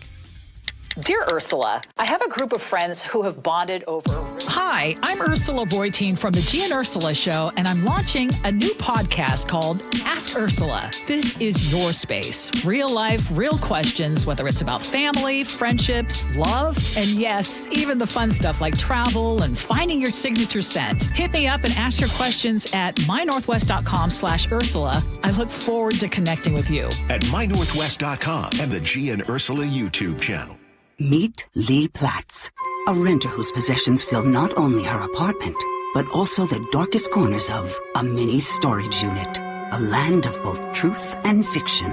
Dear Ursula, I have a group of friends who have bonded over... Hi, I'm Ursula Boytine from the G and Ursula Show, and I'm launching a new podcast called Ask Ursula. This is your space. Real life, real questions, whether it's about family, friendships, love, and yes, even the fun stuff like travel and finding your signature scent. Hit me up and ask your questions at mynorthwest.com/Ursula. I look forward to connecting with you. At mynorthwest.com and the G and Ursula YouTube channel. Meet Lee Platts, a renter whose possessions fill not only her apartment, but also the darkest corners of a mini storage unit. A land of both truth and fiction.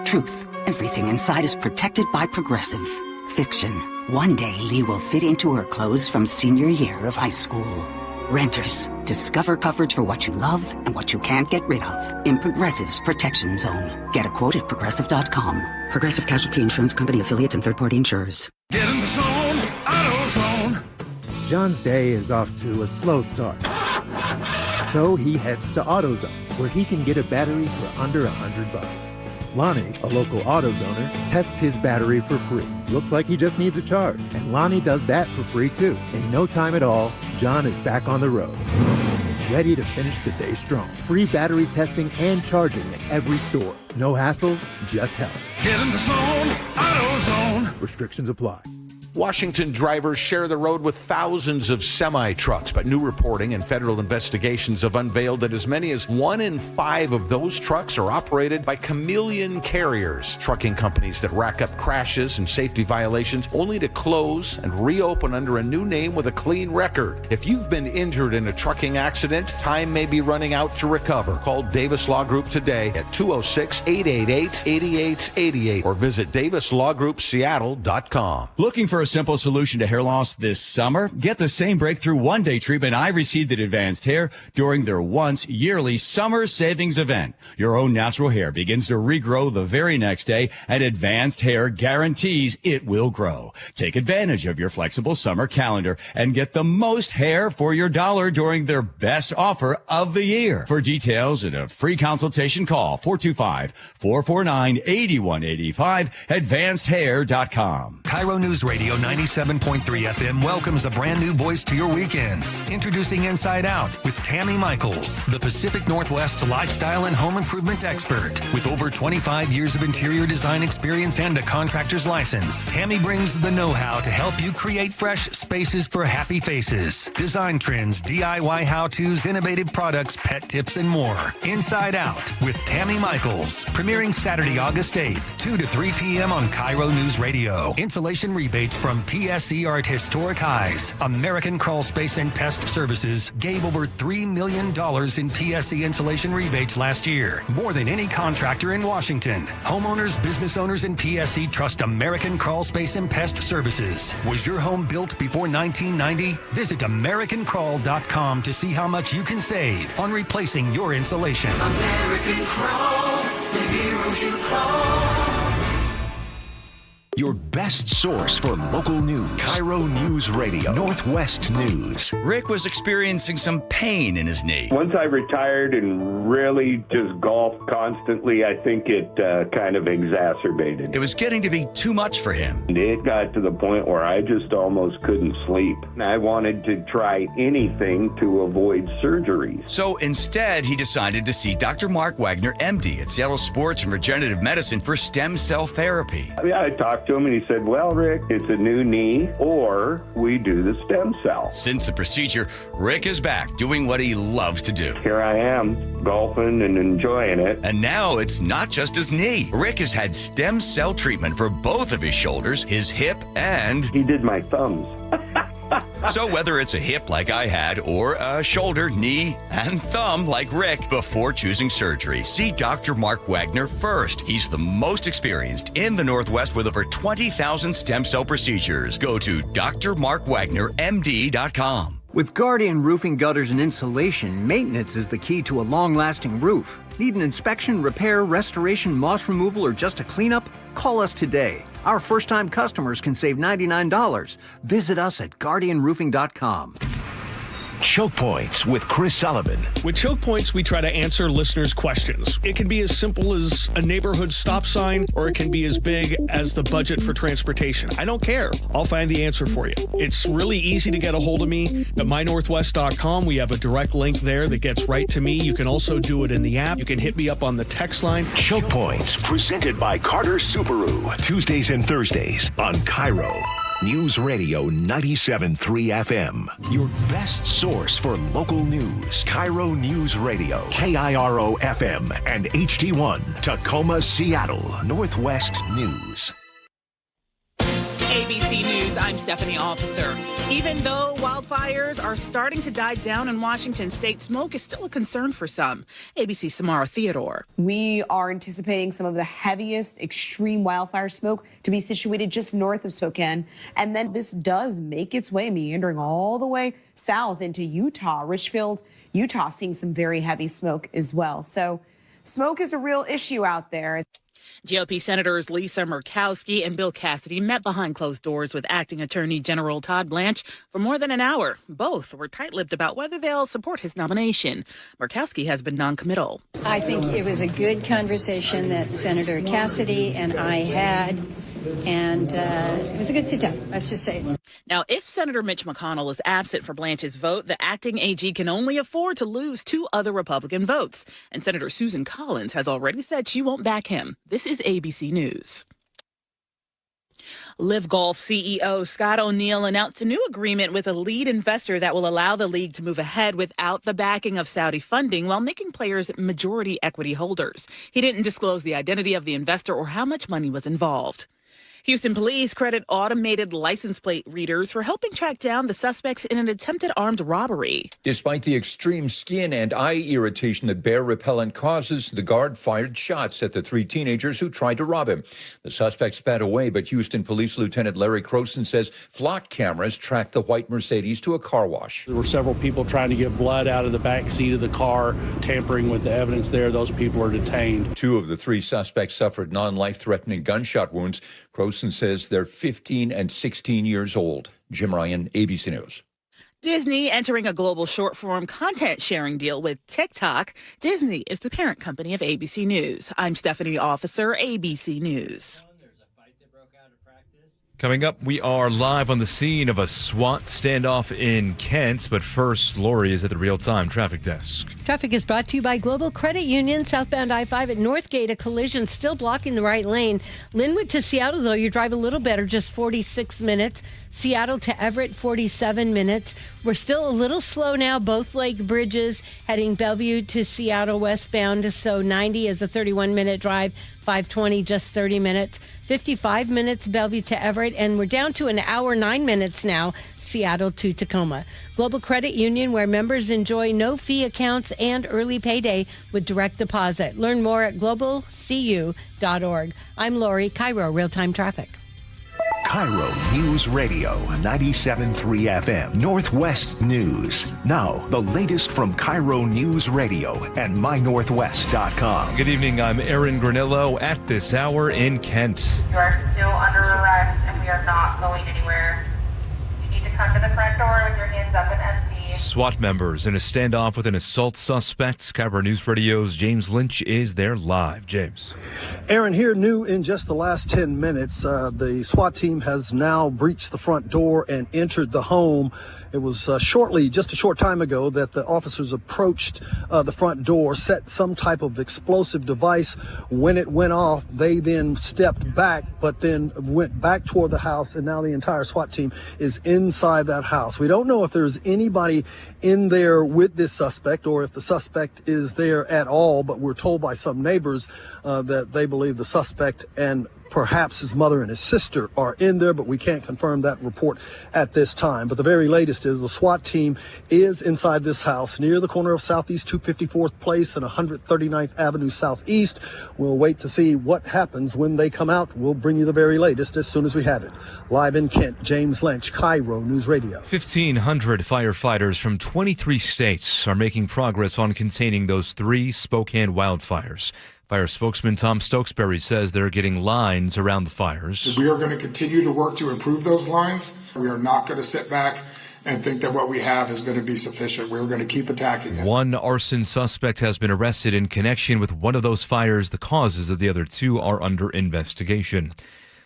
Truth, everything inside is protected by Progressive. Fiction, one day Lee will fit into her clothes from senior year of high school. Renters, discover coverage for what you love and what you can't get rid of in Progressive's Protection Zone. Get a quote at Progressive.com. Progressive Casualty Insurance Company affiliates and third-party insurers. Get in the zone, AutoZone. John's day is off to a slow start. So he heads to AutoZone, where he can get a battery for under $100. Lonnie, a local AutoZoner, tests his battery for free. Looks like he just needs a charge. And Lonnie does that for free too. In no time at all, John is back on the road. Ready to finish the day strong. Free battery testing and charging at every store. No hassles, just help. Get in the zone, AutoZone. Restrictions apply. Washington drivers share the road with thousands of semi-trucks, but new reporting and federal investigations have unveiled that as many as 1 in 5 of those trucks are operated by chameleon carriers, trucking companies that rack up crashes and safety violations only to close and reopen under a new name with a clean record. If you've been injured in a trucking accident, time may be running out to recover. Call Davis Law Group today at 206-888-8888 or visit davislawgroupseattle.com. Looking for a simple solution to hair loss this summer? Get the same breakthrough one-day treatment I received at Advanced Hair during their once yearly summer savings event. Your own natural hair begins to regrow the very next day, and Advanced Hair guarantees it will grow. Take advantage of your flexible summer calendar and get the most hair for your dollar during their best offer of the year. For details and a free consultation, call 425-449-8185, advancedhair.com. KIRO Newsradio 97.3 FM welcomes a brand new voice to your weekends. Introducing Inside Out with Tammy Michaels, the Pacific Northwest lifestyle and home improvement expert. With over 25 years of interior design experience and a contractor's license, Tammy brings the know-how to help you create fresh spaces for happy faces. Design trends, DIY how-tos, innovative products, pet tips, and more. Inside Out with Tammy Michaels. Premiering Saturday, August 8th, 2 to 3 p.m. on KIRO News Radio. Installation rebates From PSE are at historic highs. American Crawl Space and Pest Services gave over $3 million in PSE insulation rebates last year, more than any contractor in Washington. Homeowners, business owners, and PSE trust American Crawl Space and Pest Services. Was your home built before 1990? Visit AmericanCrawl.com to see how much you can save on replacing your insulation. American Crawl, the heroes you crawl. Your best source for local news. KIRO Newsradio, Northwest News. Rick was experiencing some pain in his knee. Once I retired and really just golfed constantly, I think it kind of exacerbated. It was getting to be too much for him. It got to the point where I just almost couldn't sleep. I wanted to try anything to avoid surgeries. So instead, he decided to see Dr. Mark Wagner, MD, at Seattle Sports and Regenerative Medicine for stem cell therapy. I talked to him and he said, well, Rick, it's a new knee or we do the stem cell. Since the procedure, Rick is back doing what he loves to do. Here I am, golfing and enjoying it. And now it's not just his knee. Rick has had stem cell treatment for both of his shoulders, his hip, and... He did my thumbs. So whether it's a hip like I had or a shoulder, knee, and thumb like Rick, before choosing surgery, see Dr. Mark Wagner first. He's the most experienced in the Northwest with over 20,000 stem cell procedures. Go to drmarkwagnermd.com. With Guardian Roofing Gutters and Insulation, maintenance is the key to a long-lasting roof. Need an inspection, repair, restoration, moss removal, or just a cleanup? Call us today. Our first-time customers can save $99. Visit us at guardianroofing.com. Choke Points with Chris Sullivan. With Choke Points, we try to answer listeners' questions. It can be as simple as a neighborhood stop sign, or it can be as big as the budget for transportation. I don't care. I'll find the answer for you. It's really easy to get a hold of me at mynorthwest.com. We have a direct link there that gets right to me. You can also do it in the app. You can hit me up on the text line. Choke Points, presented by Carter Subaru. Tuesdays and Thursdays on KIRO News Radio 97.3 FM. Your best source for local news. KIRO News Radio, KIRO FM, and HD1, Tacoma, Seattle, Northwest News. ABC News, I'm Stephanie Officer. Even though wildfires are starting to die down in Washington state, smoke is still a concern for some. ABC's Samara Theodore. We are anticipating some of the heaviest extreme wildfire smoke to be situated just north of Spokane. And then this does make its way, meandering all the way south into Utah, Richfield, Utah, seeing some very heavy smoke as well. So smoke is a real issue out there. GOP Senators Lisa Murkowski and Bill Cassidy met behind closed doors with Acting Attorney General Todd Blanche for more than an hour. Both were tight-lipped about whether they'll support his nomination. Murkowski has been non-committal. I think it was a good conversation that Senator Cassidy and I had, and it was a good sit-down, let's just say. Now, if Senator Mitch McConnell is absent for Blanche's vote, the acting AG can only afford to lose 2 other Republican votes. And Senator Susan Collins has already said she won't back him. This is ABC News. Live Golf CEO Scott O'Neill announced a new agreement with a lead investor that will allow the league to move ahead without the backing of Saudi funding while making players majority equity holders. He didn't disclose the identity of the investor or how much money was involved. Houston police credit automated license plate readers for helping track down the suspects in an attempted armed robbery. Despite the extreme skin and eye irritation that bear repellent causes, the guard fired shots at the 3 teenagers who tried to rob him. The suspect sped away, but Houston Police Lieutenant Larry Croson says flock cameras tracked the white Mercedes to a car wash. There were several people trying to get blood out of the back seat of the car, tampering with the evidence there. Those people are detained. 2 of the 3 suspects suffered non-life-threatening gunshot wounds. Croson says they're 15 and 16 years old. Jim Ryan, ABC News. Disney entering a global short-form content sharing deal with TikTok. Disney is the parent company of ABC News. I'm Stephanie Officer, ABC News. Coming up, we are live on the scene of a SWAT standoff in Kent. But first, Lori is at the real-time traffic desk. Traffic is brought to you by Global Credit Union. Southbound I-5 at Northgate, a collision still blocking the right lane. Linwood to Seattle, though, you drive a little better, just 46 minutes. Seattle to Everett, 47 minutes. We're still a little slow now, both Lake Bridges, heading Bellevue to Seattle westbound. So 90 is a 31-minute drive 520, just 30 minutes. 55 minutes, Bellevue to Everett. And we're down to an hour, 9 minutes now, Seattle to Tacoma. Global Credit Union, where members enjoy no-fee accounts and early payday with direct deposit. Learn more at globalcu.org. I'm Lori, KIRO Real-Time Traffic. KIRO News Radio 97.3 FM Northwest News. Now, the latest from KIRO News Radio and mynorthwest.com. Good evening. I'm Aaron Granillo at this hour in Kent. You are still under arrest and we are not going anywhere. You need to come to the front door with your hands up and empty. SWAT members in a standoff with an assault suspect. KIRO News Radio's James Lynch is there live. James. Aaron, here new in just the last 10 minutes. The SWAT team has now breached the front door and entered the home. It was just a short time ago that the officers approached the front door, set some type of explosive device. When it went off, they then stepped back, but then went back toward the house, and now the entire SWAT team is inside that house. We don't know if there's anybody in there with this suspect or if the suspect is there at all, but we're told by some neighbors that they believe the suspect and perhaps his mother and his sister are in there, but we can't confirm that report at this time. But the very latest is the SWAT team is inside this house near the corner of Southeast 254th Place and 139th Avenue Southeast. We'll wait to see what happens when they come out. We'll bring you the very latest as soon as we have it. Live in Kent, James Lynch, KIRO News Radio. 1,500 firefighters from 23 states are making progress on containing those 3 Spokane wildfires. Fire spokesman Tom Stokesbury says they're getting lines around the fires. We are going to continue to work to improve those lines. We are not going to sit back and think that what we have is going to be sufficient. We're going to keep attacking it. One arson suspect has been arrested in connection with one of those fires. The causes of the other 2 are under investigation.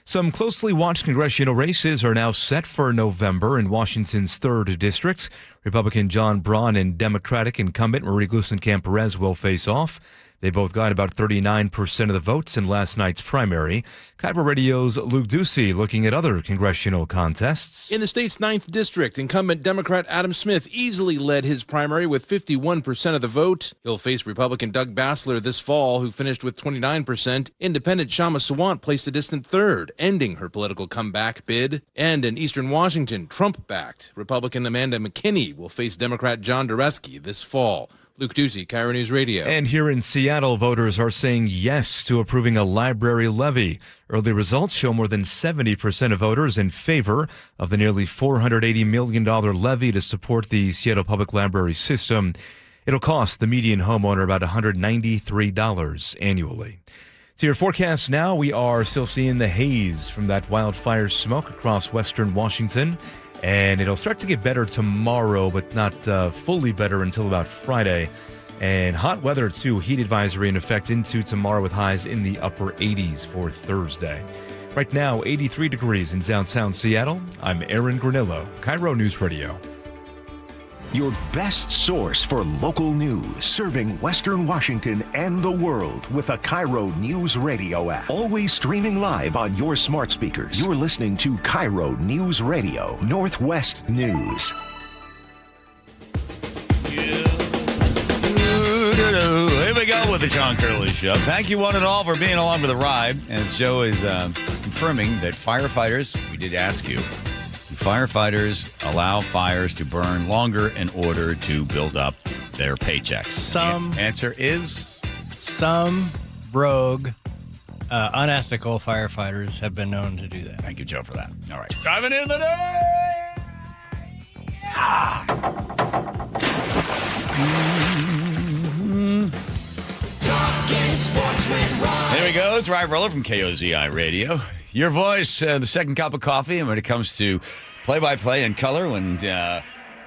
Some closely watched congressional races are now set for November in Washington's 3rd District. Republican John Braun and Democratic incumbent Marie Gluesenkamp-Perez will face off. They both got about 39% of the votes in last night's primary. KIRO Radio's Luke Ducey looking at other congressional contests. In the state's 9th district, incumbent Democrat Adam Smith easily led his primary with 51% of the vote. He'll face Republican Doug Bassler this fall, who finished with 29%. Independent Shama Sawant placed a distant 3rd, ending her political comeback bid. And in eastern Washington, Trump-backed Republican Amanda McKinney will face Democrat John Dureski this fall. Luke Ducey, KIRO News Radio. And here in Seattle, voters are saying yes to approving a library levy. Early results show more than 70% of voters in favor of the nearly $480 million levy to support the Seattle Public Library system. It'll cost the median homeowner about $193 annually. To your forecast now, we are still seeing the haze from that wildfire smoke across western Washington. And it'll start to get better tomorrow, but not fully better until about Friday. And hot weather, too. Heat advisory in effect into tomorrow with highs in the upper 80s for Thursday. Right now, 83 degrees in downtown Seattle. I'm Aaron Granillo, KIRO News Radio. Your best source for local news, serving Western Washington and the world with a KIRO News Radio app. Always streaming live on your smart speakers. You're listening to KIRO News Radio, Northwest News. Here we go with the John Curley Show. Thank you one and all for being along for the ride. As Joe is confirming that firefighters, we did ask you, firefighters allow fires to burn longer in order to build up their paychecks. The answer is? Some rogue, unethical firefighters have been known to do that. Thank you, Joe, for that. All right. Driving in the day! Yeah! Talking sports with Ron. There we go. It's Ryan Roller from KOZI Radio. Your voice, the second cup of coffee, and when it comes to play-by-play and color, when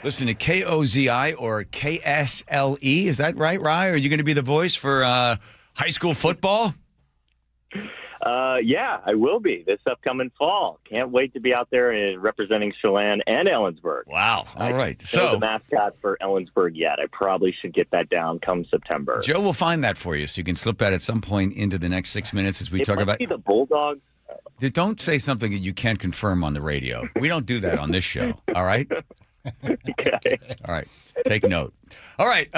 listen to KOZI or KSLE. Is that right, Rye? Are you going to be the voice for high school football? Yeah, I will be this upcoming fall. Can't wait to be out there representing Chelan and Ellensburg. Wow. All right. So the mascot for Ellensburg yet. I probably should get that down come September. Joe will find that for you, so you can slip that at some point into the next 6 minutes as we talk about. It might be the Bulldogs. Don't say something that you can't confirm on the radio. We don't do that on this show. All right? Okay. All right. Take note. All right.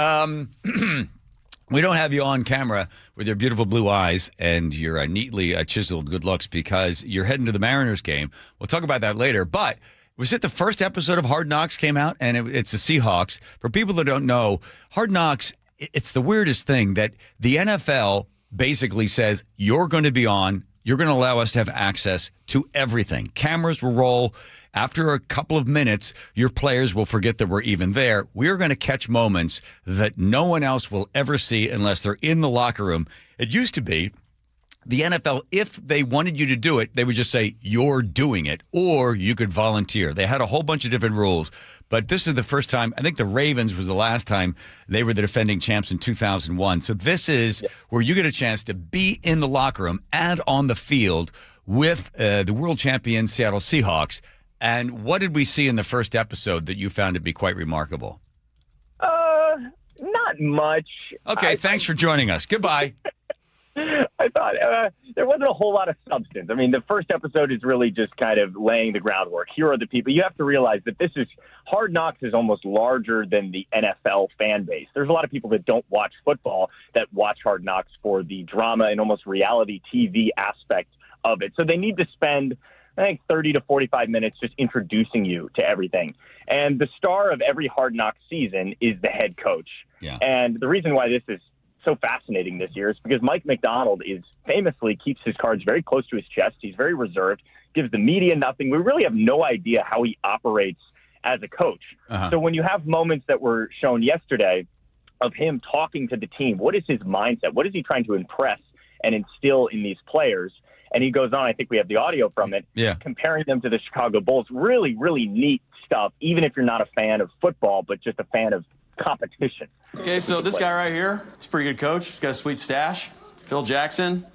We don't have you on camera with your beautiful blue eyes and your neatly chiseled good looks because you're heading to the Mariners game. We'll talk about that later. But was it the first episode of Hard Knocks came out? And it's the Seahawks. For people that don't know, Hard Knocks, it's the weirdest thing that the NFL basically says, you're going to be on. You're going to allow us to have access to everything. Cameras will roll. After a couple of minutes, your players will forget that we're even there. We're going to catch moments that no one else will ever see unless they're in the locker room. It used to be the NFL, if they wanted you to do it, they would just say, you're doing it, or you could volunteer. They had a whole bunch of different rules. But this is the first time. I think the Ravens was the last time they were the defending champs in 2001. So this is where you get a chance to be in the locker room and on the field with the world champion Seattle Seahawks. And what did we see in the first episode that you found to be quite remarkable? Not much. Okay, thanks for joining us. Goodbye. I thought there wasn't a whole lot of substance. I mean, the first episode is really just kind of laying the groundwork. Here are the people. You have to realize that Hard Knocks is almost larger than the NFL fan base. There's a lot of people that don't watch football that watch Hard Knocks for the drama and almost reality TV aspect of it. So they need to spend, I think, 30 to 45 minutes just introducing you to everything. And the star of every Hard Knocks season is the head coach. Yeah. And the reason why this is so fascinating this year is because Mike McDonald famously keeps his cards very close to his chest. He's very reserved, gives the media nothing. We really have no idea how he operates as a coach. So when you have moments that were shown yesterday of him talking to the team, what is his mindset? What is he trying to impress and instill in these players? And he goes on, I think we have the audio from it, comparing them to the Chicago Bulls. Really, really neat stuff, even if you're not a fan of football, but just a fan of competition. Okay, so this guy right here, he's a pretty good coach. He's got a sweet stash. Phil Jackson.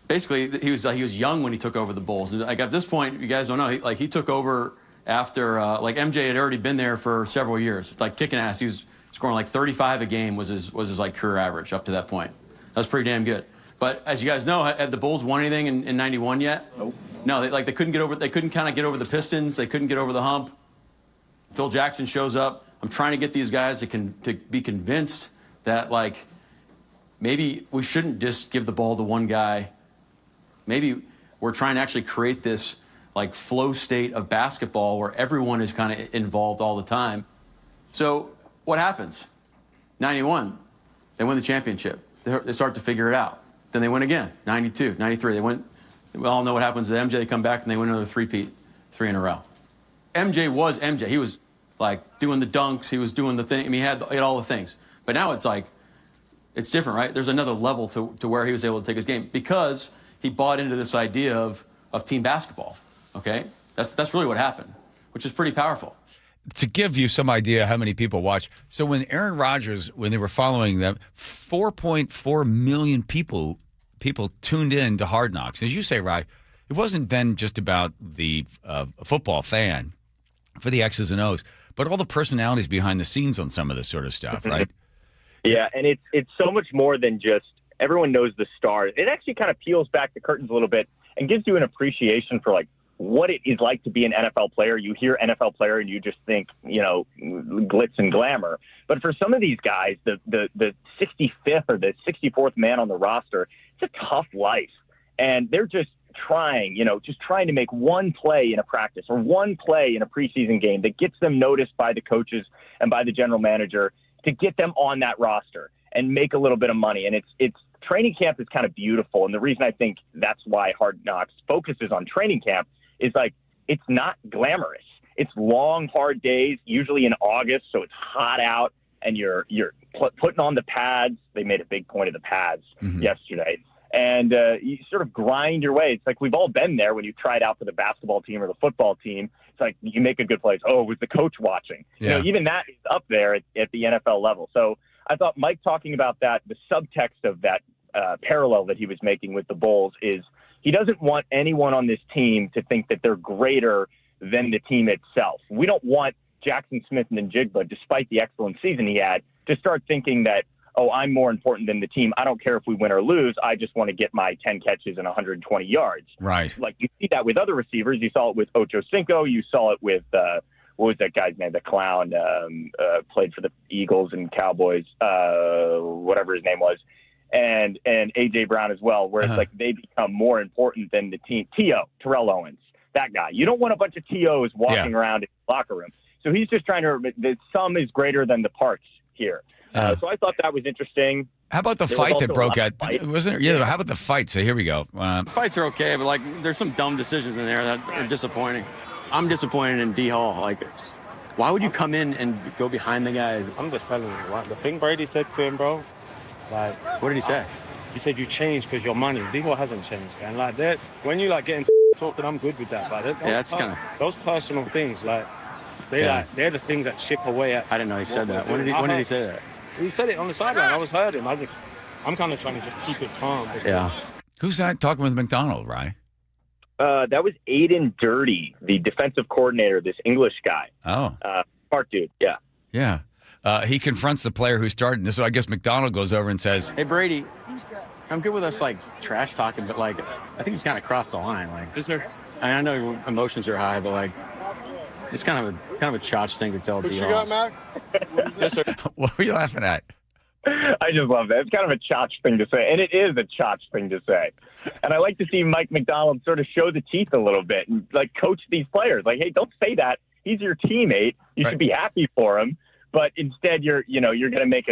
Basically, he was young when he took over the Bulls. Like at this point, you guys don't know, he took over after MJ had already been there for several years, like kicking ass. He was scoring like 35 a game was his like career average up to that point. That was pretty damn good. But as you guys know, had the Bulls won anything in '91 yet? Nope. No, they couldn't get over. They couldn't kind of get over the Pistons. They couldn't get over the hump. Phil Jackson shows up. I'm trying to get these guys to be convinced that maybe we shouldn't just give the ball to one guy. Maybe we're trying to actually create this flow state of basketball where everyone is kind of involved all the time. So what happens? '91, they win the championship. They start to figure it out. Then they win again. '92, '93, they win. We all know what happens to MJ. They come back and they win another three-peat, 3 in a row. MJ was MJ. He was doing the dunks. He was doing the thing. I mean, he had all the things. But now it's different, right? There's another level to where he was able to take his game because he bought into this idea of team basketball. Okay, that's really what happened, which is pretty powerful. To give you some idea how many people watch, so when Aaron Rodgers, when they were following them, 4.4 million people tuned in to Hard Knocks. As you say, Rye, it wasn't then just about the football fan for the X's and O's, but all the personalities behind the scenes on some of this sort of stuff, right? Yeah, and it's so much more than just everyone knows the stars. It actually kind of peels back the curtains a little bit and gives you an appreciation for what it is like to be an NFL player. You hear NFL player and you just think, glitz and glamour. But for some of these guys, the 65th or the 64th man on the roster, it's a tough life. And they're just trying to make one play in a practice or one play in a preseason game that gets them noticed by the coaches and by the general manager to get them on that roster and make a little bit of money. And it's training camp is kind of beautiful. And the reason I think that's why Hard Knocks focuses on training camp is it's not glamorous. It's long, hard days, usually in August. So it's hot out and you're putting on the pads. They made a big point of the pads yesterday. And you sort of grind your way. It's we've all been there when you tried out for the basketball team or the football team. It's you make a good play. Oh, was the coach watching? Yeah. Even that is up there at the NFL level. So I thought Mike talking about that, the subtext of that parallel that he was making with the Bulls is he doesn't want anyone on this team to think that they're greater than the team itself. We don't want Jackson Smith and Njigba, despite the excellent season he had, to start thinking that, oh, I'm more important than the team. I don't care if we win or lose. I just want to get my 10 catches and 120 yards. Right. You see that with other receivers. You saw it with Ocho Cinco. You saw it with what was that guy's name? The clown played for the Eagles and Cowboys, whatever his name was, and AJ Brown as well, where it's like they become more important than the team. Terrell Owens, that guy. You don't want a bunch of TOs walking around in the locker room. So he's just trying to. The sum is greater than the parts here. So I thought that was interesting. How about the fight that broke out? Wasn't it? Yeah. How about the fight? So here we go. Fights are okay, but like there's some dumb decisions in there that are disappointing. I'm disappointed in D Hall. Like, why would you come in and go behind the guys? I'm just telling you what the thing Brady said to him, bro. Like, what did he say? He said you changed because your money. D Hall hasn't changed, and like that, when you like get into talking, I'm good with that. But that's kind of those personal things, like they're the things that chip away at. I didn't know he said that. When did he say that? He said it on the sideline. I was heard him. I'm kind of trying to just keep it calm. Yeah. Who's that talking with McDonald, Rye? That was Aiden Dirty, the defensive coordinator, this English guy. Oh. Smart dude, yeah. Yeah. He confronts the player who started this. So I guess McDonald goes over and says, "Hey, Brady, I'm good with us, like, trash talking, but, like, I think you kind of crossed the line. Like, is there? I know your emotions are high, but, like, it's kind of a chotch thing to tell D Hall." What you got, Mac? Yes, sir. What were you laughing at? I just love that. It's kind of a chotch thing to say, and it is a chotch thing to say. And I like to see Mike McDonald sort of show the teeth a little bit and, like, coach these players. Like, hey, don't say that. He's your teammate. You should be happy for him. But instead, you're going to make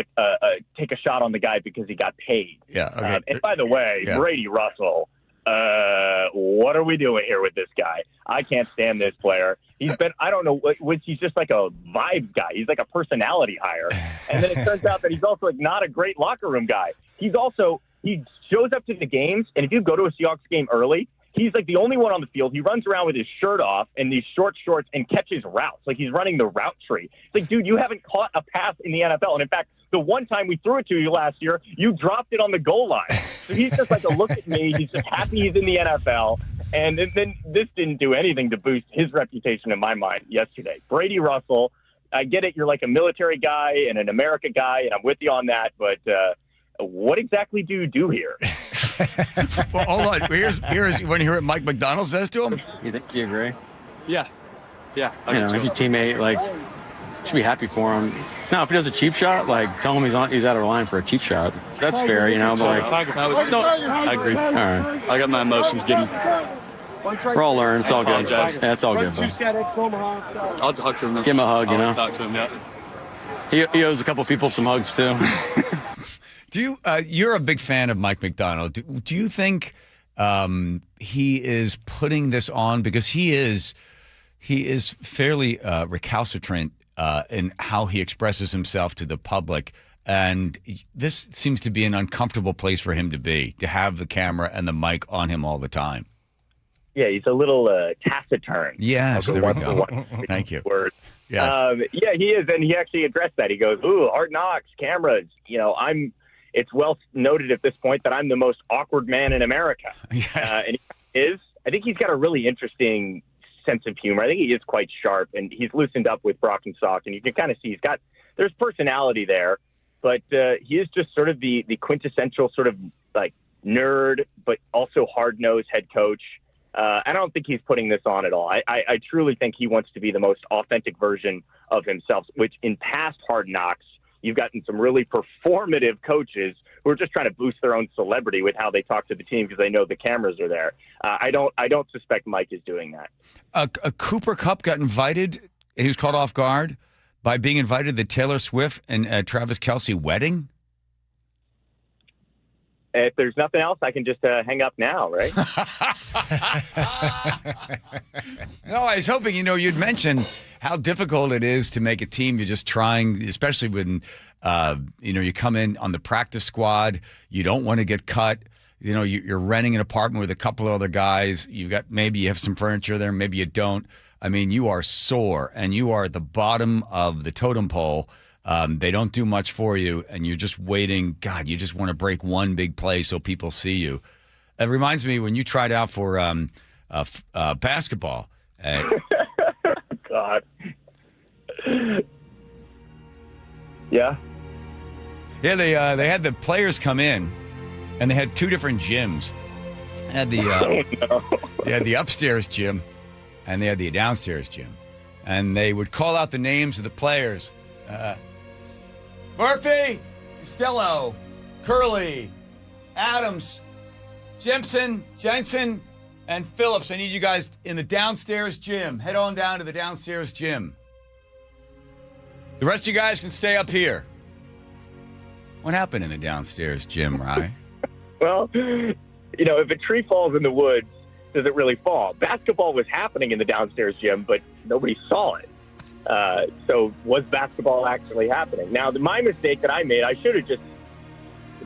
take a shot on the guy because he got paid. Yeah. Okay. And by the way, Brady Russell, what are we doing here with this guy? I can't stand this player. He's been, I don't know, he's just like a vibe guy. He's like a personality hire. And then it turns out that he's also like not a great locker room guy. He shows up to the games, and if you go to a Seahawks game early, he's like the only one on the field. He runs around with his shirt off and these short shorts and catches routes. Like he's running the route tree. It's like, dude, you haven't caught a pass in the NFL. And in fact, the one time we threw it to you last year, you dropped it on the goal line. So he's just like a look at me. He's just happy he's in the NFL. And then this didn't do anything to boost his reputation in my mind yesterday. Brady Russell, I get it. You're like a military guy and an America guy, and I'm with you on that. But what exactly do you do here? Well, hold on. Here's when you hear what Mike McDonald says to him. You agree? Yeah. He's your teammate. Like, should be happy for him. Now, if he does a cheap shot, like, tell him he's out of line for a cheap shot. That's fair, But like, I agree. All right. I got my emotions getting. We're all learning. It's all good. Yeah, it's all good. I'll talk to him. Give him a hug. I'll talk to him. Yeah. He owes a couple people some hugs too. Do you? You're a big fan of Mike McDonald. Do you think he is putting this on because he is fairly recalcitrant in how he expresses himself to the public, and this seems to be an uncomfortable place for him to have the camera and the mic on him all the time. Yeah, he's a little taciturn. Yes, there we go. Thank you. Word. Yes. Yeah, he is, and he actually addressed that. He goes, "Ooh, Hard Knocks, cameras. It's well noted at this point that I'm the most awkward man in America." Yeah. And he is. I think he's got a really interesting sense of humor. I think he is quite sharp, and he's loosened up with Brock and Salk, and you can kind of see there's personality there, but he is just sort of the quintessential sort of like nerd, but also hard-nosed head coach. I don't think he's putting this on at all. I truly think he wants to be the most authentic version of himself, which in past Hard Knocks, you've gotten some really performative coaches who are just trying to boost their own celebrity with how they talk to the team because they know the cameras are there. I don't suspect Mike is doing that. Cooper Kupp got invited. He was caught off guard by being invited to the Taylor Swift and Travis Kelce wedding. If there's nothing else, I can just hang up now, right? No, I was hoping, you'd mention how difficult it is to make a team. You're just trying, especially when, you come in on the practice squad. You don't want to get cut. You're renting an apartment with a couple of other guys. Maybe you have some furniture there, maybe you don't. I mean, you are sore, and you are at the bottom of the totem pole. They don't do much for you, and you're just waiting. God, you just want to break one big play so people see you. It reminds me when you tried out for basketball. God. Yeah. Yeah, they had the players come in, and they had two different gyms. They had the upstairs gym, and they had the downstairs gym. and they would call out the names of the players. Murphy, Costello, Curley, Adams, Jensen, and Phillips. I need you guys in the downstairs gym. Head on down to the downstairs gym. The rest of you guys can stay up here. What happened in the downstairs gym, Rye? Well, if a tree falls in the woods, does it really fall? Basketball was happening in the downstairs gym, but nobody saw it. So was basketball actually happening? Now, my mistake that I made, I should have just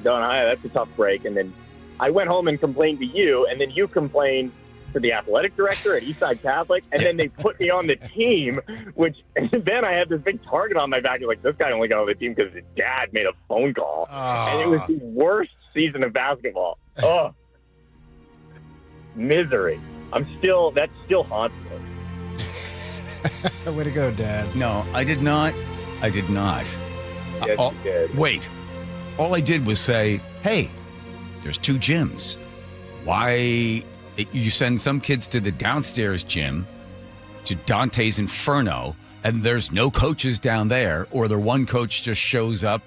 done, that's a tough break. And then I went home and complained to you, and then you complained to the athletic director at Eastside Catholic, and then they put me on the team, and then I had this big target on my back. You're like, this guy only got on the team because his dad made a phone call. And it was the worst season of basketball. Oh, misery. That still haunts me. Way to go, Dad. No, I did not. Yes, you did. Wait. All I did was say, hey, there's 2 gyms. Why you send some kids to the downstairs gym, to Dante's Inferno, and there's no coaches down there, or their one coach just shows up,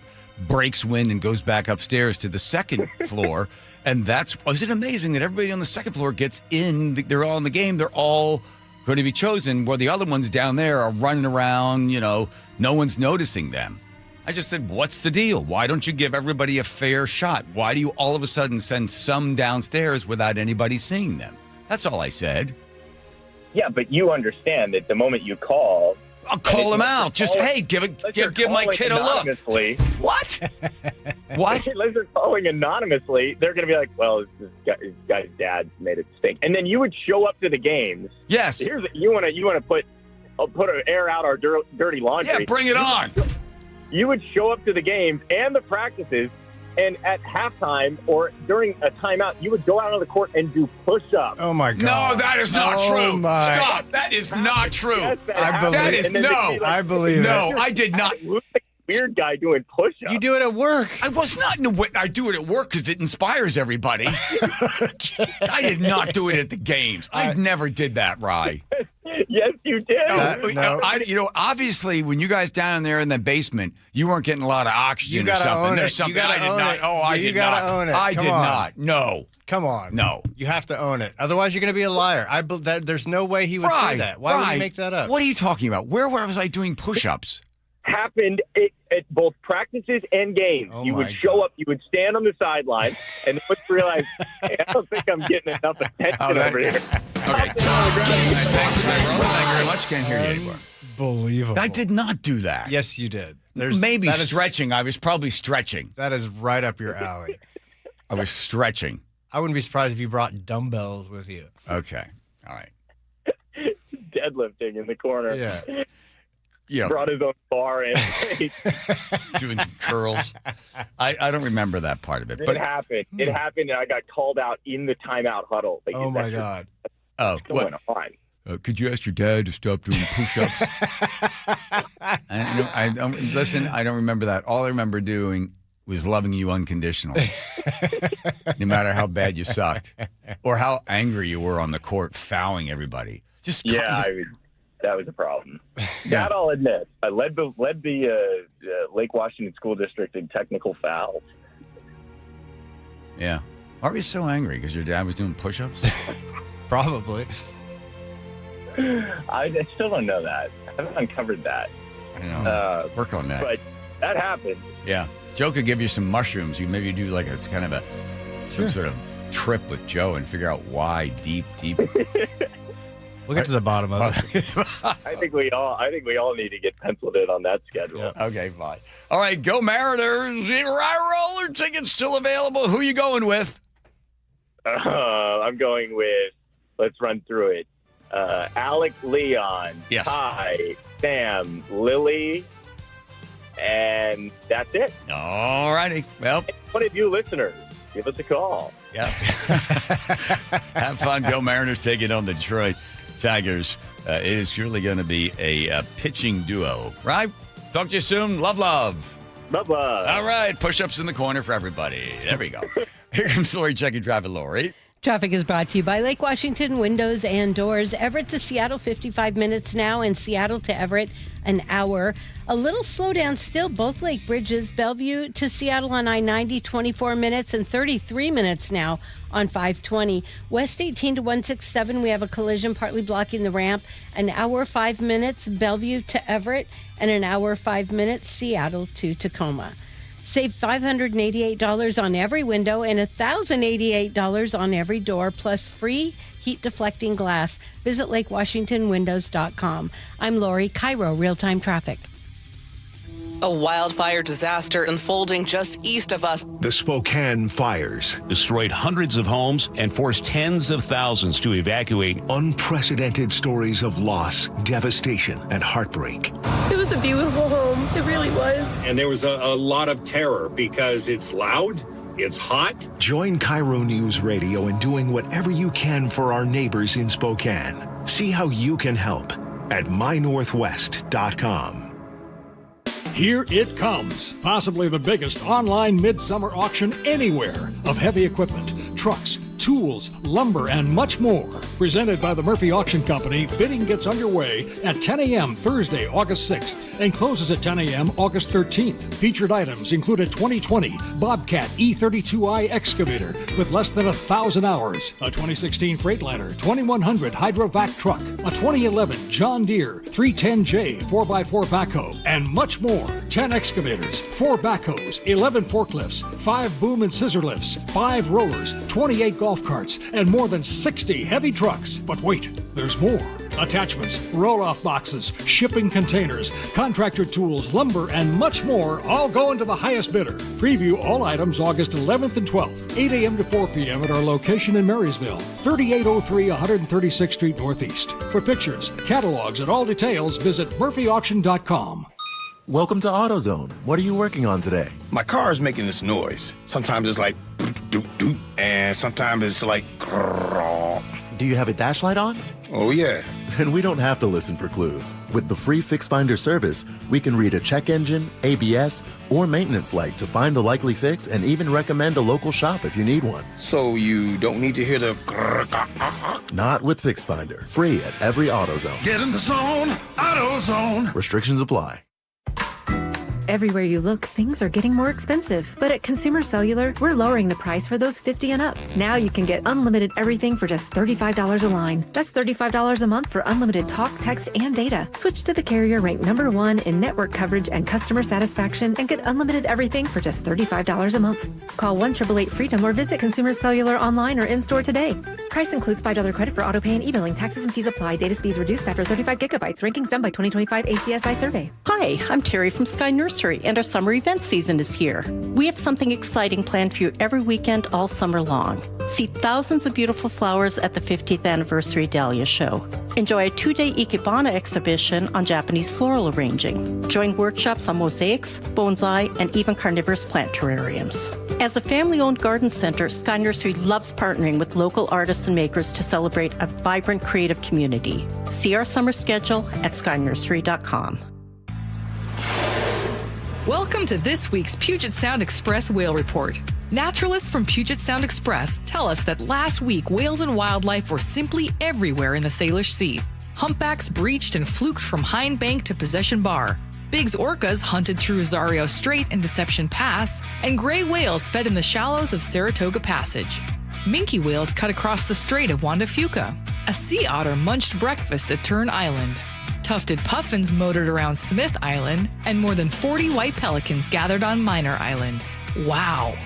breaks wind, and goes back upstairs to the second floor. And is it amazing that everybody on the second floor gets in? They're all in the game. They're all going to be chosen, where the other ones down there are running around, no one's noticing them. I just said, what's the deal? Why don't you give everybody a fair shot? Why do you all of a sudden send some downstairs without anybody seeing them? That's all I said. Yeah, but you understand that the moment you call... I'll call him out. Just, hey, give my kid a look. What? What? Unless they're calling anonymously, they're going to be like, well, this guy's dad made it stink. And then you would show up to the games. Yes. You want to put air out our dirty laundry. Yeah, bring it on. You would show up to the games and the practices, and at halftime or during a timeout, you would go out on the court and do push-ups. Oh, my God. No, that is not true. Stop. That is not true. Yes, I believe it. No, I did not. Weird guy doing push-ups. You do it at work. I was not I do it at work because it inspires everybody. I did not do it at the games. I never did that, Rye. Yes, you did. No. Obviously, when you guys down there in the basement, you weren't getting a lot of oxygen or something. There's something I did not. Oh, I did not. Own it. I did not. No. Come on. No. You have to own it. Otherwise, you're going to be a liar. There's no way he would say that. Why would he make that up? What are you talking about? Where was I doing push-ups? Happened at both practices and games. You would show up, you would stand on the sideline, and then you realize, hey, I don't think I'm getting enough attention over here. Okay. Thanks very much. Can't hear you anymore. Unbelievable. I did not do that. Yes, you did. Maybe stretching. I was probably stretching. That is right up your alley. I was stretching. I wouldn't be surprised if you brought dumbbells with you. Okay. All right. Deadlifting in the corner. Yeah. Yeah. Brought his own bar in. Doing some curls. I don't remember that part of it. But it happened. It happened, and I got called out in the timeout huddle. Oh, my God. What's going on? Could you ask your dad to stop doing push-ups? Listen, I don't remember that. All I remember doing was loving you unconditionally. No matter how bad you sucked or how angry you were on the court fouling everybody. That was a problem. That I'll admit. I led the Lake Washington School District in technical fouls. Yeah. Why were you so angry? Because your dad was doing push-ups? Probably. I still don't know that. I haven't uncovered that. I don't know. Work on that. But that happened. Yeah. Joe could give you some mushrooms. You maybe do like it's kind of some sort of trip with Joe and figure out why deep. We'll get to the bottom of it. I think we all need to get penciled in on that schedule. Yeah. Okay, fine. All right, go Mariners. Rye roller tickets still available. Who are you going with? I'm going with, let's run through it. Alec, Leon, yes. Ty, Sam, Lily, and that's it. All righty. Well, one of you listeners, give us a call. Yeah. Have fun. Go Mariners taking on the Detroit Tigers. It is surely going to be a pitching duo, right? Talk to you soon. Love. Love. All right. Push-ups in the corner for everybody. There we go. Here comes Lori. Check your driver, Lori. Traffic is brought to you by Lake Washington Windows and Doors. Everett to Seattle, 55 minutes now, and Seattle to Everett, an hour. A little slowdown still, both lake bridges. Bellevue to Seattle on I-90, 24 minutes, and 33 minutes now on 520. West 18 to 167, we have a collision partly blocking the ramp. An hour, 5 minutes, Bellevue to Everett, and an hour, 5 minutes, Seattle to Tacoma. Save $588 on every window and $1,088 on every door, plus free heat deflecting glass. Visit lakewashingtonwindows.com. I'm Lori, KIRO Real-Time Traffic. A wildfire disaster unfolding just east of us. The Spokane fires destroyed hundreds of homes and forced tens of thousands to evacuate. Unprecedented stories of loss, devastation, and heartbreak. It was a beautiful home. It really was. And there was a lot of terror because it's loud, it's hot. Join KIRO News Radio in doing whatever you can for our neighbors in Spokane. See how you can help at mynorthwest.com. Here it comes, possibly the biggest online midsummer auction anywhere of heavy equipment, trucks, tools, lumber, and much more. Presented by the Murphy Auction Company, bidding gets underway at 10 a.m. Thursday, August 6th, and closes at 10 a.m. August 13th. Featured items include a 2020 Bobcat E32i excavator with less than 1,000 hours, a 2016 Freightliner 2100 Hydrovac truck, a 2011 John Deere 310J 4x4 backhoe, and much more. 10 excavators, 4 backhoes, 11 forklifts, 5 boom and scissor lifts, 5 rollers, 28 golf carts, and more than 60 heavy trucks. But wait, there's more. Attachments, roll-off boxes, shipping containers, contractor tools, lumber, and much more all going to the highest bidder. Preview all items August 11th and 12th, 8 a.m. to 4 p.m. at our location in Marysville, 3803 136th Street Northeast. For pictures, catalogs, and all details, visit murphyauction.com. Welcome to AutoZone. What are you working on today? My car is making this noise. Sometimes it's like doot doot, and sometimes it's like grrr. Do you have a dash light on? Oh yeah. And we don't have to listen for clues. With the free Fix Finder service, we can read a check engine, ABS, or maintenance light to find the likely fix and even recommend a local shop if you need one. So you don't need to hear the grrr. Not with Fix Finder. Free at every AutoZone. Get in the zone, AutoZone. Restrictions apply. Everywhere you look, things are getting more expensive. But at Consumer Cellular, we're lowering the price for those 50 and up. Now you can get unlimited everything for just $35 a line. That's $35 a month for unlimited talk, text, and data. Switch to the carrier ranked #1 in network coverage and customer satisfaction and get unlimited everything for just $35 a month. Call 1-888-FREEDOM or visit Consumer Cellular online or in-store today. Price includes $5 credit for auto pay and e-billing. Taxes and fees apply. Data speeds reduced after 35 gigabytes. Rankings done by 2025 ACSI survey. Hi, I'm Terry from Sky Nursery, and our summer event season is here. We have something exciting planned for you every weekend all summer long. See thousands of beautiful flowers at the 50th Anniversary Dahlia Show. Enjoy a 2-day Ikebana exhibition on Japanese floral arranging. Join workshops on mosaics, bonsai, and even carnivorous plant terrariums. As a family-owned garden center, Sky Nursery loves partnering with local artists and makers to celebrate a vibrant creative community. See our summer schedule at skynursery.com. Welcome to this week's Puget Sound Express Whale Report. Naturalists from Puget Sound Express tell us that last week whales and wildlife were simply everywhere in the Salish Sea. Humpbacks breached and fluked from Hind Bank to Possession Bar. Biggs orcas hunted through Rosario Strait and Deception Pass, and gray whales fed in the shallows of Saratoga Passage. Minke whales cut across the Strait of Juan de Fuca. A sea otter munched breakfast at Turn Island. Tufted puffins motored around Smith Island, and more than 40 white pelicans gathered on Minor Island. Wow!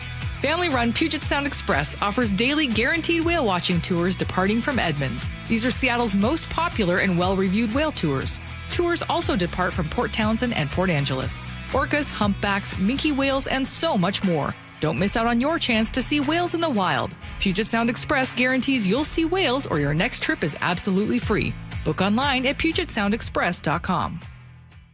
Family-run Puget Sound Express offers daily guaranteed whale watching tours departing from Edmonds. These are Seattle's most popular and well-reviewed whale tours. Tours also depart from Port Townsend and Port Angeles. Orcas, humpbacks, minke whales, and so much more. Don't miss out on your chance to see whales in the wild. Puget Sound Express guarantees you'll see whales or your next trip is absolutely free. Book online at PugetSoundExpress.com.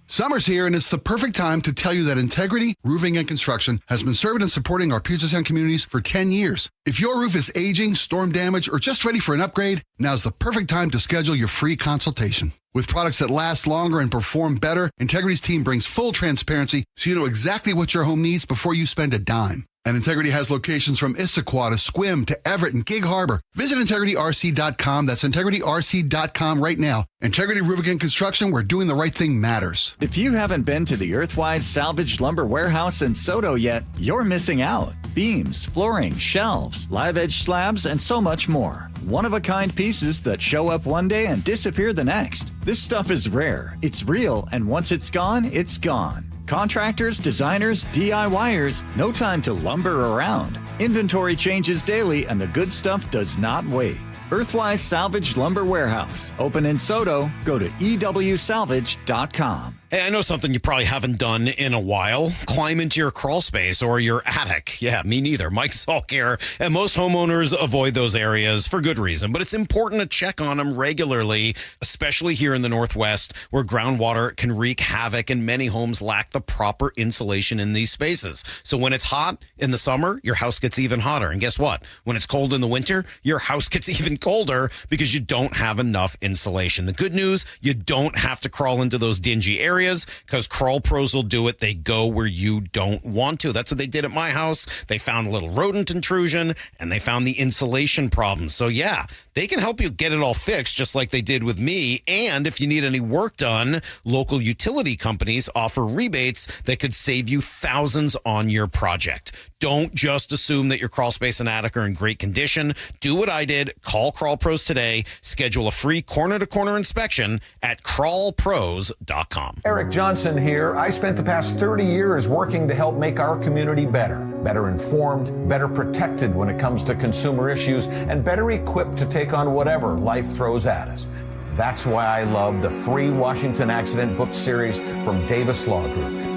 Summer's here, and it's the perfect time to tell you that Integrity Roofing and Construction has been serving and supporting our Puget Sound communities for 10 years. If your roof is aging, storm damaged, or just ready for an upgrade, now's the perfect time to schedule your free consultation. With products that last longer and perform better, Integrity's team brings full transparency so you know exactly what your home needs before you spend a dime. And Integrity has locations from Issaquah to Sequim to Everett and Gig Harbor. Visit IntegrityRC.com. That's IntegrityRC.com right now. Integrity Roofing and Construction, where doing the right thing matters. If you haven't been to the Earthwise Salvaged Lumber Warehouse in Soto yet, you're missing out. Beams, flooring, shelves, live edge slabs, and so much more. One-of-a-kind pieces that show up one day and disappear the next. This stuff is rare, it's real, and once it's gone, it's gone. Contractors, designers, DIYers, no time to lumber around. Inventory changes daily and the good stuff does not wait. Earthwise Salvaged Lumber Warehouse. Open in Soto. Go to ewsalvage.com. Hey, I know something you probably haven't done in a while. Climb into your crawl space or your attic. Yeah, me neither. Mike Salk here. And most homeowners avoid those areas for good reason. But it's important to check on them regularly, especially here in the Northwest, where groundwater can wreak havoc and many homes lack the proper insulation in these spaces. So when it's hot in the summer, your house gets even hotter. And guess what? When it's cold in the winter, your house gets even colder because you don't have enough insulation. The good news, you don't have to crawl into those dingy areas because Crawl Pros will do it. They go where you don't want to. That's what they did at my house. They found a little rodent intrusion and they found the insulation problem. So yeah, they can help you get it all fixed just like they did with me. And if you need any work done, local utility companies offer rebates that could save you thousands on your project. Don't just assume that your crawl space and attic are in great condition. Do what I did. Call Crawl Pros today. Schedule a free corner-to-corner inspection at crawlpros.com. Eric Johnson here. I spent the past 30 years working to help make our community better informed, better protected when it comes to consumer issues, and better equipped to take on whatever life throws at us. That's why I love the free Washington Accident book series from Davis Law Group.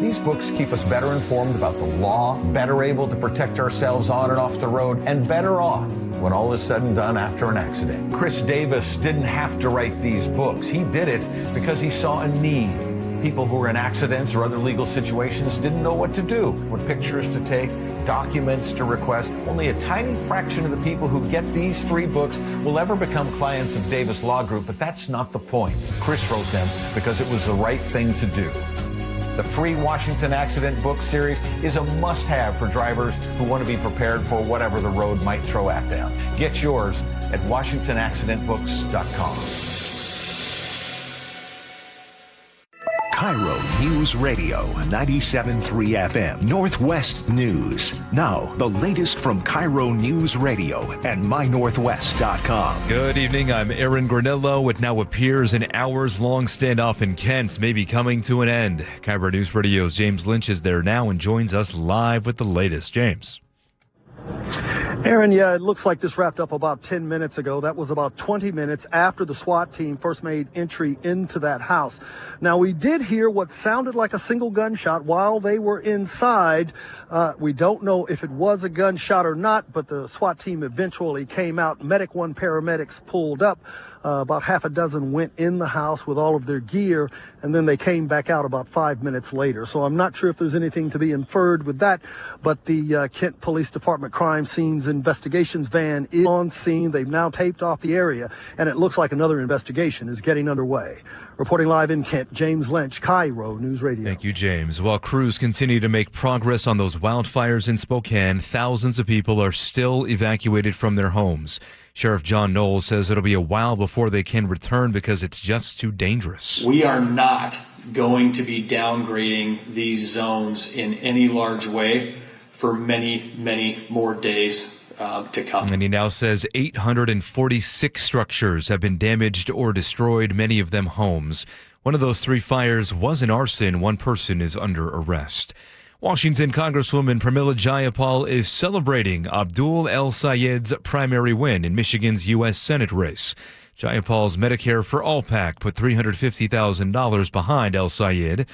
These books keep us better informed about the law, better able to protect ourselves on and off the road, and better off when all is said and done after an accident. Chris Davis didn't have to write these books. He did it because he saw a need. People who were in accidents or other legal situations didn't know what to do, what pictures to take, documents to request. Only a tiny fraction of the people who get these free books will ever become clients of Davis Law Group, but that's not the point. Chris wrote them because it was the right thing to do. The free Washington Accident book series is a must-have for drivers who want to be prepared for whatever the road might throw at them. Get yours at WashingtonAccidentBooks.com. KIRO News Radio 97.3 FM Northwest News. Now, the latest from KIRO News Radio and MyNorthwest.com. Good evening. I'm Aaron Granillo. It now appears an hours-long standoff in Kent may be coming to an end. KIRO News Radio's James Lynch is there now and joins us live with the latest. James. Aaron, yeah, it looks like this wrapped up about 10 minutes ago. That was about 20 minutes after the SWAT team first made entry into that house. Now, we did hear what sounded like a single gunshot while they were inside. We don't know if it was a gunshot or not, but the SWAT team eventually came out. Medic 1 paramedics pulled up. About half a dozen went in the house with all of their gear, and then they came back out about 5 minutes later. So I'm not sure if there's anything to be inferred with that, but the Kent Police Department Crime Scenes Investigations van is on scene. They've now taped off the area, and it looks like another investigation is getting underway. Reporting live in Kent, James Lynch, KIRO News Radio. Thank you, James. While crews continue to make progress on those wildfires in Spokane, thousands of people are still evacuated from their homes. Sheriff John Knowles says it'll be a while before they can return because it's just too dangerous. We are not going to be downgrading these zones in any large way for many, many more days to come. And he now says 846 structures have been damaged or destroyed, many of them homes. One of those 3 fires was an arson. 1 person is under arrest. Washington Congresswoman Pramila Jayapal is celebrating Abdul El Sayed's primary win in Michigan's U.S. Senate race. Jayapal's Medicare for All PAC put $350,000 behind El Sayed.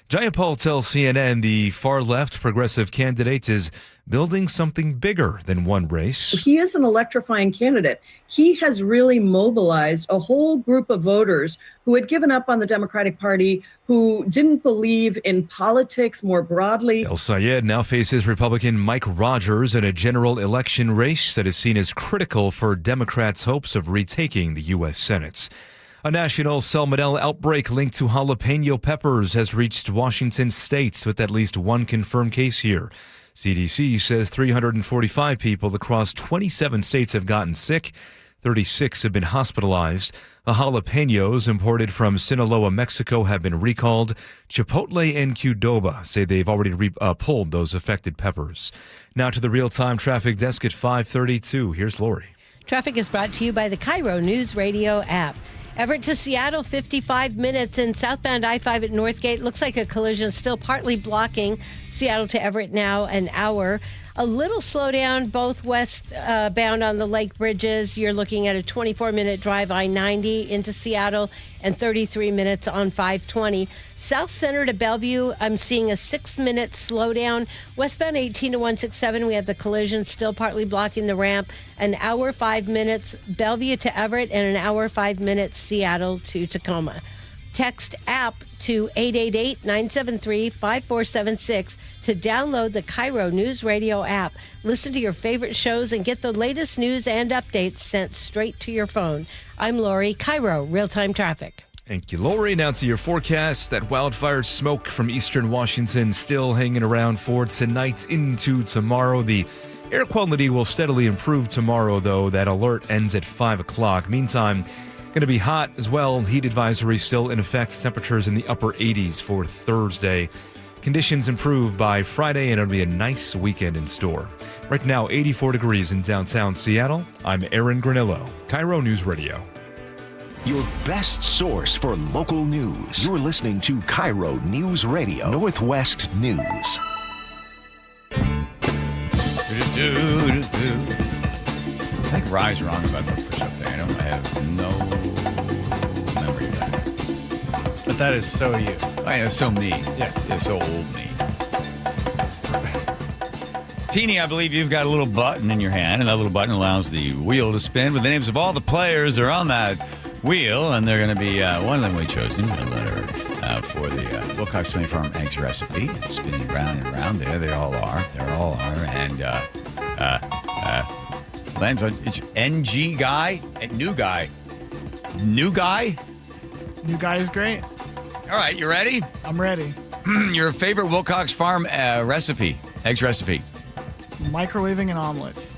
Jayapal tells CNN the far-left progressive candidate is building something bigger than one race. He is an electrifying candidate. He has really mobilized a whole group of voters who had given up on the Democratic Party, who didn't believe in politics more broadly. El Sayed now faces Republican Mike Rogers in a general election race that is seen as critical for Democrats' hopes of retaking the U.S. Senate. A national salmonella outbreak linked to jalapeno peppers has reached Washington state with at least 1 confirmed case here. CDC says 345 people across 27 states have gotten sick. 36 have been hospitalized. The jalapenos imported from Sinaloa, Mexico have been recalled. Chipotle and Qdoba say they've already pulled those affected peppers. Now to the real-time traffic desk at 5:32. Here's Lori. Traffic is brought to you by the KIRO Newsradio App. Everett to Seattle, 55 minutes, and southbound I-5 at Northgate. Looks like a collision still partly blocking Seattle to Everett now, an hour. A little slowdown both westbound on the lake bridges. You're looking at a 24-minute drive I-90 into Seattle and 33 minutes on 520. South Center to Bellevue, I'm seeing a 6-minute slowdown. Westbound 18 to 167, we have the collision still partly blocking the ramp. An hour, 5 minutes, Bellevue to Everett, and an hour, 5 minutes, Seattle to Tacoma. Text app to 888-973-5476 to download the KIRO News Radio app. Listen to your favorite shows and get the latest news and updates sent straight to your phone. I'm Lori, KIRO Real-Time Traffic. Thank you, Lori. Now to your forecast. That wildfire smoke from eastern Washington still hanging around for tonight into tomorrow. The air quality will steadily improve tomorrow, though. That alert ends at 5 o'clock. Meantime, going to be hot as well. Heat advisory still in effect. Temperatures in the upper 80s for Thursday. Conditions improve by Friday, and it'll be a nice weekend in store. Right now, 84 degrees in downtown Seattle. I'm Aaron Granillo, KIRO News Radio. Your best source for local news. You're listening to KIRO News Radio, Northwest News. I think Rye's wrong about the push up there. I have no memory of that. But that is so you. I know, so me. Yeah. It's so old me. Teeny, I believe you've got a little button in your hand, and that little button allows the wheel to spin with the names of all the players that are on that wheel, and they're going to be, one of them we chosen, a letter for the Wilcox Family Farm Eggs recipe. It's spinning round and round there. They all are. And, lands on it's NG guy and new guy. New guy? New guy is great. All right, you ready? I'm ready. Your favorite Wilcox Farm recipe, eggs recipe. Microwaving an omelet.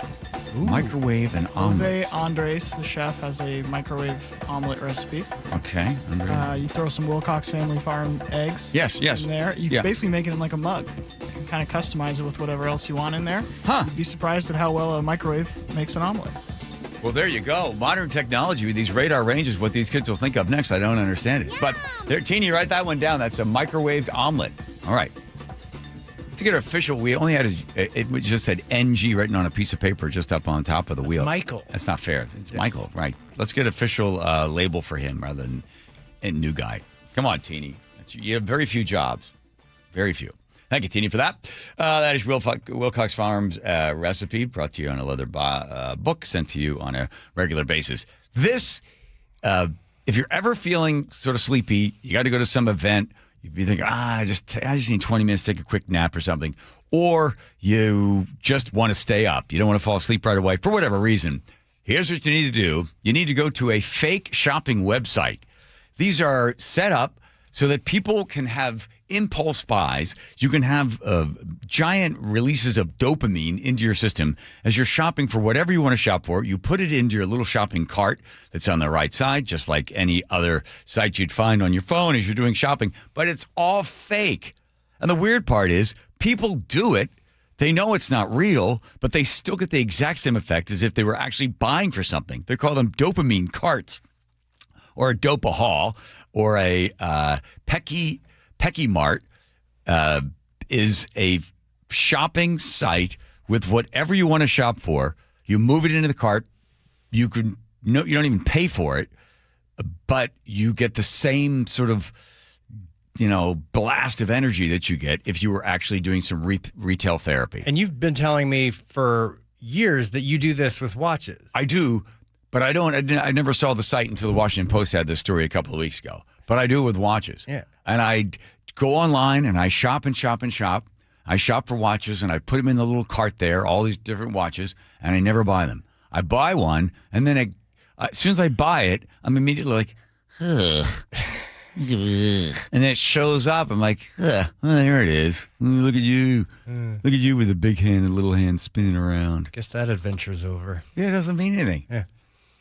Ooh. Microwave an omelet. Jose Andres, the chef, has a microwave omelet recipe. Okay. You throw some Wilcox Family Farm eggs yes. in there. You basically make it in like a mug. You can kind of customize it with whatever else you want in there. You'd be surprised at how well a microwave makes an omelet. Well, there you go. Modern technology with these radar ranges, what these kids will think of next, I don't understand it. But there, Teeny, write that one down. That's a microwaved omelet. All right. To get official, we only had it just said NG written on a piece of paper just up on top of the wheel. Michael. That's not fair. It's Michael, right? Let's get official label for him rather than a new guy. Come on, Teeny. You have very few jobs. Very few. Thank you, Teeny, for that. That is Wilcox Farms recipe brought to you on a leather book sent to you on a regular basis. This, if you're ever feeling sort of sleepy, you got to go to some event. If you think, I just need 20 minutes to take a quick nap or something, or you just want to stay up, you don't want to fall asleep right away for whatever reason, here's what you need to do. You need to go to a fake shopping website. These are set up so that people can have impulse buys. You can have giant releases of dopamine into your system as you're shopping for whatever you want to shop for. You put it into your little shopping cart that's on the right side, just like any other site you'd find on your phone as you're doing shopping. But it's all fake. And the weird part is people do it. They know it's not real, but they still get the exact same effect as if they were actually buying for something. They call them dopamine carts, or a dopa-haul, or a Pecky Mart is a shopping site with whatever you want to shop for. You move it into the cart. You don't even pay for it, but you get the same sort of blast of energy that you get if you were actually doing some retail therapy. And you've been telling me for years that you do this with watches. I do. But I never saw the site until the Washington Post had this story a couple of weeks ago. But I do it with watches. Yeah. And I go online and I shop and shop and shop. I shop for watches and I put them in the little cart there, all these different watches, and I never buy them. I buy one, and then as soon as I buy it, I'm immediately like, ugh. And it shows up. I'm like, well, there it is. Look at you. Look at you with a big hand and little hand spinning around. Guess that adventure's over. Yeah, it doesn't mean anything. Yeah.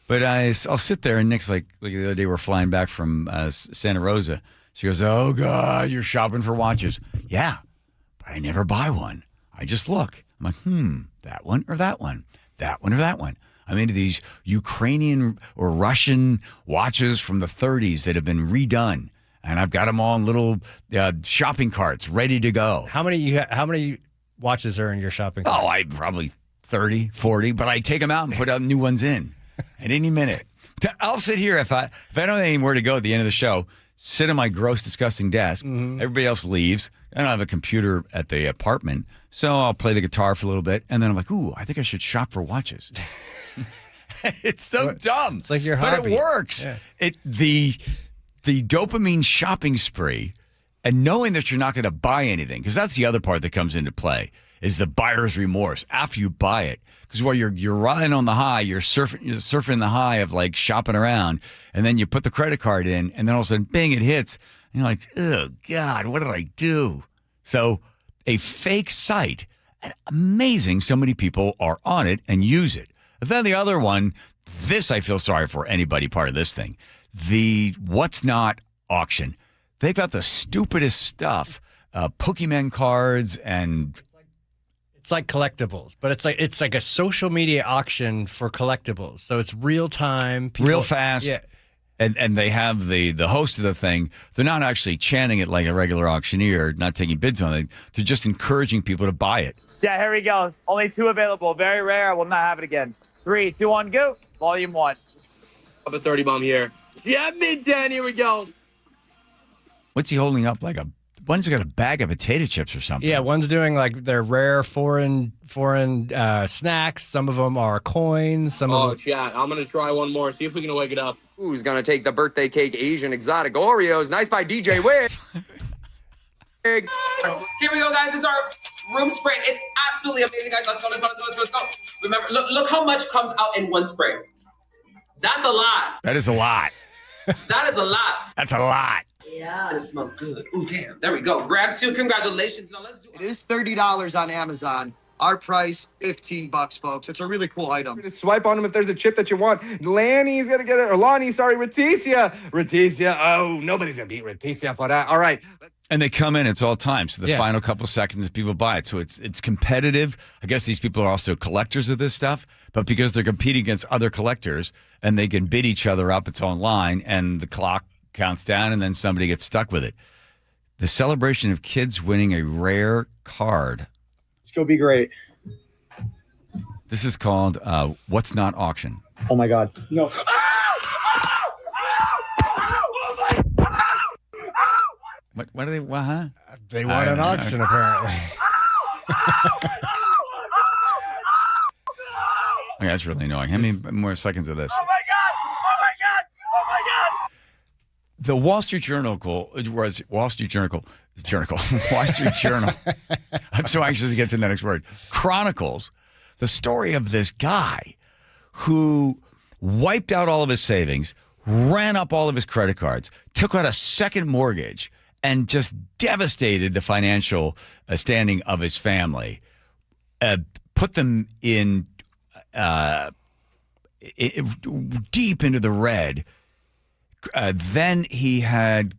But I'll sit there, and Nick's like the other day we're flying back from Santa Rosa. She goes, oh, God, you're shopping for watches. Yeah, but I never buy one. I just look. I'm like, that one or that one? That one or that one? I'm into these Ukrainian or Russian watches from the 30s that have been redone, and I've got them all in little shopping carts ready to go. How many watches are in your shopping cart? Oh, I probably 30, 40, but I take them out and put new ones in at any minute. I'll sit here if I don't have anywhere to go at the end of the show, sit on my gross, disgusting desk. Everybody else leaves. I don't have a computer at the apartment, so I'll play the guitar for a little bit, and then I'm like, ooh, I think I should shop for watches. It's so dumb. It's like your hobby. But it works. Yeah. The dopamine shopping spree and knowing that you're not going to buy anything, because that's the other part that comes into play, is the buyer's remorse after you buy it. Because while you're riding on the high, you're surfing the high of like shopping around, and then you put the credit card in, and then all of a sudden, bing, it hits. And you're like, oh, God, what did I do? So a fake site, and amazing so many people are on it and use it. But then the other one, this I feel sorry for anybody part of this thing, the What's Not auction. They've got the stupidest stuff, Pokemon cards and... It's like collectibles, but it's like a social media auction for collectibles. So it's real time, real fast. Yeah. And they have the host of the thing. They're not actually chanting it like a regular auctioneer, not taking bids on it. They're just encouraging people to buy it. Yeah, here we go. Only 2 available. Very rare. I will not have it again. 3, 2, 1, go. Volume 1. Up a 30 bomb here. Yeah, mid-10. Here we go. What's he holding up? Like one's got a bag of potato chips or something. Yeah, one's doing like their rare foreign snacks. Some of them are coins. Some of them. Chat. I'm gonna try one more. See if we can wake it up. Who's gonna take the birthday cake Asian exotic Oreos? Nice by DJ Wig. Here we go, guys. It's our room spray. It's absolutely amazing, guys. Let's go. Remember, look how much comes out in one spray. That's a lot. That is a lot. That is a lot. That's a lot. Yeah. And it smells good. Ooh, damn. There we go. Grab 2. Congratulations. Now let's do it. It is $30 on Amazon. Our price, $15, folks. It's a really cool item. Just swipe on them if there's a chip that you want. Lanny's gonna get it, or Lonnie, sorry, Reticia. Oh, nobody's gonna beat Reticia for that. All right. And they come in, it's all time. So the final couple of seconds, people buy it. So it's competitive. I guess these people are also collectors of this stuff, but because they're competing against other collectors and they can bid each other up, it's online, and the clock counts down, and then somebody gets stuck with it. The celebration of kids winning a rare card. It's going to be great. This is called What's Not Auction. Oh, my God. No. What are they? What, huh? They won an auction, apparently. Okay, that's really annoying. How many more seconds of this? Oh my God! The Wall Street Journal. I'm so anxious to get to the next word. Chronicles the story of this guy who wiped out all of his savings, ran up all of his credit cards, took out a second mortgage, and just devastated the financial standing of his family. Put them in deep into the red. Then he had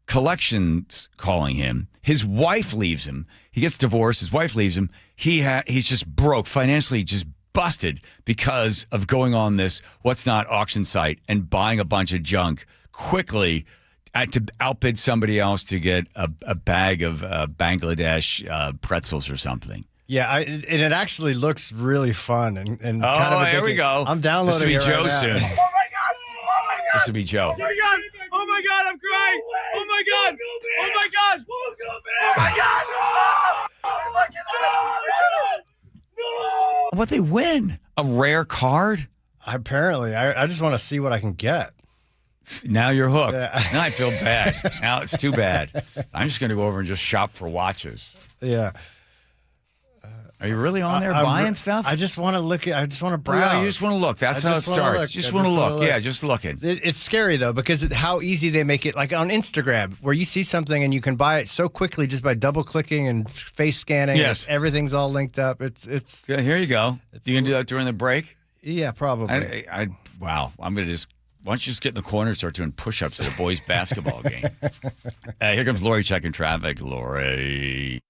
collections calling him. His wife leaves him. He gets divorced. His wife leaves him. He's just broke, financially just busted because of going on this What's Not auction site and buying a bunch of junk quickly to outbid somebody else to get a bag of Bangladesh pretzels or something. Yeah, and it actually looks really fun and kind of addictive. There we go. I'm downloading this will be it Joe right soon. now. This will be Joe. Oh my God, I'm crying. Oh my God. What they win? A rare card? Apparently. I just want to see what I can get. Now you're hooked. Yeah. Now I feel bad. Now it's too bad. I'm just going to go over and just shop for watches. Yeah. Are you really on there buying stuff? I just want to look at. I just want to browse. Yeah, you just want to look. That's how it starts. Just want to look. Yeah, just looking. It's scary though because how easy they make it. Like on Instagram, where you see something and you can buy it so quickly just by double clicking and face scanning. Yes, everything's all linked up. It's. Yeah, here you go. You gonna do that during the break? Yeah, probably. Wow. I'm gonna just. Why don't you just get in the corner and start doing push-ups at a boys' basketball game? Here comes Lori checking traffic. Lori.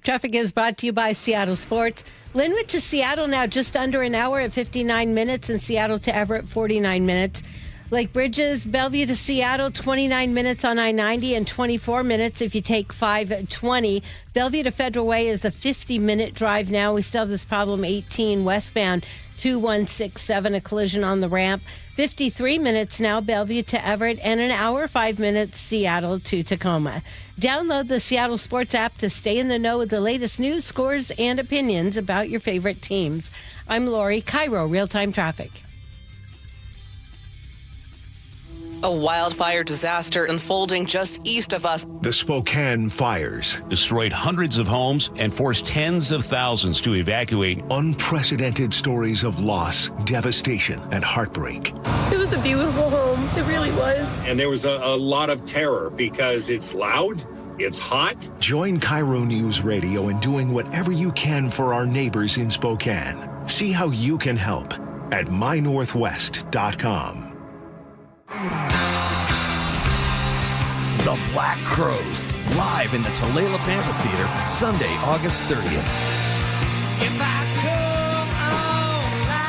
Traffic is brought to you by Seattle Sports. Linwood to Seattle now just under an hour at 59 minutes, and Seattle to Everett 49 minutes. Lake Bridges, Bellevue to Seattle, 29 minutes on I-90 and 24 minutes if you take 520. Bellevue to Federal Way is a 50-minute drive now. We still have this problem 18 westbound, 2167, a collision on the ramp. 53 minutes now, Bellevue to Everett, and an hour, 5 minutes, Seattle to Tacoma. Download the Seattle Sports app to stay in the know with the latest news, scores, and opinions about your favorite teams. I'm Lori, KIRO Real-Time Traffic. A wildfire disaster unfolding just east of us. The Spokane fires destroyed hundreds of homes and forced tens of thousands to evacuate. Unprecedented stories of loss, devastation, and heartbreak. It was a beautiful home. It really was. And there was a lot of terror because it's loud, it's hot. Join KIRO News Radio in doing whatever you can for our neighbors in Spokane. See how you can help at mynorthwest.com. The Black Crows, live in the Tulalip Amphitheater, Sunday, August 30th.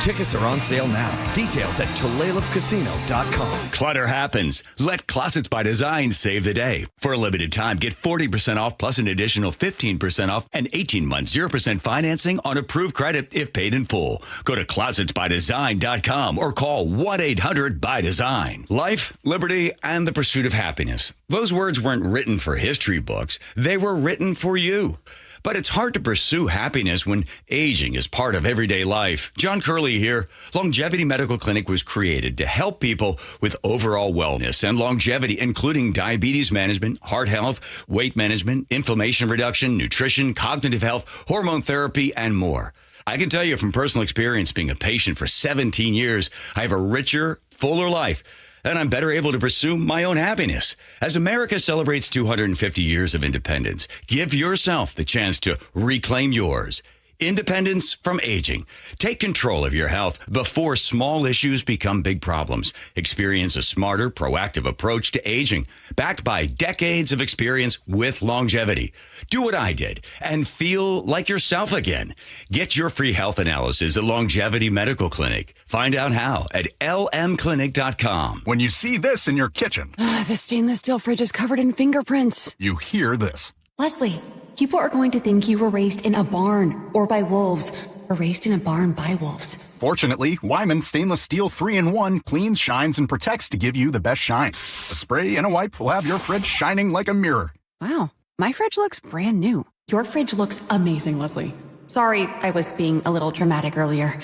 Tickets are on sale now. Details at TulalipCasino.com. Clutter happens. Let Closets by Design save the day. For a limited time, get 40% off plus an additional 15% off and 18-month 0% financing on approved credit if paid in full. Go to Closet.byDesign.com or call 1-800-BY-DESIGN. Life, liberty, and the pursuit of happiness. Those words weren't written for history books. They were written for you. But it's hard to pursue happiness when aging is part of everyday life. John Curley here. Longevity Medical Clinic was created to help people with overall wellness and longevity, including diabetes management, heart health, weight management, inflammation reduction, nutrition, cognitive health, hormone therapy, and more. I can tell you from personal experience being a patient for 17 years, I have a richer, fuller life. And I'm better able to pursue my own happiness. As America celebrates 250 years of independence, give yourself the chance to reclaim yours. Independence from aging. Take control of your health before small issues become big problems. Experience a smarter, proactive approach to aging, backed by decades of experience with longevity. Do what I did and feel like yourself again. Get your free health analysis at Longevity Medical Clinic. Find out how at lmclinic.com. When you see this in your kitchen, the stainless steel fridge is covered in fingerprints. You hear this. Leslie, people are going to think you were raised in a barn or by wolves, or raised in a barn by wolves. Fortunately, Wyman Stainless Steel 3-in-1 cleans, shines, and protects to give you the best shine. A spray and a wipe will have your fridge shining like a mirror. Wow, my fridge looks brand new. Your fridge looks amazing, Leslie. Sorry, I was being a little dramatic earlier.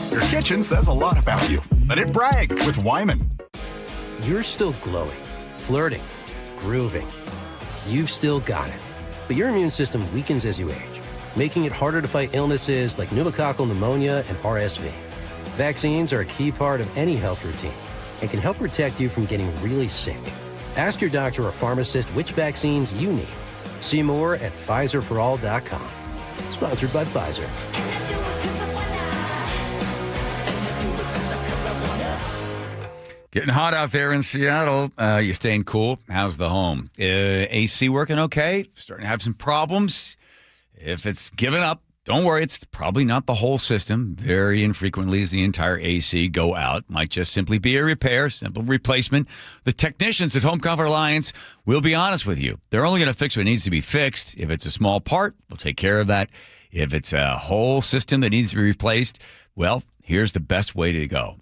Your kitchen says a lot about you. Let it brag with Wyman. You're still glowing, flirting, grooving. You've still got it. But your immune system weakens as you age, making it harder to fight illnesses like pneumococcal pneumonia and RSV. Vaccines are a key part of any health routine and can help protect you from getting really sick. Ask your doctor or pharmacist which vaccines you need. See more at PfizerForAll.com. Sponsored by Pfizer. Getting hot out there in Seattle. You staying cool? How's the home? AC working okay? Starting to have some problems. If it's given up, don't worry. It's probably not the whole system. Very infrequently does the entire AC go out. Might just simply be a repair, simple replacement. The technicians at Home Comfort Alliance will be honest with you. They're only going to fix what needs to be fixed. If it's a small part, they'll take care of that. If it's a whole system that needs to be replaced, well, here's the best way to go.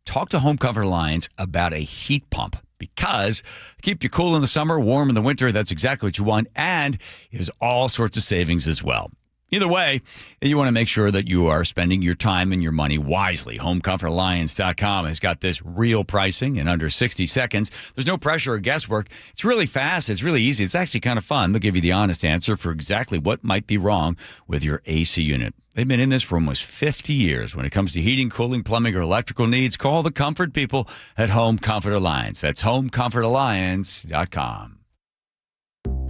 Talk to Home Comfort Alliance about a heat pump because keep you cool in the summer, warm in the winter. That's exactly what you want. And there's all sorts of savings as well. Either way, you want to make sure that you are spending your time and your money wisely. HomeComfortAlliance.com has got this real pricing in under 60 seconds. There's no pressure or guesswork. It's really fast. It's really easy. It's actually kind of fun. They'll give you the honest answer for exactly what might be wrong with your AC unit. They've been in this for almost 50 years. When it comes to heating, cooling, plumbing, or electrical needs, call the comfort people at Home Comfort Alliance. That's HomeComfortAlliance.com.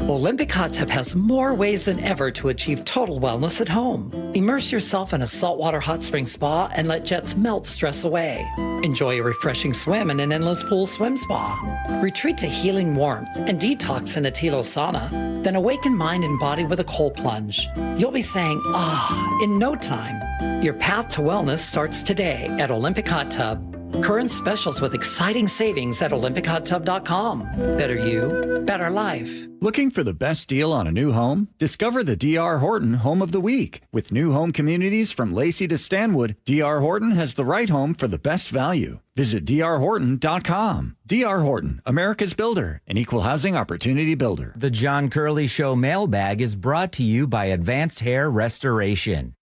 Olympic Hot Tub has more ways than ever to achieve total wellness at home. Immerse yourself in a saltwater hot spring spa and let jets melt stress away. Enjoy a refreshing swim in an endless pool swim spa. Retreat to healing warmth and detox in a Tilo sauna. Then awaken mind and body with a cold plunge. You'll be saying, ah, in no time. Your path to wellness starts today at Olympic Hot Tub. Current specials with exciting savings at OlympicHotTub.com. Better you, better life. Looking for the best deal on a new home? Discover the D.R. Horton Home of the Week. With new home communities from Lacey to Stanwood, D.R. Horton has the right home for the best value. Visit drhorton.com. D.R. Horton, America's builder, an equal housing opportunity builder. The John Curley Show mailbag is brought to you by Advanced Hair Restoration.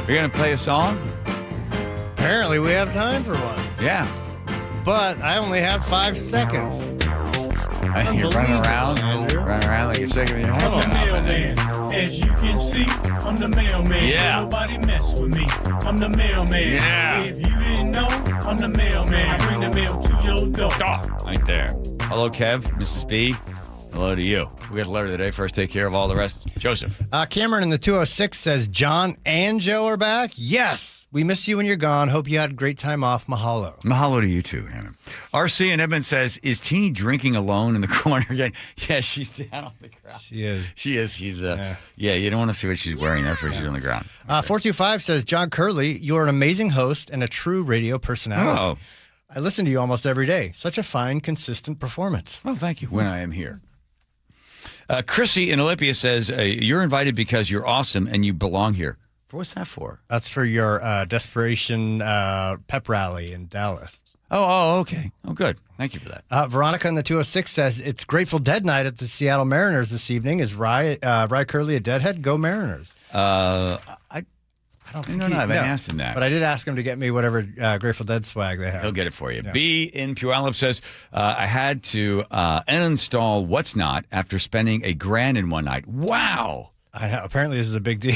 You're going to play a song? Apparently, we have time for one. Yeah. But I only have 5 seconds. You're running around like you're sick of your I'm the mailman. As you can see, I'm the mailman. Yeah. Nobody mess with me. I'm the mailman. Yeah. If you didn't know, I'm the mailman. I bring the mail to your door. Right there. Hello, Kev, Mrs. B. Hello to you. We got a letter today. First, take care of all the rest. Joseph. Cameron in the 206 says, John and Joe are back. Yes. We miss you when you're gone. Hope you had a great time off. Mahalo. Mahalo to you too, Hannah. RC in Edmond says, is Teeny drinking alone in the corner again? Yeah, she's down on the ground. She is. She is. She's, yeah, you don't want to see what she's wearing. That's where she's on the ground. 425 says, John Curley, you're an amazing host and a true radio personality. Oh. I listen to you almost every day. Such a fine, consistent performance. Well, thank you. When I am here. Chrissy in Olympia says, you're invited because you're awesome and you belong here. What's that for? That's for your Desperation pep rally in Dallas. Oh, okay. Oh, good. Thank you for that. Veronica in the 206 says, it's Grateful Dead night at the Seattle Mariners this evening. Is Rye Curley a Deadhead? Go Mariners. I don't think I haven't asked him that. But I did ask him to get me whatever Grateful Dead swag they have. He'll get it for you. Yeah. B in Puyallup says, I had to uninstall What's Not after spending $1,000 in one night. Wow. I know. Apparently this is a big deal.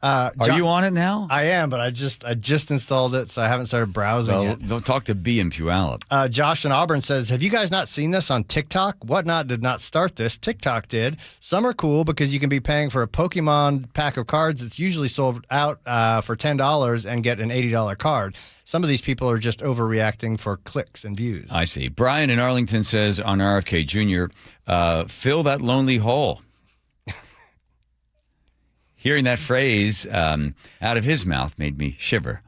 Are you on it now? I am, but I just installed it, so I haven't started browsing it. Don't talk to B in Puyallup. Josh in Auburn says, have you guys not seen this on TikTok? Whatnot did not start this. TikTok did. Some are cool because you can be paying for a Pokemon pack of cards that's usually sold out for $10 and get an $80 card. Some of these people are just overreacting for clicks and views. I see. Brian in Arlington says on RFK Jr., fill that lonely hole. Hearing that phrase out of his mouth made me shiver.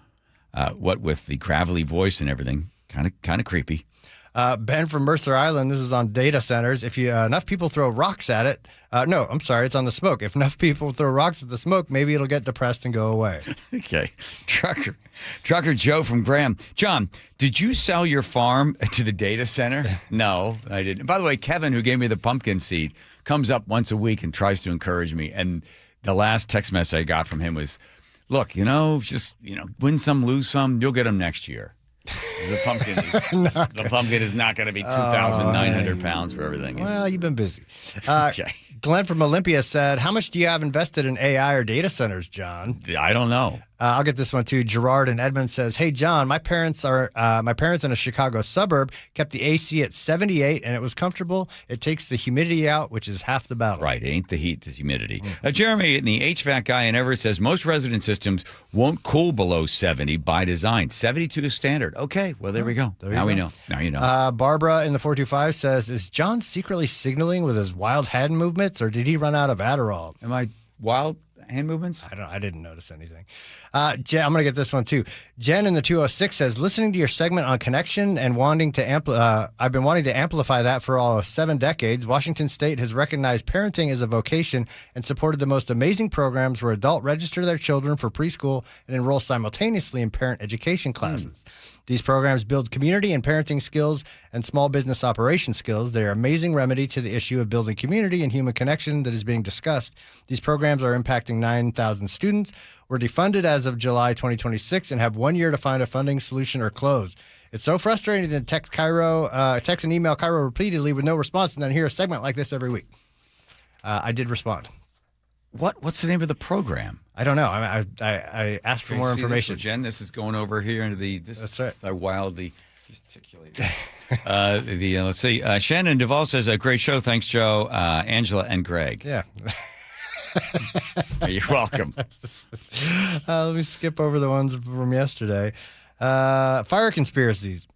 What with the gravelly voice and everything, kind of creepy. Ben from Mercer Island, this is on data centers. If enough people throw rocks at it, no, I'm sorry, it's on the smoke. If enough people throw rocks at the smoke, maybe it'll get depressed and go away. Okay. Trucker Joe from Graham. John, did you sell your farm to the data center? No, I didn't. By the way, Kevin, who gave me the pumpkin seed, comes up once a week and tries to encourage me. And the last text message I got from him was, look, just win some, lose some, you'll get them next year. The pumpkin is not going to be 2,900 pounds for everything. Well, you've been busy. Okay. Glenn from Olympia said, how much do you have invested in AI or data centers, John? I don't know. I'll get this one too. Gerard in Edmond says, hey, John, my parents in a Chicago suburb kept the AC at 78 and it was comfortable. It takes the humidity out, which is half the battle. Right. It ain't the heat, it's humidity. Jeremy, the HVAC guy in Everett, says most resident systems won't cool below 70 by design. 72 is standard. Okay. Well, there we go. Now we know. Barbara in the 425 says, is John secretly signaling with his wild hand movements or did he run out of Adderall? Am I wild hand movements? I didn't notice anything. Jen, I'm going to get this one too. Jen in the 206 says, listening to your segment on connection and wanting to I've been wanting to amplify that for all of 7 decades. Washington State has recognized parenting as a vocation and supported the most amazing programs where adults register their children for preschool and enroll simultaneously in parent education classes. These programs build community and parenting skills and small business operation skills. They are an amazing remedy to the issue of building community and human connection that is being discussed. These programs are impacting 9,000 students, were defunded as of July 2026, and have 1 year to find a funding solution or close. It's so frustrating to text and email KIRO repeatedly with no response, and then hear a segment like this every week. I did respond. What's the name of the program? I don't know. I asked for more information. Jen, this is going over here into the. That's right. I wildly gesticulated. Let's see. Shannon Duvall says, "A great show. Thanks, Joe, Angela, and Greg." Yeah. You're welcome. Let me skip over the ones from yesterday. Fire conspiracies.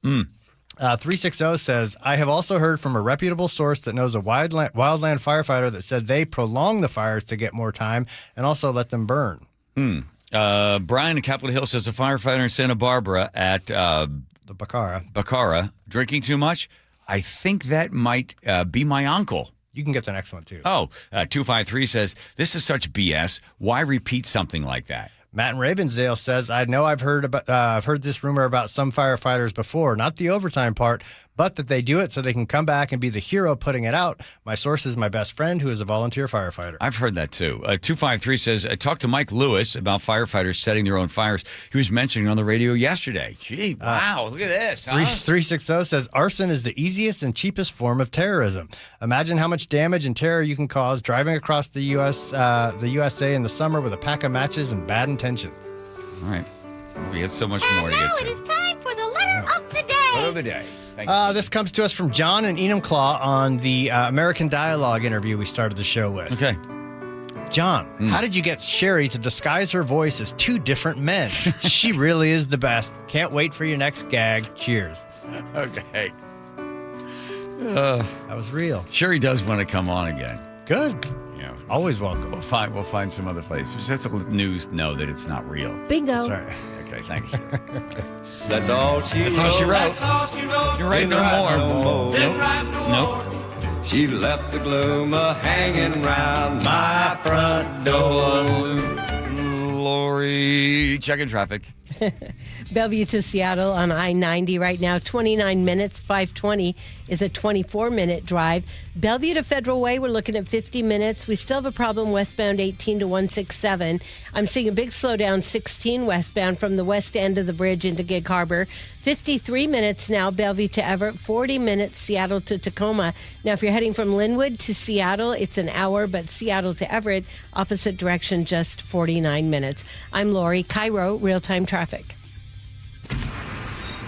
360 says, I have also heard from a reputable source that knows a wildland firefighter that said they prolong the fires to get more time and also let them burn. Brian in Capitol Hill says a firefighter in Santa Barbara at the Bacara drinking too much. I think that might be my uncle. You can get the next one, too. 253 says, this is such BS. Why repeat something like that? Matt in Ravensdale says, I know I've heard this rumor about some firefighters before, not the overtime part, but that they do it so they can come back and be the hero putting it out. My source is my best friend, who is a volunteer firefighter. I've heard that, too. 253 says, I talked to Mike Lewis about firefighters setting their own fires. He was mentioning on the radio yesterday. Gee, wow, look at this. 360 says, arson is the easiest and cheapest form of terrorism. Imagine how much damage and terror you can cause driving across the USA in the summer with a pack of matches and bad intentions. All right. We have so much more to get to. It is time for the letter of the day. Letter of the day. Thank you. This comes to us from John and Enumclaw on the American Dialogue interview we started the show with. Okay. John, how did you get Sherry to disguise her voice as 2 different men? She really is the best. Can't wait for your next gag. Cheers. Okay. That was real. Sherry does want to come on again. Good. Yeah. Always welcome. We'll find some other place. Just let the news know that it's not real. Bingo. That's right. Okay, thank you. That's all she wrote. That's all she wrote. That's all she wrote. You're right, no more. Nope. She left the gloom hanging round my front door. Lori, checking traffic. Bellevue to Seattle on I-90 right now, 29 minutes. 520 is a 24-minute drive. Bellevue to Federal Way, we're looking at 50 minutes. We still have a problem westbound 18 to 167. I'm seeing a big slowdown 16 westbound from the west end of the bridge into Gig Harbor. 53 minutes now, Bellevue to Everett. 40 minutes, Seattle to Tacoma. Now, if you're heading from Linwood to Seattle, it's an hour, but Seattle to Everett, opposite direction, just 49 minutes. I'm Lori, KIRO, real-time traffic.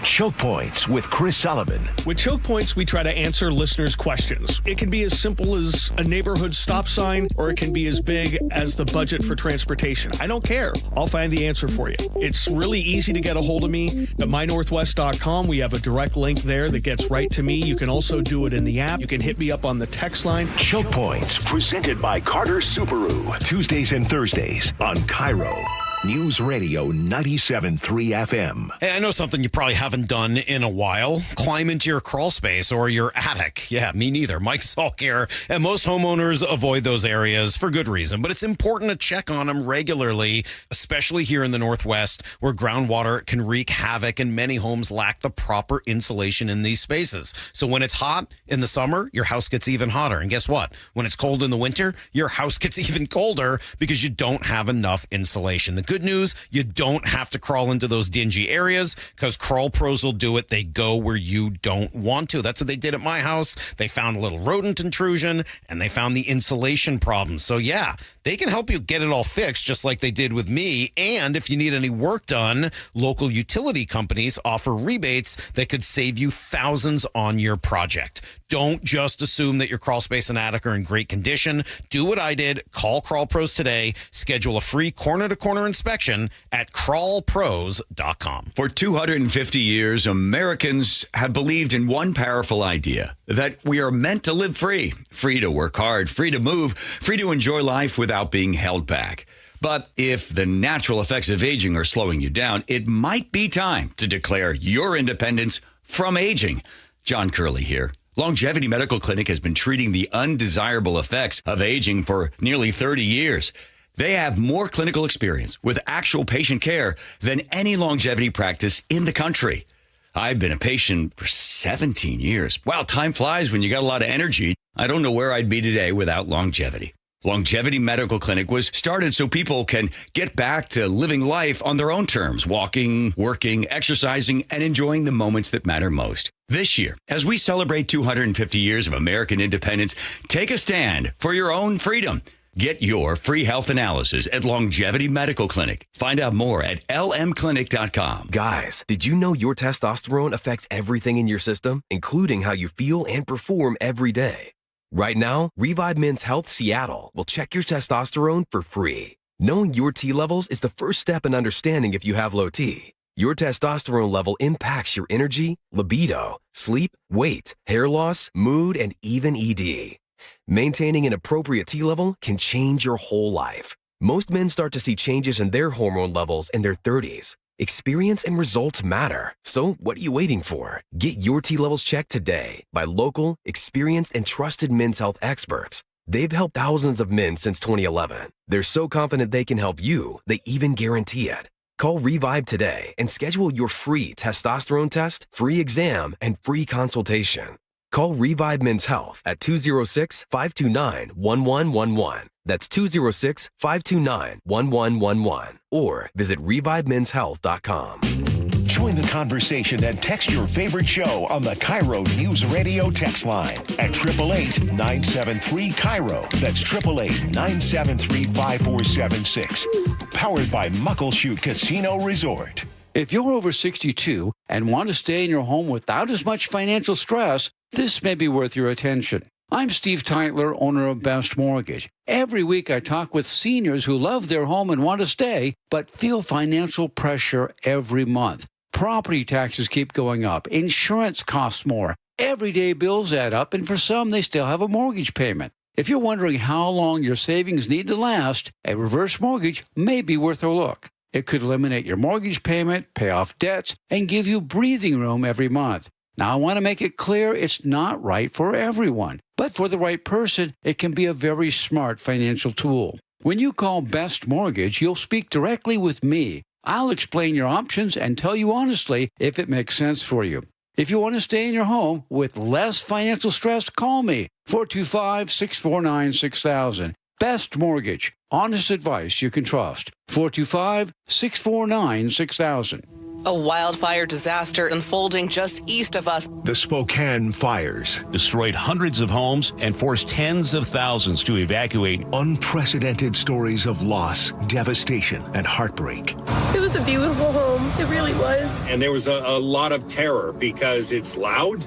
Choke Points with Chris Sullivan. With Choke Points, we try to answer listeners' questions. It can be as simple as a neighborhood stop sign, or it can be as big as the budget for transportation. I don't care. I'll find the answer for you. It's really easy to get a hold of me at mynorthwest.com. We have a direct link there that gets right to me. You can also do it in the app. You can hit me up on the text line. Choke Points, presented by Carter Subaru. Tuesdays and Thursdays on KIRO News Radio 97.3 FM. Hey, I know something you probably haven't done in a while. Climb into your crawl space or your attic. Yeah, me neither. Mike Salk here. And most homeowners avoid those areas for good reason. But it's important to check on them regularly, especially here in the Northwest, where groundwater can wreak havoc and many homes lack the proper insulation in these spaces. So when it's hot in the summer, your house gets even hotter. And guess what? When it's cold in the winter, your house gets even colder because you don't have enough insulation. The good news, you don't have to crawl into those dingy areas because Crawl Pros will do it. They go where you don't want to. That's what they did at my house. They found a little rodent intrusion and they found the insulation problem. So yeah, they can help you get it all fixed just like they did with me. And if you need any work done, local utility companies offer rebates that could save you thousands on your project. Don't just assume that your crawl space and attic are in great condition. Do what I did. Call Crawl Pros today. Schedule a free corner-to-corner inspection at crawlpros.com. For 250 years, Americans have believed in one powerful idea, that we are meant to live free. Free to work hard, free to move, free to enjoy life without being held back. But if the natural effects of aging are slowing you down, it might be time to declare your independence from aging. John Curley here. Longevity Medical Clinic has been treating the undesirable effects of aging for nearly 30 years. They have more clinical experience with actual patient care than any longevity practice in the country. I've been a patient for 17 years. Wow, time flies when you got a lot of energy. I don't know where I'd be today without longevity. Longevity Medical Clinic was started so people can get back to living life on their own terms, walking, working, exercising, and enjoying the moments that matter most. This year, as we celebrate 250 years of American independence, take a stand for your own freedom. Get your free health analysis at Longevity Medical Clinic. Find out more at lmclinic.com. Guys, did you know your testosterone affects everything in your system, including how you feel and perform every day? Right now, Revive Men's Health Seattle will check your testosterone for free. Knowing your T levels is the first step in understanding if you have low T. Your testosterone level impacts your energy, libido, sleep, weight, hair loss, mood, and even ED. Maintaining an appropriate T level can change your whole life. Most men start to see changes in their hormone levels in their 30s. Experience and results matter. So what are you waiting for? Get your T levels checked today by local, experienced, and trusted men's health experts. They've helped thousands of men since 2011. They're so confident they can help you, they even guarantee it. Call Revive today and schedule your free testosterone test, free exam, and free consultation. Call Revive Men's Health at 206-529-1111. That's 206-529-1111. Or visit ReviveMen'sHealth.com. Join the conversation and text your favorite show on the KIRO News Radio text line at 888-973-KIRO. That's 888-973-5476. Powered by Muckleshoot Casino Resort. If you're over 62 and want to stay in your home without as much financial stress, this may be worth your attention. I'm Steve Teitler, owner of Best Mortgage. Every week I talk with seniors who love their home and want to stay, but feel financial pressure every month. Property taxes keep going up. Insurance costs more. Everyday bills add up, and for some, they still have a mortgage payment. If you're wondering how long your savings need to last, a reverse mortgage may be worth a look. It could eliminate your mortgage payment, pay off debts, and give you breathing room every month. Now, I want to make it clear it's not right for everyone, but for the right person, it can be a very smart financial tool. When you call Best Mortgage, you'll speak directly with me. I'll explain your options and tell you honestly if it makes sense for you. If you want to stay in your home with less financial stress, call me, 425-649-6000. Best Mortgage. Honest advice you can trust. 425-649-6000. A wildfire disaster unfolding just east of us. The Spokane fires destroyed hundreds of homes and forced tens of thousands to evacuate. Unprecedented stories of loss, devastation, and heartbreak. It was a beautiful home. It really was. And there was a lot of terror because it's loud,